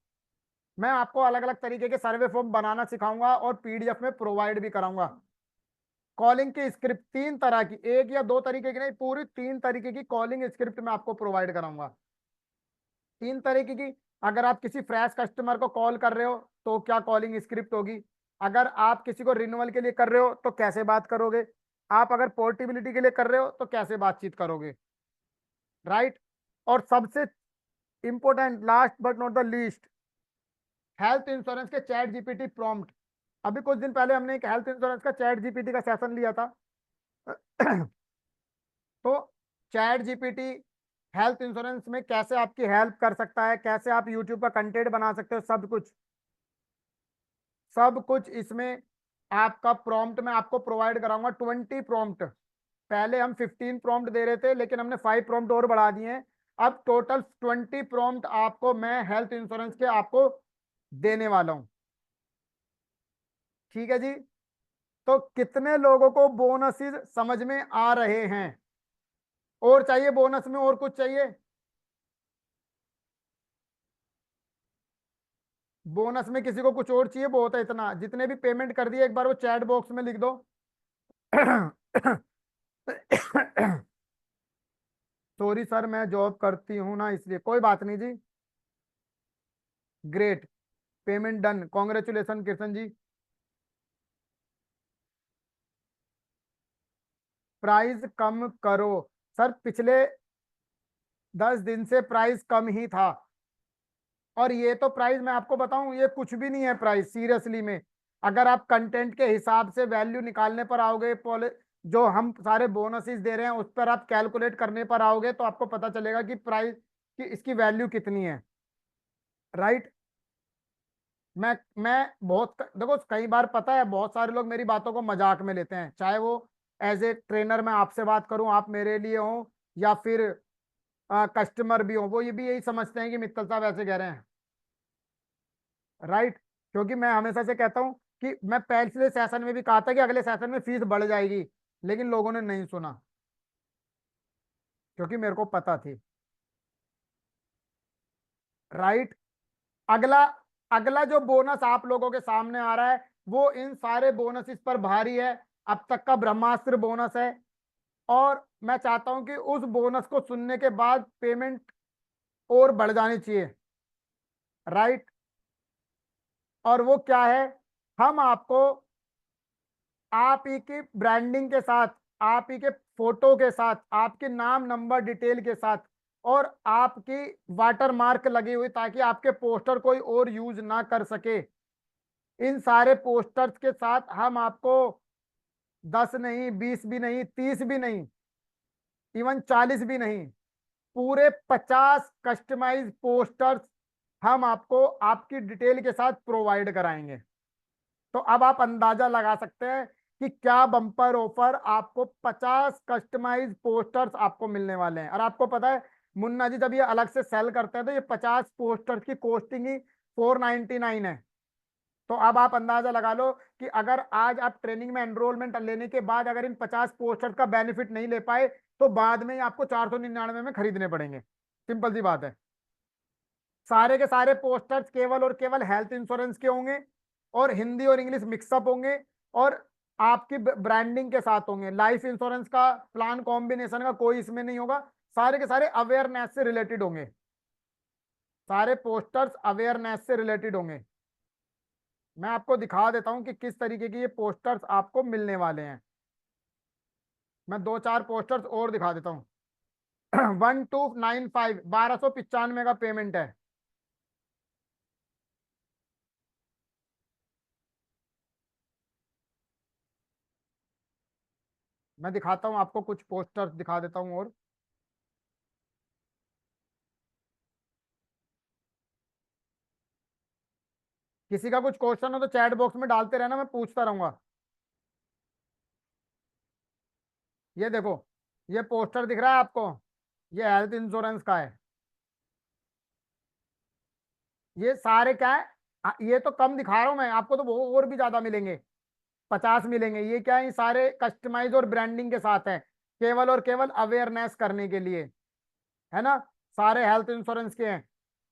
मैं आपको अलग अलग तरीके के सर्वे फॉर्म बनाना सिखाऊंगा और पीडीएफ में प्रोवाइड भी कराऊंगा। कॉलिंग की स्क्रिप्ट 3 तरह की, एक या 2 तरीके की नहीं, पूरी 3 तरीके की कॉलिंग स्क्रिप्ट मैं आपको प्रोवाइड कराऊंगा। 3 तरीके की। अगर आप किसी फ्रेश कस्टमर को कॉल कर रहे हो तो क्या कॉलिंग स्क्रिप्ट होगी, अगर आप किसी को रिन्यूअल के लिए कर रहे हो तो कैसे बात करोगे, आप अगर पोर्टेबिलिटी के लिए कर रहे हो तो कैसे बातचीत करोगे। राइट। और सबसे important, last but not the least, health insurance के चैट जीपीटी प्रॉम्प्ट। अभी कुछ दिन पहले हमने एक हेल्थ इंश्योरेंस का चैट जीपीटी का सेशन लिया था। तो चैट जीपीटी हेल्थ इंश्योरेंस में कैसे आपकी हेल्प कर सकता है, कैसे आप यूट्यूब का कंटेंट बना सकते हो, सब कुछ, सब कुछ इसमें आपका प्रॉम्प्ट मैं आपको प्रोवाइड कराऊंगा। 20 प्रॉम्प्ट, पहले हम 15 प्रॉम्प्ट दे रहे थे लेकिन हमने 5 प्रॉम्प्ट और बढ़ा दिए हैं। अब टोटल 20 प्रॉम्प्ट आपको मैं हेल्थ इंश्योरेंस के आपको देने वाला हूं। ठीक है जी। तो कितने लोगों को बोनसेस समझ में आ रहे हैं, और चाहिए बोनस में और कुछ चाहिए। बोनस में किसी को कुछ और चाहिए, बहुत है इतना, जितने भी पेमेंट कर दिए एक बार वो चैट बॉक्स में लिख दो। सॉरी सर मैं जॉब करती हूँ ना इसलिए, कोई बात नहीं जी। Great, payment done, congratulation Kishan ji. Price कम करो। सर पिछले 10 दिन से प्राइस कम ही था। और ये तो प्राइस मैं आपको बताऊं, ये कुछ भी नहीं है प्राइस सीरियसली में। अगर आप कंटेंट के हिसाब से वैल्यू निकालने पर आओगे, जो हम सारे बोनसेस दे रहे हैं उस पर आप कैलकुलेट करने पर आओगे तो आपको पता चलेगा कि प्राइस की इसकी वैल्यू कितनी है। राइट। मैं बहुत देखो, कई बार पता है बहुत सारे लोग मेरी बातों को मजाक में लेते हैं, चाहे वो एज ए ट्रेनर मैं आपसे बात करूं, आप मेरे लिए हो, या फिर कस्टमर भी हो, वो ये भी यही समझते हैं कि मित्तल साहब ऐसे कह रहे हैं। राइट। क्योंकि मैं हमेशा से कहता हूं कि मैं पिछले सेशन में भी कहा था कि अगले सेशन में फीस बढ़ जाएगी, लेकिन लोगों ने नहीं सुना, क्योंकि मेरे को पता थी। राइट। अगला, अगला जो बोनस आप लोगों के सामने आ रहा है वो इन सारे बोनस पर भारी है, अब तक का ब्रह्मास्त्र बोनस है। और मैं चाहता हूं कि उस बोनस को सुनने के बाद पेमेंट और बढ़ जानी चाहिए। राइट। और वो क्या है, हम आपको आप ही की ब्रांडिंग के साथ, आप ही के फोटो के साथ, आपके नाम नंबर डिटेल के साथ और आपकी वाटर मार्क लगी हुई, ताकि आपके पोस्टर कोई और यूज ना कर सके। इन सारे पोस्टर्स के साथ हम आपको 10 नहीं, 20 भी नहीं, 30 भी नहीं, इवन 40 भी नहीं, पूरे 50 कस्टमाइज पोस्टर्स हम आपको आपकी डिटेल के साथ प्रोवाइड कराएंगे। तो अब आप अंदाजा लगा सकते हैं कि क्या बम्पर ऑफर, आपको 50 कस्टमाइज पोस्टर्स आपको मिलने वाले हैं। और आपको पता है मुन्ना जी जब ये अलग से सेल करते हैं तो ये 50 पोस्टर्स की कॉस्टिंग ही 499 है। तो अब आप अंदाजा लगा लो कि अगर आज आप ट्रेनिंग में एनरोलमेंट लेने के बाद अगर इन 50 पोस्टर्स का बेनिफिट नहीं ले पाए तो बाद में ही आपको 499 में खरीदने पड़ेंगे। सिंपल सी बात है। सारे के सारे पोस्टर्स केवल और केवल हेल्थ इंश्योरेंस के होंगे और हिंदी और इंग्लिश मिक्सअप होंगे और आपकी ब्रांडिंग के साथ होंगे। लाइफ इंश्योरेंस का प्लान कॉम्बिनेशन का कोई इसमें नहीं होगा। सारे के सारे अवेयरनेस से रिलेटेड होंगे। सारे पोस्टर्स अवेयरनेस से रिलेटेड होंगे। मैं आपको दिखा देता हूं कि किस तरीके के ये पोस्टर्स आपको मिलने वाले हैं। मैं दो चार पोस्टर्स और दिखा देता हूँ। 1295, 1295 का पेमेंट है। मैं दिखाता हूँ आपको, कुछ पोस्टर्स दिखा देता हूँ और। किसी का कुछ क्वेश्चन हो तो चैट बॉक्स में डालते रहना, मैं पूछता रहूंगा। ये देखो, ये पोस्टर दिख रहा है आपको, ये हेल्थ इंश्योरेंस का है। ये सारे क्या है, ये तो कम दिखा रहा हूं मैं आपको, तो वो और भी ज्यादा मिलेंगे, 50 मिलेंगे। ये क्या है, ये सारे कस्टमाइज और ब्रांडिंग के साथ है, केवल और केवल अवेयरनेस करने के लिए, है ना। सारे हेल्थ इंश्योरेंस के हैं,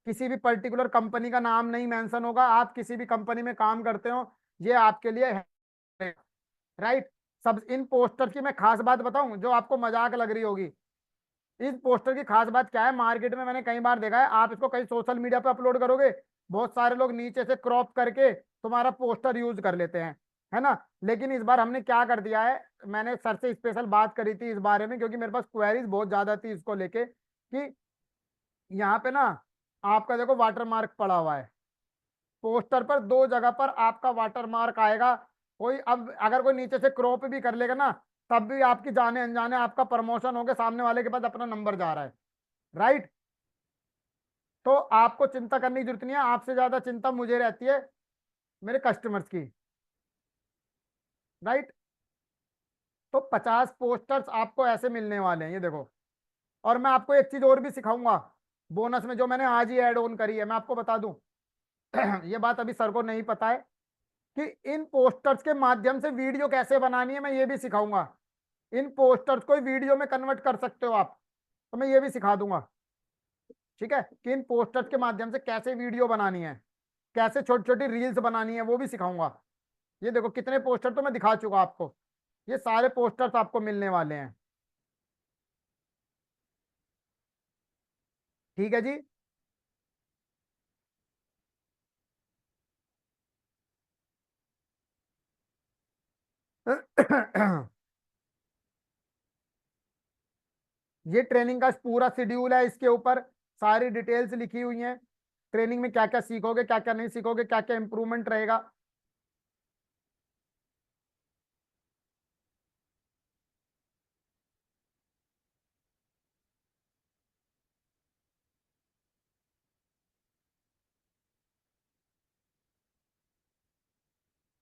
किसी भी पर्टिकुलर कंपनी का नाम नहीं मेंशन होगा। आप किसी भी कंपनी में काम करते हो, ये आपके लिए है, राइट। सब इन पोस्टर की मैं खास बात बताऊं जो आपको मजाक लग रही होगी। इस पोस्टर की खास बात क्या है, मार्केट में मैंने कई बार देखा है, आप इसको कहीं सोशल मीडिया पे अपलोड करोगे, बहुत सारे लोग नीचे से क्रॉप करके तुम्हारा पोस्टर यूज कर लेते हैं, है ना। लेकिन इस बार हमने क्या कर दिया है, मैंने सर से स्पेशल बात करी थी इस बारे में, क्योंकि मेरे पास क्वेरीज बहुत ज्यादा थी इसको लेके कि यहाँ पे ना आपका देखो वाटर मार्क पड़ा हुआ है, पोस्टर पर दो जगह पर आपका वाटर मार्क आएगा। कोई अब अगर कोई नीचे से क्रॉप भी कर लेगा ना, तब भी आपकी जाने अनजाने आपका प्रमोशन होकर सामने वाले के पास अपना नंबर जा रहा है, राइट। तो आपको चिंता करने की जरूरत नहीं है, आपसे ज्यादा चिंता मुझे रहती है मेरे कस्टमर्स की, राइट। तो 50 पोस्टर्स आपको ऐसे मिलने वाले हैं, ये देखो। और मैं आपको एक चीज और भी सिखाऊंगा बोनस में, जो मैंने आज ही ऐड ऑन करी है, मैं आपको बता दूं। ये बात अभी सर को नहीं पता है कि इन पोस्टर्स के माध्यम से वीडियो कैसे बनानी है, मैं ये भी सिखाऊंगा। इन पोस्टर्स को वीडियो में कन्वर्ट कर सकते हो आप, तो मैं ये भी सिखा दूंगा, ठीक है। कि इन पोस्टर्स के माध्यम से कैसे वीडियो बनानी है, कैसे छोटी छोटी रील्स बनानी है, वो भी सिखाऊंगा। ये देखो कितने पोस्टर तो मैं दिखा चुका आपको, ये सारे पोस्टर्स आपको मिलने वाले हैं, ठीक है जी। ये ट्रेनिंग का पूरा शेड्यूल है, इसके ऊपर सारी डिटेल्स लिखी हुई हैं। ट्रेनिंग में क्या क्या सीखोगे, क्या क्या नहीं सीखोगे, क्या क्या इंप्रूवमेंट रहेगा।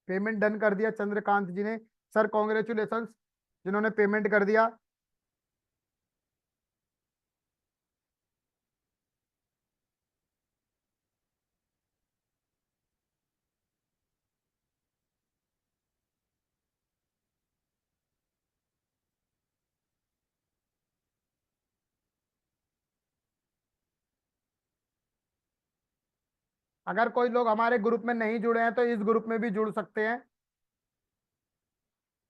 पेमेंट डन कर दिया चंद्रकांत जी ने, सर कॉन्ग्रेचुलेशन जिन्होंने पेमेंट कर दिया। अगर कोई लोग हमारे ग्रुप में नहीं जुड़े हैं तो इस ग्रुप में भी जुड़ सकते हैं।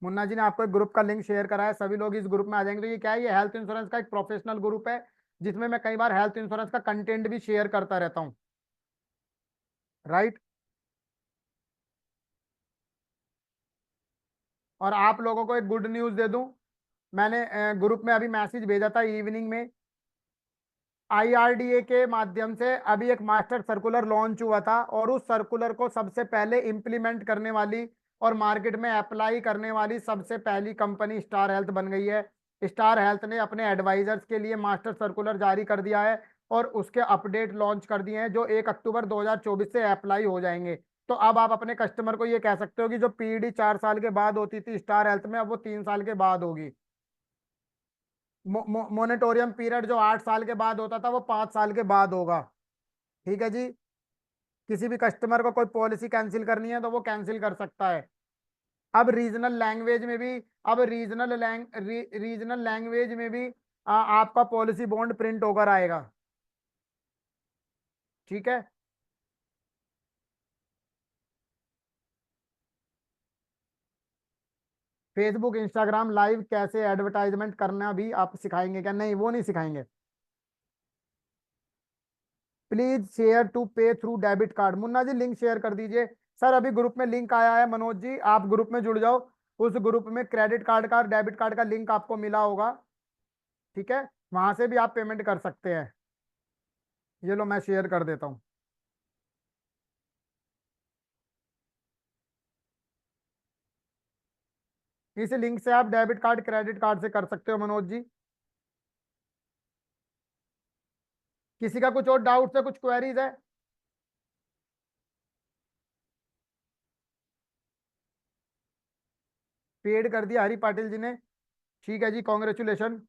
मुन्ना जी ने आपको एक ग्रुप का लिंक शेयर करा है, सभी लोग इस ग्रुप में आ जाएंगे। तो ये क्या है, ये हेल्थ इंश्योरेंस का एक प्रोफेशनल ग्रुप है, जिसमें मैं कई बार हेल्थ इंश्योरेंस का कंटेंट भी शेयर करता रहता हूँ, राइट। और आप लोगों को एक गुड न्यूज़ दे दूं, मैंने ग्रुप में अभी मैसेज भेजा था इवनिंग में आईआरडीए के माध्यम से अभी एक मास्टर सर्कुलर लॉन्च हुआ था, और उस सर्कुलर को सबसे पहले इम्प्लीमेंट करने वाली और मार्केट में अप्लाई करने वाली सबसे पहली कंपनी स्टार हेल्थ बन गई है। स्टार हेल्थ ने अपने एडवाइजर्स के लिए मास्टर सर्कुलर जारी कर दिया है, और उसके अपडेट लॉन्च कर दिए हैं जो 1 अक्टूबर 2024 से अप्लाई हो जाएंगे। तो अब आप अपने कस्टमर को ये कह सकते हो कि जो पीडी 4 साल के बाद होती थी स्टार हेल्थ में, अब वो 3 साल के बाद होगी। मोनेटोरियम पीरियड जो 8 साल के बाद होता था वो 5 साल के बाद होगा। ठीक है जी। किसी भी कस्टमर को कोई पॉलिसी कैंसिल करनी है तो वो कैंसिल कर सकता है। अब रीजनल लैंग्वेज में भी, अब रीजनल लैंग्वेज में भी आपका पॉलिसी बॉन्ड प्रिंट होकर आएगा। ठीक है। फेसबुक इंस्टाग्राम लाइव कैसे एडवर्टाइजमेंट करना भी आप सिखाएंगे क्या? नहीं, वो नहीं सिखाएंगे। प्लीज शेयर टू पे through debit card. Munna ji link share कर दीजिए। सर अभी ग्रुप में लिंक आया है, मनोज जी आप ग्रुप में जुड़ जाओ। उस ग्रुप में क्रेडिट कार्ड का और डेबिट कार्ड का लिंक आपको मिला होगा। ठीक है, वहां से भी आप पेमेंट कर सकते हैं। ये लो मैं शेयर कर देता हूँ। इस लिंक से आप डेबिट कार्ड क्रेडिट कार्ड से कर सकते हो मनोज जी। किसी का कुछ और डाउट है, कुछ क्वेरीज है? पेड कर दिया हरि पाटिल जी ने। ठीक है जी, कॉन्ग्रेचुलेशन।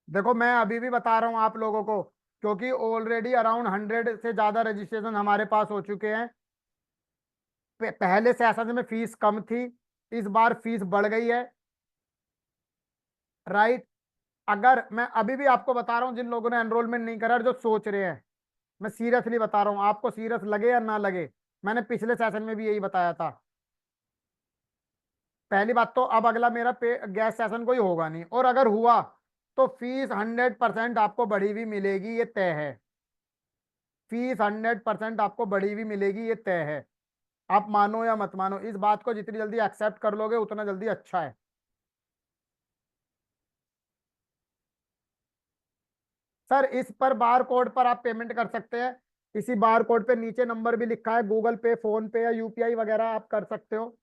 देखो मैं अभी भी बता रहा हूँ आप लोगों को, क्योंकि ऑलरेडी अराउंड 100 से ज्यादा रजिस्ट्रेशन हमारे पास हो चुके हैं। पहले सेशन में फीस कम थी, इस बार फीस बढ़ गई है। राइट। अगर मैं अभी भी आपको बता रहा हूँ, जिन लोगों ने एनरोलमेंट नहीं करा और जो सोच रहे हैं, मैं सीरियसली बता रहा हूँ, आपको सीरियस लगे या ना लगे, मैंने पिछले सेशन में भी यही बताया था। पहली बात तो अब अगला मेरा पे गैस सेशन कोई होगा नहीं, और अगर हुआ तो फीस 100% आपको बढ़ी हुई मिलेगी, ये तय है। फीस 100% आपको बढ़ी हुई मिलेगी, ये तय है। आप मानो या मत मानो, इस बात को जितनी जल्दी एक्सेप्ट कर लोगे उतना जल्दी अच्छा है। सर इस पर बार कोड पर आप पेमेंट कर सकते हैं। इसी बार कोड पे नीचे नंबर भी लिखा है, गूगल पे, फोन पे या यूपीआई वगैरह आप कर सकते हो।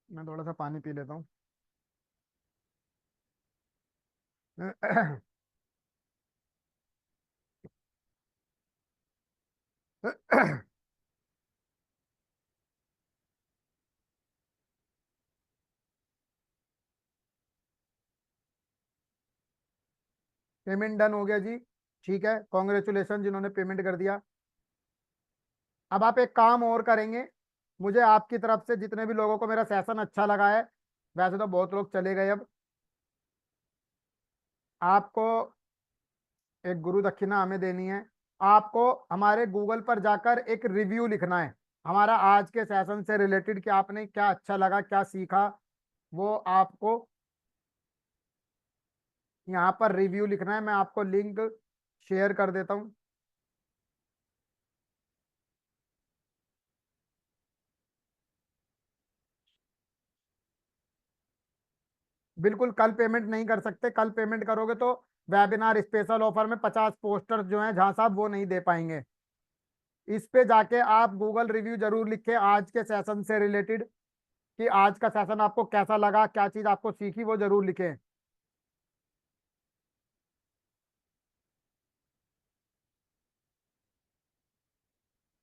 मैं थोड़ा सा पानी पी लेता हूँ। पेमेंट डन हो गया जी। ठीक है, कॉन्ग्रेचुलेशन जिन्होंने पेमेंट कर दिया। अब आप एक काम और करेंगे, मुझे आपकी तरफ से जितने भी लोगों को मेरा सेशन अच्छा लगा है, वैसे तो बहुत लोग चले गए अब, आपको एक गुरु दक्षिणा हमें देनी है। आपको हमारे गूगल पर जाकर एक रिव्यू लिखना है, हमारा आज के सेशन से रिलेटेड, कि आपने क्या अच्छा लगा, क्या सीखा, वो आपको यहाँ पर रिव्यू लिखना है। मैं आपको लिंक शेयर कर देता हूँ। बिल्कुल कल पेमेंट नहीं कर सकते, कल पेमेंट करोगे तो वेबिनार स्पेशल ऑफर में 50 पोस्टर्स जो हैं जहां साहब वो नहीं दे पाएंगे। इस पे जाके आप गूगल रिव्यू जरूर लिखें आज के सेशन से रिलेटेड, कि आज का सेशन आपको कैसा लगा, क्या चीज आपको सीखी, वो जरूर लिखें।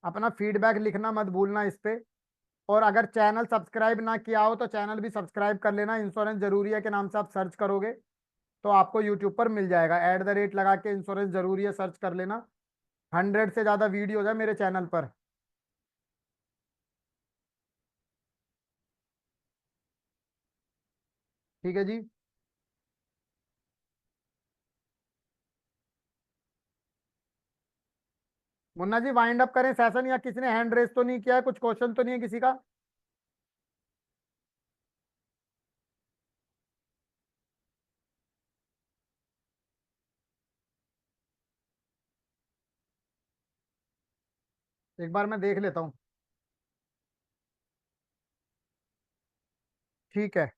अपना फीडबैक लिखना मत भूलना इस पे। और अगर चैनल सब्सक्राइब ना किया हो तो चैनल भी सब्सक्राइब कर लेना, इंश्योरेंस जरूरी है के नाम से आप सर्च करोगे तो आपको यूट्यूब पर मिल जाएगा, @ लगा के इंश्योरेंस जरूरी है सर्च कर लेना। 100 से ज्यादा वीडियोज है मेरे चैनल पर। ठीक है जी। मुन्ना जी वाइंड अप करें सेशन, या किसी ने हैंड रेस तो नहीं किया है, कुछ क्वेश्चन तो नहीं है किसी का? एक बार मैं देख लेता हूँ। ठीक है,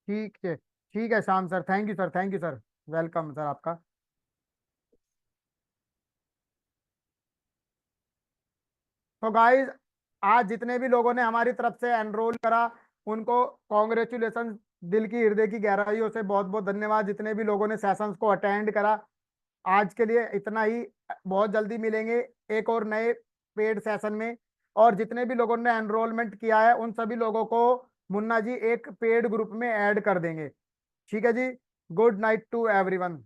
ठीक है, ठीक है Shyam sir, thank you sir, thank you sir. Welcome sir आपका। तो गाइज, आज जितने भी लोगों ने हमारी तरफ से एनरोल करा, उनको कॉन्ग्रेचुलेशन, दिल की हृदय की गहराइयों से बहुत बहुत धन्यवाद। जितने भी लोगों ने सेशंस को अटेंड करा, आज के लिए इतना ही। बहुत जल्दी मिलेंगे एक और नए पेड सेशन में। और जितने भी लोगों ने एनरोलमेंट किया है, उन सभी लोगों को मुन्ना जी एक पेड ग्रुप में ऐड कर देंगे। ठीक है जी। Good night to everyone.